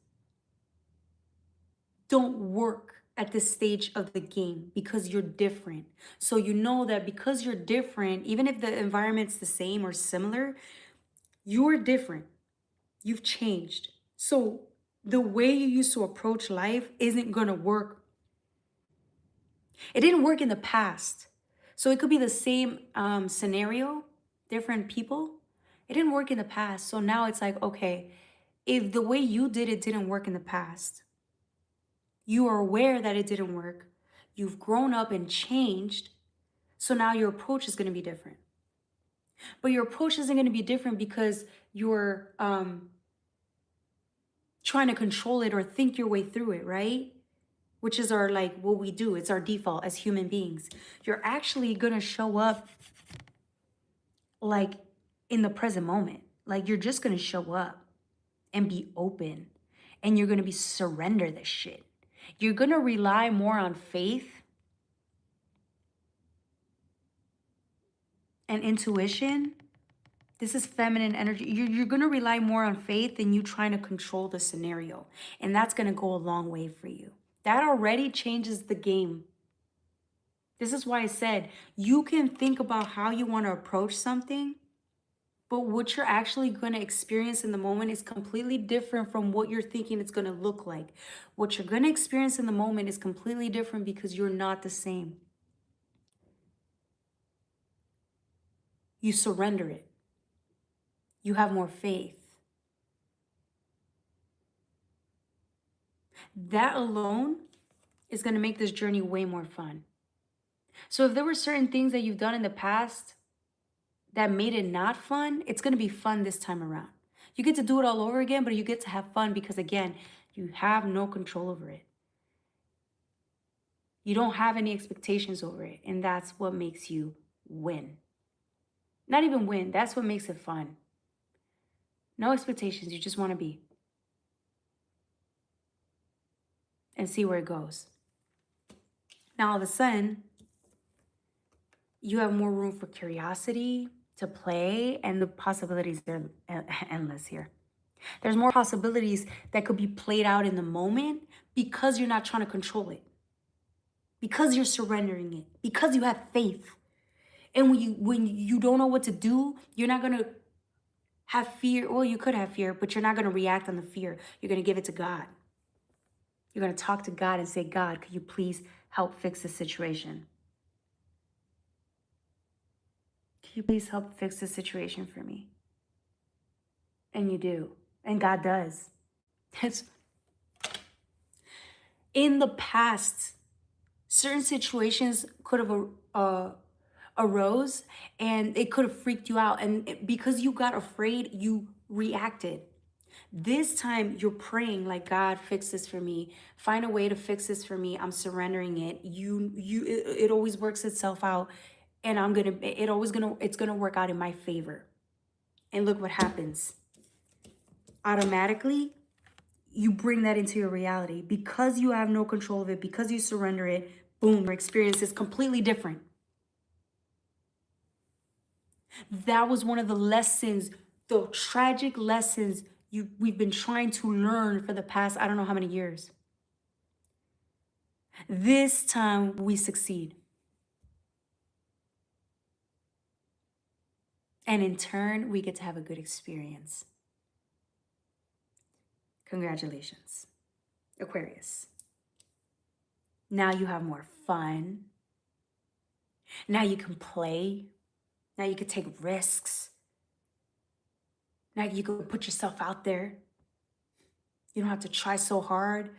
don't work at this stage of the game because you're different. So you know that because you're different, even if the environment's the same or similar, you're different. You've changed. So the way you used to approach life isn't gonna work. It didn't work in the past. So it could be the same scenario, different people. It didn't work in the past. So now it's like, okay, if the way you did it didn't work in the past, you are aware that it didn't work. You've grown up and changed. So now your approach is going to be different. But your approach isn't going to be different because you're trying to control it or think your way through it, right? Which is our, like, what we do. It's our default as human beings. You're actually going to show up like in the present moment. Like you're just going to show up and be open and you're going to be surrender this shit. You're going to rely more on faith and intuition. This is feminine energy. You're going to rely more on faith than you trying to control the scenario. And that's going to go a long way for you. That already changes the game. This is why I said you can think about how you want to approach something, but what you're actually going to experience in the moment is completely different from what you're thinking it's going to look like. What you're going to experience in the moment is completely different because you're not the same. You surrender it. You have more faith. That alone is going to make this journey way more fun. So if there were certain things that you've done in the past that made it not fun, it's going to be fun this time around. You get to do it all over again, but you get to have fun because, again, you have no control over it. You don't have any expectations over it, and that's what makes you win. Not even win, that's what makes it fun. No expectations, you just want to be. And see where it goes. Now, all of a sudden, you have more room for curiosity, to play, and the possibilities are endless here. There's more possibilities that could be played out in the moment because you're not trying to control it. Because you're surrendering it. Because you have faith. And when you don't know what to do, you're not going to have fear. Well, you could have fear, but you're not going to react on the fear. You're going to give it to God. You're going to talk to God and say, God, could you please help fix the situation? Can you please help fix the situation for me? And you do. And God does. In the past, certain situations could have arose and it could have freaked you out. And because you got afraid, you reacted. This time you're praying like, God, fix this for me. Find a way to fix this for me. I'm surrendering it. It always works itself out. And it's gonna work out in my favor. And look what happens. Automatically, you bring that into your reality. Because you have no control of it, because you surrender it, boom, your experience is completely different. That was one of the lessons, the tragic lessons we've been trying to learn for the past, I don't know how many years. This time we succeed. And in turn, we get to have a good experience. Congratulations. Aquarius. Now you have more fun. Now you can play. Now you can take risks. Now you can put yourself out there. You don't have to try so hard.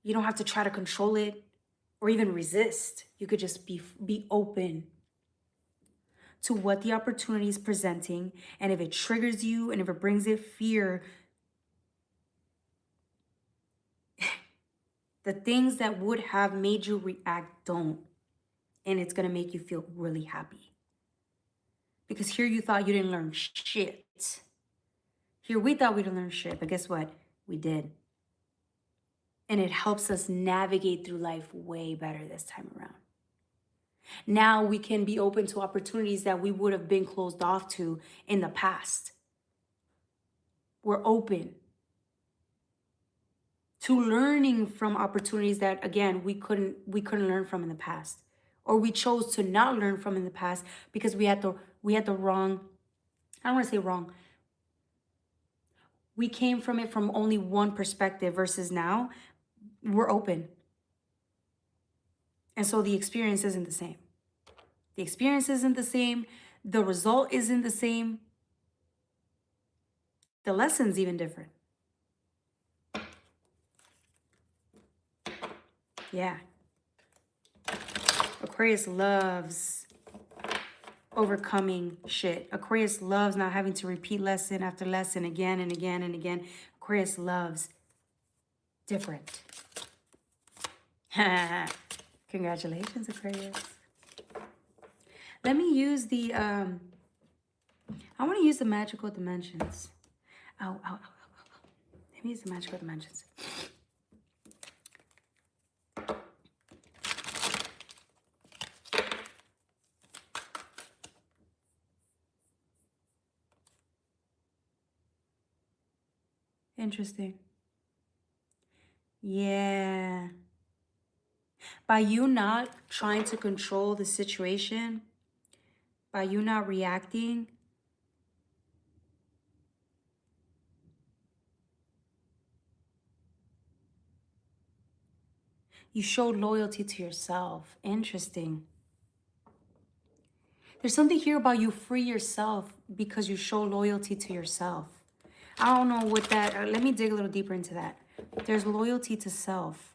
You don't have to try to control it or even resist. You could just be open to what the opportunity is presenting. And if it triggers you and if it brings it fear, the things that would have made you react don't. And it's going to make you feel really happy. Because here you thought you didn't learn shit. Here we thought we didn't learn shit, but guess what? We did. And it helps us navigate through life way better this time around. Now we can be open to opportunities that we would have been closed off to in the past. We're open to learning from opportunities that, again, we couldn't learn from in the past, or we chose to not learn from in the past because we had the wrong. I don't want to say wrong. We came from it from only one perspective versus now we're open. And so the experience isn't the same. The experience isn't the same. The result isn't the same. The lesson's even different. Yeah. Aquarius loves overcoming shit. Aquarius loves not having to repeat lesson after lesson again and again and again. Aquarius loves different. Congratulations, Aquarius. Let me use the, I want to use the magical dimensions. Ow. Let me use the magical dimensions. Interesting. Yeah. By you not trying to control the situation, by you not reacting, you showed loyalty to yourself. Interesting. There's something here about you free yourself because you show loyalty to yourself. I don't know what that, let me dig a little deeper into that. There's loyalty to self.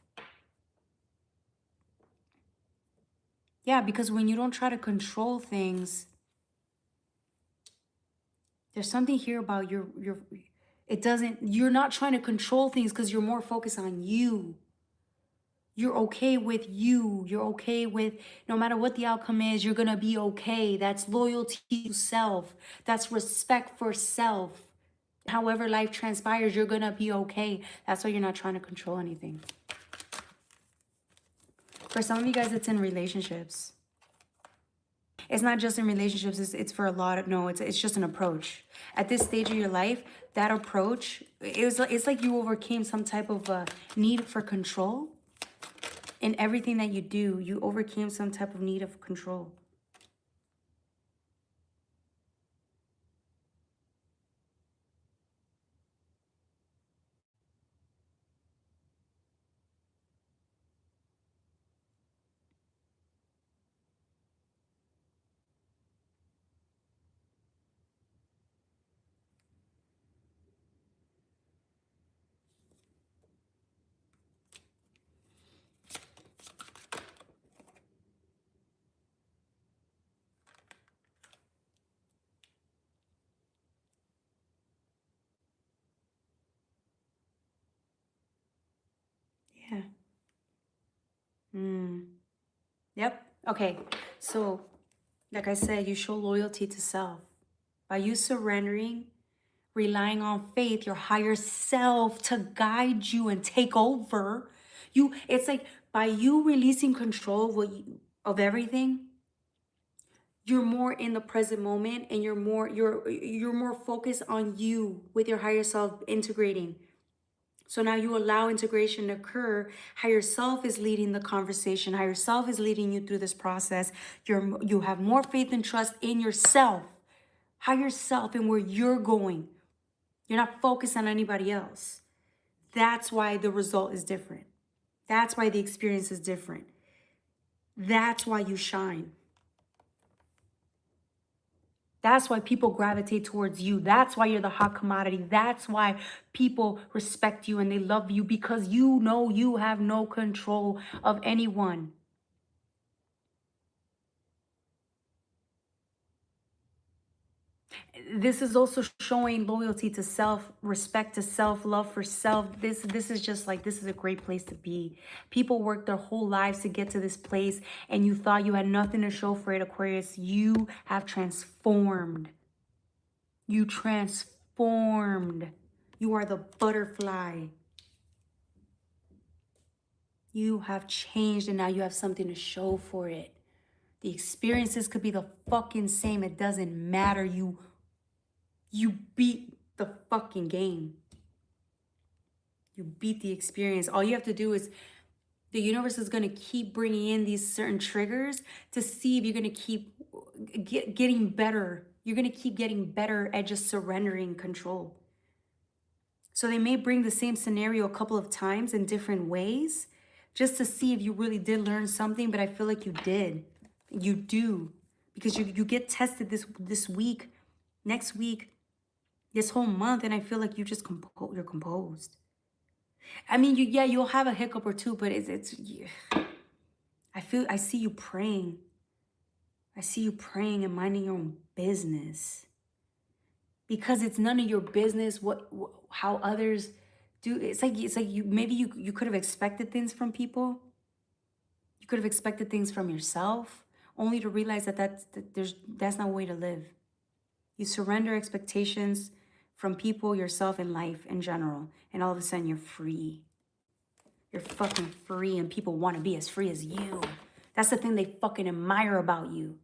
Yeah, because when you don't try to control things, there's something here about you're not trying to control things because you're more focused on you. You're okay with you. You're okay with, no matter what the outcome is, you're going to be okay. That's loyalty to self. That's respect for self. However life transpires, you're going to be okay. That's why you're not trying to control anything. For some of you guys, it's in relationships. It's not just in relationships. It's for a lot of, no, it's just an approach. At this stage of your life, that approach, it's like you overcame some type of need for control. In everything that you do, you overcame some type of need of control. Yeah. Yep. Okay. So, like I said, you show loyalty to self. By you surrendering, relying on faith, your higher self to guide you and take over. It's like by you releasing control of everything, you're more in the present moment and you're more focused on you with your higher self integrating. So now you allow integration to occur. Higher self is leading the conversation. Higher self is leading you through this process. You have more faith and trust in yourself. Higher self and where you're going. You're not focused on anybody else. That's why the result is different. That's why the experience is different. That's why you shine. That's why people gravitate towards you. That's why you're the hot commodity. That's why people respect you and they love you, because you know you have no control of anyone. This is also showing loyalty to self, respect to self, love for self. This is just like, this is a great place to be. People work their whole lives to get to this place, and you thought you had nothing to show for it, Aquarius. You have transformed. You transformed. You are the butterfly. You have changed, and now you have something to show for it. The experiences could be the fucking same. It doesn't matter. You beat the fucking game. You beat the experience. All you have to do is, the universe is going to keep bringing in these certain triggers to see if you're going to keep getting better. You're going to keep getting better at just surrendering control. So they may bring the same scenario a couple of times in different ways, just to see if you really did learn something. But I feel like you did. You do. Because you get tested this week, next week, this whole month. And I feel like you're composed. I mean, you'll have a hiccup or two, but I see you praying. I see you praying and minding your own business. Because it's none of your business how others do. It's like you could have expected things from people. You could have expected things from yourself, only to realize that's not a way to live. You surrender expectations from people, yourself, and life in general, and all of a sudden you're free. You're fucking free, and people want to be as free as you. That's the thing they fucking admire about you.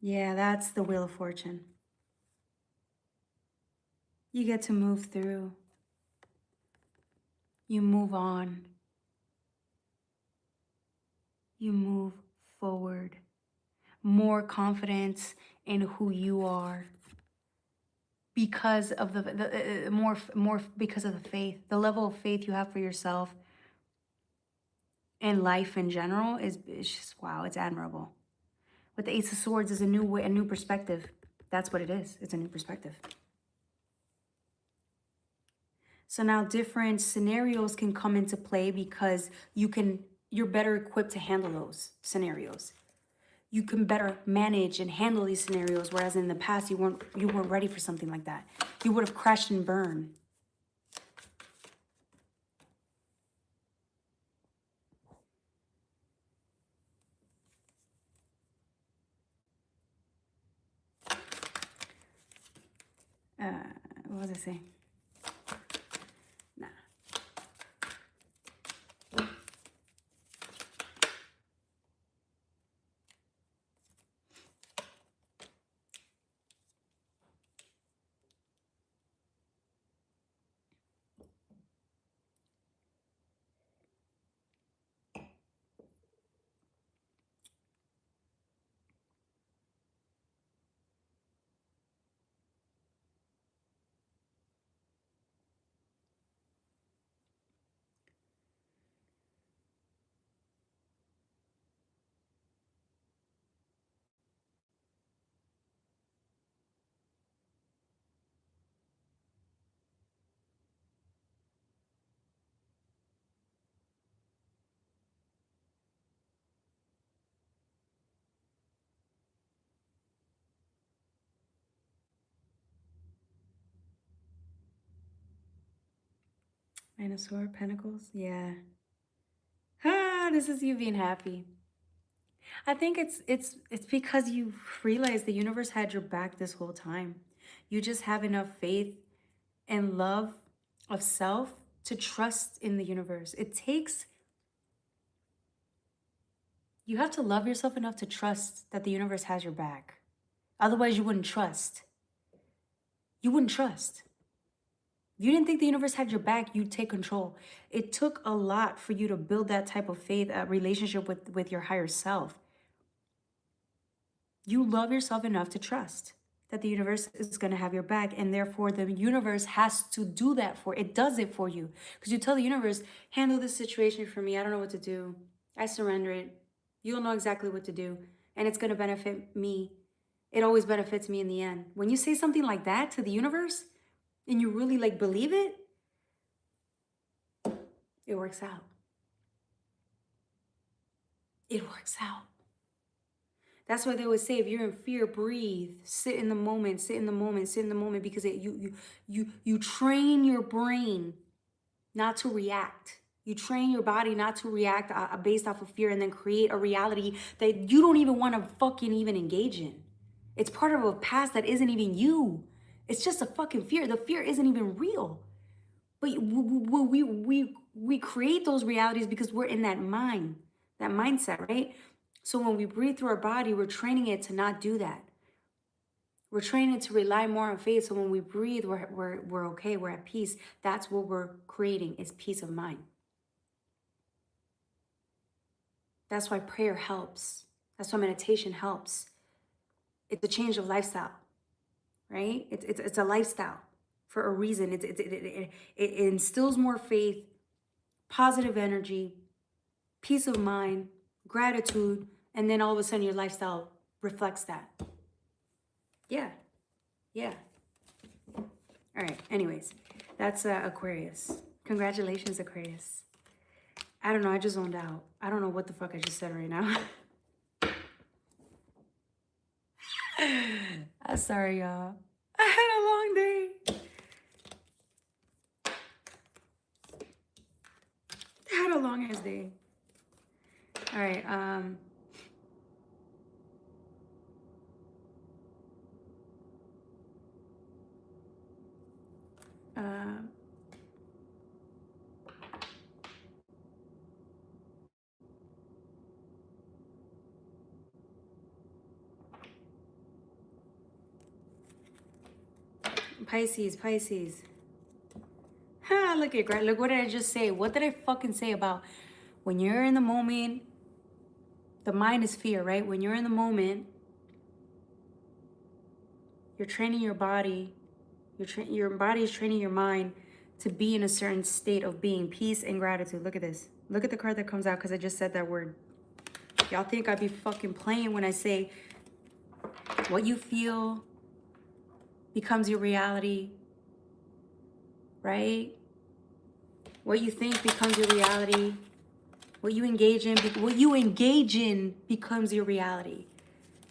Yeah, that's the Wheel of Fortune. You get to move through. You move on. You move forward. More confidence in who you are. Because of more because of the faith. The level of faith you have for yourself and life in general is just, wow, it's admirable. With the Ace of Swords is a new perspective. That's what it is. It's a new perspective. So now different scenarios can come into play because you're better equipped to handle those scenarios. You can better manage and handle these scenarios, whereas in the past you weren't ready for something like that. You would have crashed and burned. What was I saying? Nah. Dinosaur, Pentacles, yeah. This is you being happy. I think it's because you realize the universe had your back this whole time. You just have enough faith and love of self to trust in the universe. You have to love yourself enough to trust that the universe has your back. Otherwise, you wouldn't trust. You wouldn't trust. If you didn't think the universe had your back, you'd take control. It took a lot for you to build that type of faith, relationship with your higher self. You love yourself enough to trust that the universe is going to have your back, and therefore the universe has to do that for it. Does it for you, because you tell the universe, handle this situation for me. I don't know what to do. I surrender it. You'll know exactly what to do, and it's going to benefit me. It always benefits me in the end. When you say something like that to the universe and you really like believe it, it works out. It works out. That's why they always say, if you're in fear, breathe, sit in the moment, sit in the moment, sit in the moment, because you train your brain not to react. You train your body not to react based off of fear, and then create a reality that you don't even want to fucking even engage in. It's part of a past that isn't even you. It's just a fucking fear. The fear isn't even real. But we create those realities because we're in that mindset, right? So when we breathe through our body, we're training it to not do that. We're training it to rely more on faith. So when we breathe, we're okay, we're at peace. That's what we're creating, is peace of mind. That's why prayer helps. That's why meditation helps. It's a change of lifestyle, right? It's a lifestyle for a reason. It instills more faith, positive energy, peace of mind, gratitude, and then all of a sudden your lifestyle reflects that. Yeah. All right, anyways, that's Aquarius. Congratulations, Aquarius. I don't know, I just zoned out. I don't know what the fuck I just said right now. I'm sorry, y'all. I had a long day. I had a long ass day. All right, Pisces. Ha, look what did I just say? What did I fucking say about when you're in the moment? The mind is fear, right? When you're in the moment, you're training your body. Your body is training your mind to be in a certain state of being, peace and gratitude. Look at this. Look at the card that comes out, because I just said that word. Y'all think I'd be fucking playing when I say what you feel becomes your reality, right? What you think becomes your reality. What you engage in becomes your reality,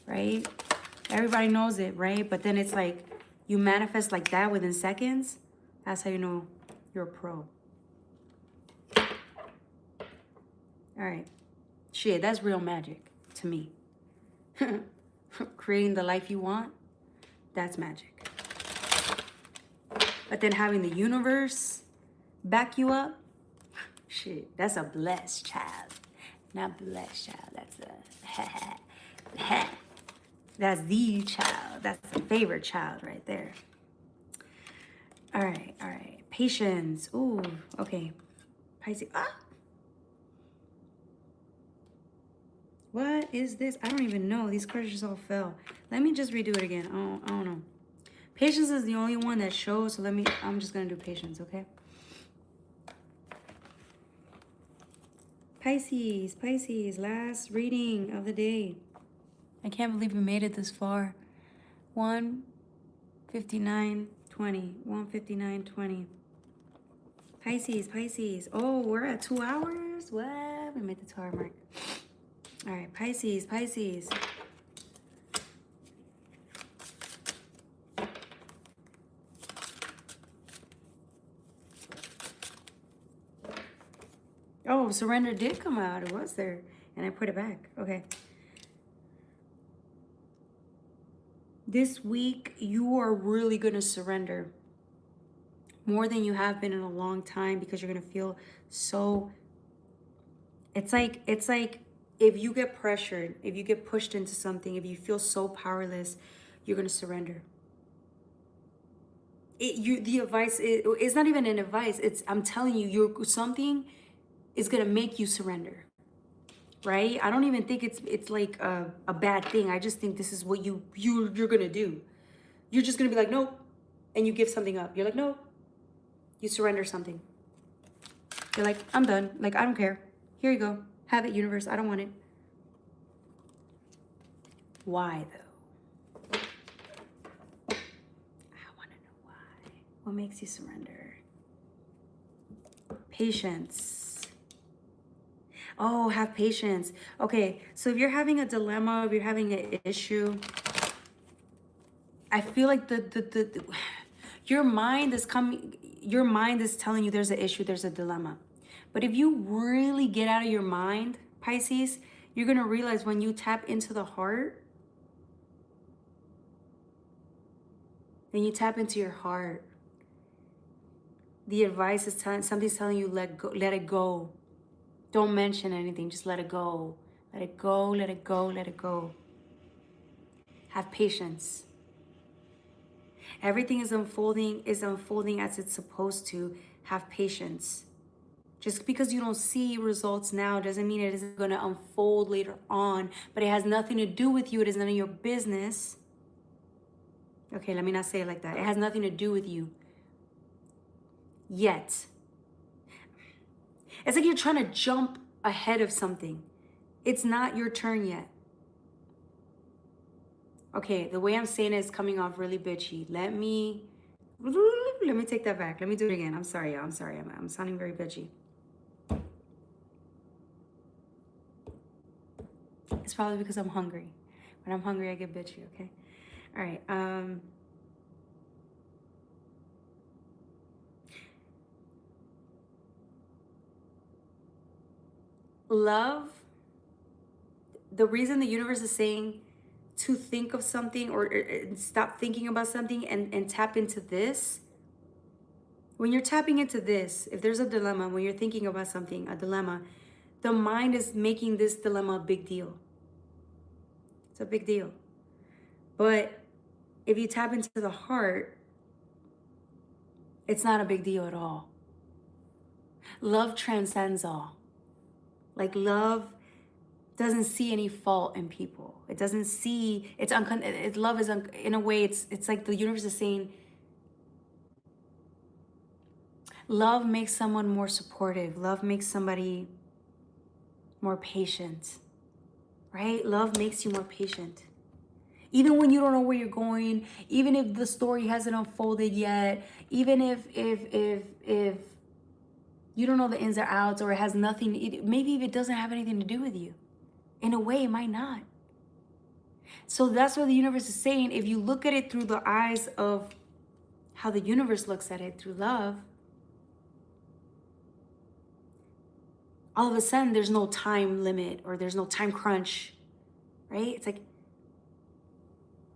right? Everybody knows it, right? But then it's like you manifest like that within seconds. That's how you know you're a pro. All right. Shit, that's real magic to me. Creating the life you want, that's magic. But then having the universe back you up, shit, that's a blessed child. Not blessed child, that's a that's the child. That's the favorite child right there. All right. Patience. Ooh, okay. Pisces. Ah! What is this? I don't even know. These cards just all fell. Let me just redo it again. I don't know. Patience is the only one that shows, so I'm just gonna do patience, okay? Pisces, last reading of the day. I can't believe we made it this far. 1:59:20. 1:59:20. Pisces. Oh, we're at 2 hours? What? We made the 2 hour mark. All right, Pisces. Oh, surrender did come out. It was there. And I put it back. Okay. This week, you are really going to surrender more than you have been in a long time, because you're going to feel so... It's like if you get pressured, if you get pushed into something, if you feel so powerless, you're going to surrender. the advice it's not even an advice. It's, I'm telling you, something is gonna make you surrender, right? I don't even think it's like a bad thing. I just think this is what you're gonna do. You're just gonna be like, nope, and you give something up. You're like, no, you surrender something. You're like, I'm done. Like, I don't care. Here you go. Have it, universe. I don't want it. Why though? I want to know why. What makes you surrender? Patience. Oh, have patience. Okay, so if you're having a dilemma, if you're having an issue, I feel like your mind is telling you there's an issue, there's a dilemma. But if you really get out of your mind, Pisces, you're going to realize when you tap into the heart, then you tap into your heart. The advice is something's telling you, let it go. Don't mention anything, just let it go. Let it go, let it go, let it go. Have patience. Everything is unfolding as it's supposed to. Have patience. Just because you don't see results now doesn't mean it isn't going to unfold later on, but it has nothing to do with you. It is none of your business. Okay, let me not say it like that. It has nothing to do with you yet. It's like you're trying to jump ahead of something. It's not your turn yet. Okay, the way I'm saying it is coming off really bitchy. Let me take that back. Let me do it again. I'm sorry, y'all. I'm sorry. I'm sounding very bitchy. It's probably because I'm hungry. When I'm hungry, I get bitchy, okay? All right. Love, the reason the universe is saying to think of something or stop thinking about something and tap into this. When you're tapping into this, if there's a dilemma, when you're thinking about something, a dilemma, the mind is making this dilemma a big deal. It's a big deal. But if you tap into the heart, it's not a big deal at all. Love transcends all. Like, love doesn't see any fault in people. It doesn't see, love is, in a way, it's like the universe is saying, love makes someone more supportive. Love makes somebody more patient, right? Love makes you more patient. Even when you don't know where you're going, even if the story hasn't unfolded yet, even if you don't know the ins or outs, or it has nothing, maybe if it doesn't have anything to do with you. In a way, it might not. So that's what the universe is saying. If you look at it through the eyes of how the universe looks at it, through love, all of a sudden there's no time limit or there's no time crunch, right? It's like,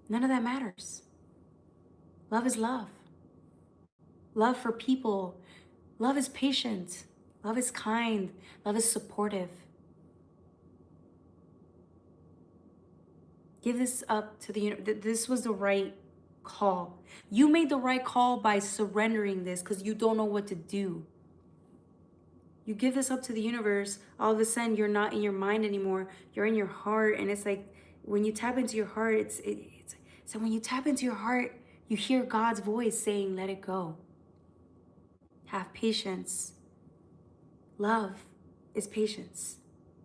none of that matters. Love is love. Love for people. Love is patient. Love is kind. Love is supportive. Give this up to the universe. This was the right call. You made the right call by surrendering this because you don't know what to do. You give this up to the universe, all of a sudden you're not in your mind anymore. You're in your heart, and it's like when you tap into your heart, so when you tap into your heart, you hear God's voice saying, let it go. Have patience. Love is patience.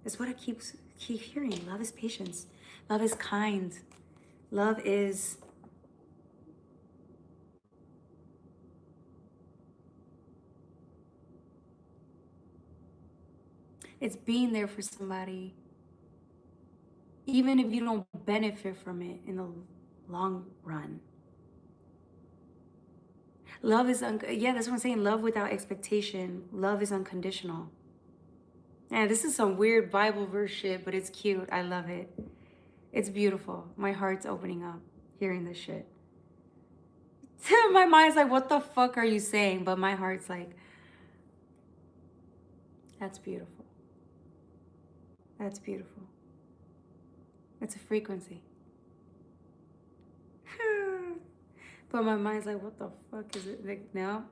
That's what I keep hearing. Love is patience. Love is kind. Love is it's being there for somebody, even if you don't benefit from it in the long run. Love is, yeah, that's what I'm saying. Love without expectation. Love is unconditional. Yeah, this is some weird Bible verse shit, but it's cute. I love it. It's beautiful. My heart's opening up hearing this shit. My mind's like, what the fuck are you saying? But my heart's like, that's beautiful. That's beautiful. It's a frequency. But my mind's like, what the fuck is it? Like, no.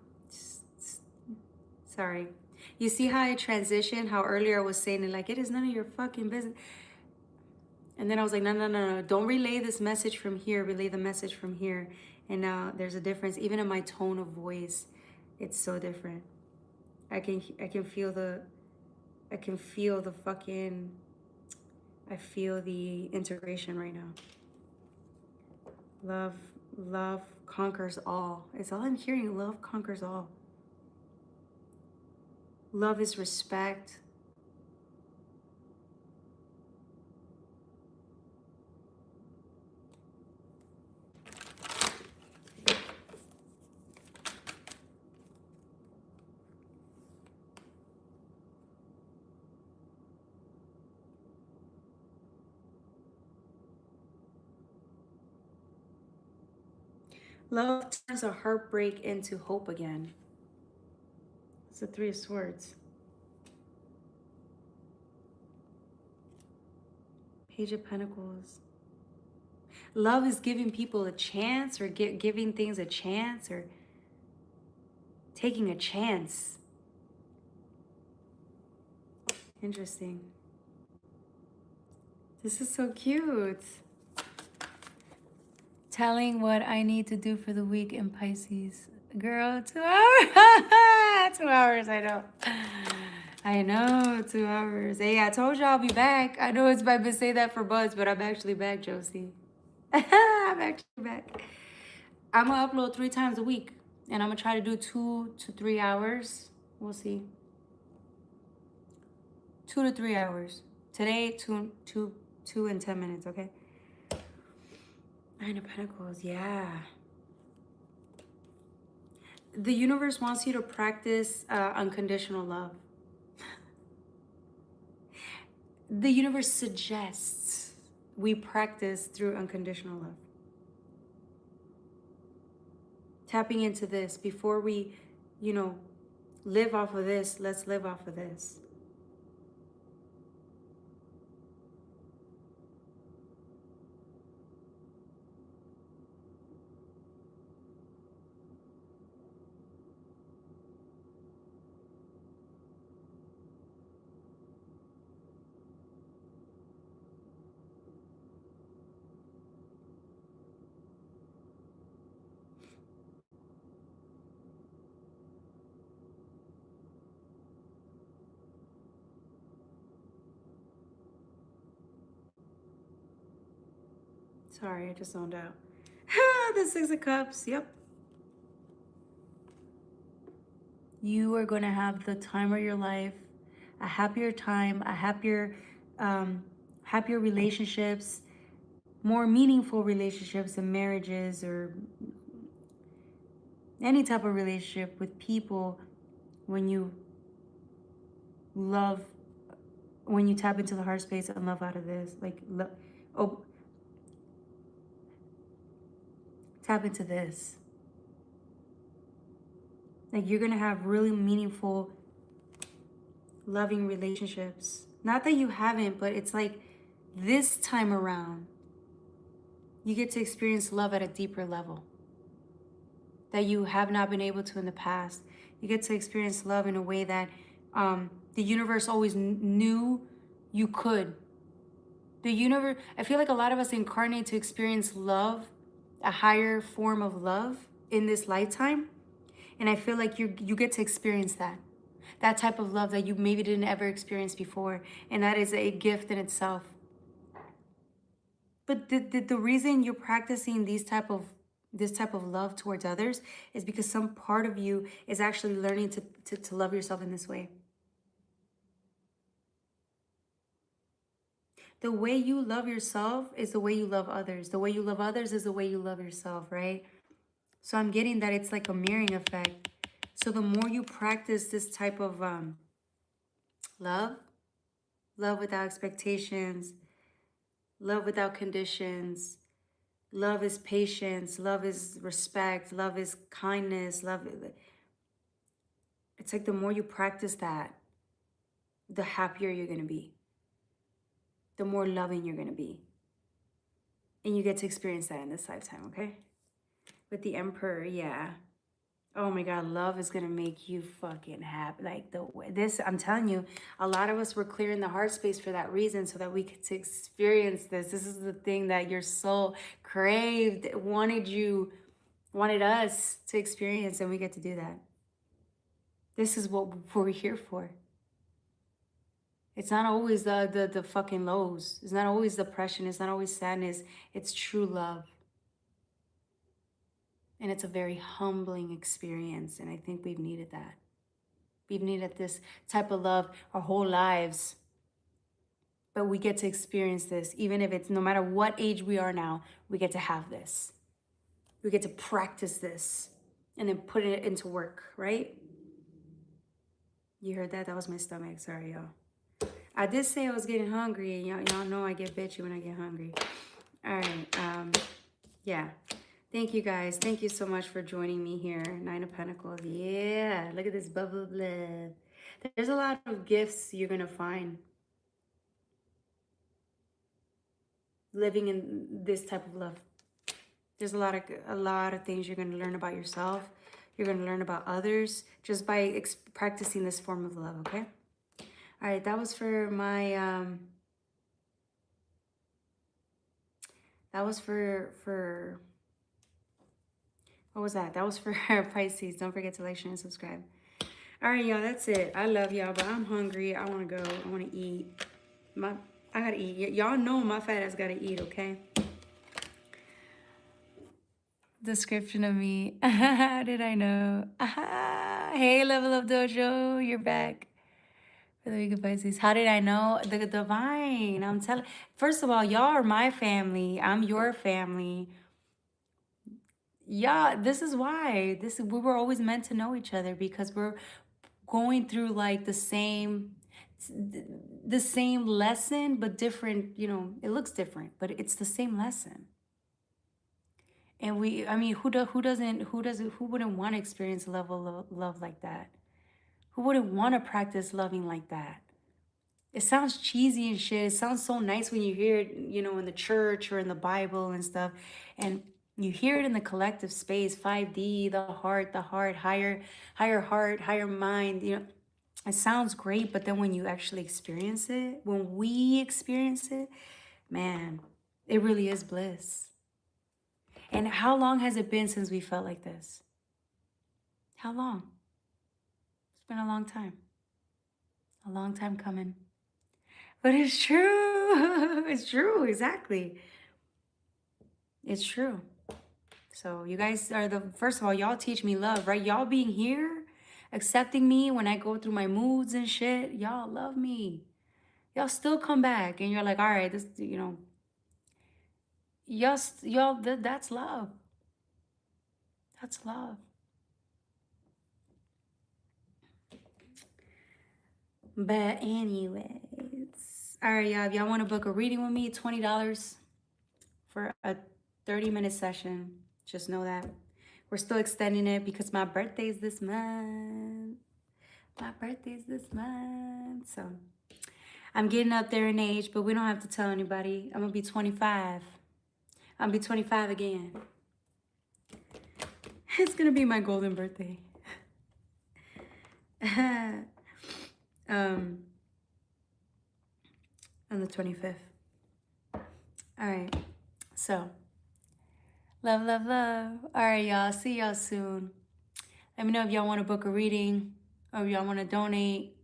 Sorry. You see how I transitioned? How earlier I was saying it like, it is none of your fucking business. And then I was like, no, no, no, no. Don't relay this message from here. Relay the message from here. And now there's a difference. Even in my tone of voice, it's so different. I can feel the fucking, I feel the integration right now. Love conquers all. It's all I'm hearing. Love conquers all. Love is respect. Love turns a heartbreak into hope again. It's the Three of Swords. Page of Pentacles. Love is giving people a chance, or giving things a chance, or taking a chance. Interesting. This is so cute. Telling what I need to do for the week in Pisces. Girl, 2 hours. 2 hours, I know. I know, 2 hours. Hey, I told you I'll be back. I know it's I've been saying that for buzz, but I'm actually back, Josie. I'm actually back. I'm gonna upload 3 times a week, and I'm gonna try to do 2 to 3 hours. We'll see. 2 to 3 hours. Today, 2 and 10 minutes, okay? 9 of Pentacles, yeah. The universe wants you to practice unconditional love. The universe suggests we practice through unconditional love. Tapping into this before we, live off of this, let's live off of this. Sorry, I just zoned out. The 6 of Cups, yep. You are going to have the time of your life, a happier time, a happier relationships, more meaningful relationships and marriages, or any type of relationship with people when you love, when you tap into the heart space and love out of this. Tap into this. Like, you're going to have really meaningful, loving relationships. Not that you haven't, but it's like this time around, you get to experience love at a deeper level that you have not been able to in the past. You get to experience love in a way that the universe always knew you could. The universe, I feel like a lot of us incarnate to experience love, a higher form of love in this lifetime. And I feel like you get to experience that type of love that you maybe didn't ever experience before. And that is a gift in itself. But the reason you're practicing this type of love towards others is because some part of you is actually learning to love yourself in this way. The way you love yourself is the way you love others. The way you love others is the way you love yourself, right? So I'm getting that it's like a mirroring effect. So the more you practice this type of love without expectations, love without conditions, love is patience, love is respect, love is kindness, it's like the more you practice that, the happier you're going to be. The more loving you're going to be. And you get to experience that in this lifetime, okay? With the Emperor, yeah. Oh my God, love is gonna make you fucking happy. Like the way this, I'm telling you, a lot of us were clearing the heart space for that reason, so that we could to experience this. This is the thing that your soul craved, wanted us to experience, and we get to do that. This is what we're here for. It's not always the fucking lows. It's not always depression. It's not always sadness. It's true love. And it's a very humbling experience. And I think we've needed that. We've needed this type of love our whole lives. But we get to experience this, even if it's no matter what age we are now, we get to have this. We get to practice this and then put it into work, right? You heard that? That was my stomach. Sorry, y'all. I did say I was getting hungry. Y'all know I get bitchy when I get hungry. All right. Yeah. Thank you, guys. Thank you so much for joining me here. Nine of Pentacles. Yeah. Look at this bubble of love. There's a lot of gifts you're going to find living in this type of love. There's a lot of things you're going to learn about yourself. You're going to learn about others just by practicing this form of love, okay? All right, that was for my, that was for, what was that? That was for Pisces. Don't forget to like, share, and subscribe. All right, y'all, that's it. I love y'all, but I'm hungry. I want to go. I want to eat. I got to eat. Y'all know my fat ass got to eat, okay? Description of me. How did I know? Hey, Level Up Dojo, you're back. For the week of Pisces. How did I know? The divine. I'm telling. First of all, y'all are my family. I'm your family. Yeah, this is why. We were always meant to know each other because we're going through like the same lesson, but different. You know, it looks different, but it's the same lesson. And I mean, who wouldn't want to experience a level of love like that? Who wouldn't want to practice loving like that? It sounds cheesy and shit. It sounds so nice when you hear it, you know, in the church or in the Bible and stuff. And you hear it in the collective space, 5D, the heart, higher heart, higher mind. You know, it sounds great, but then when you actually experience it, when we experience it, man, it really is bliss. And how long has it been since we felt like this? How long? It's been a long time. A long time coming. But it's true. It's true, exactly. It's true. So you guys are first of all, y'all teach me love, right? Y'all being here, accepting me when I go through my moods and shit. Y'all love me. Y'all still come back and you're like, all right, this, you know, that's love. That's love. But anyways, all right, y'all. If y'all want to book a reading with me, $20 for a 30-minute session. Just know that. We're still extending it because my birthday's this month. My birthday's this month. So I'm getting up there in age, but we don't have to tell anybody. I'm going to be 25. I'm going to be 25 again. It's going to be my golden birthday. On the 25th. All right. So, love, love, love. All right, y'all. See y'all soon. Let me know if y'all want to book a reading or if y'all want to donate.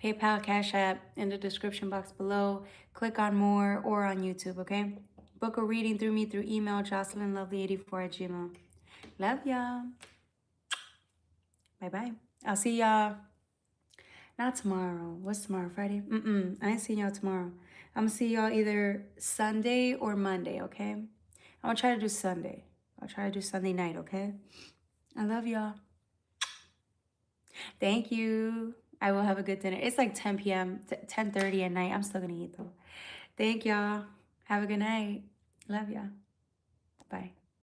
PayPal, Cash App in the description box below. Click on more or on YouTube, okay? Book a reading through me through email, jocelynlovely84@gmail.com. Love y'all. Bye-bye. I'll see y'all. Not tomorrow. What's tomorrow? Friday? I ain't seeing y'all tomorrow. I'm going to see y'all either Sunday or Monday, okay? I'm going to try to do Sunday. I'll try to do Sunday night, okay? I love y'all. Thank you. I will have a good dinner. It's like 10 p.m., 10:30 at night. I'm still going to eat, though. Thank y'all. Have a good night. Love y'all. Bye.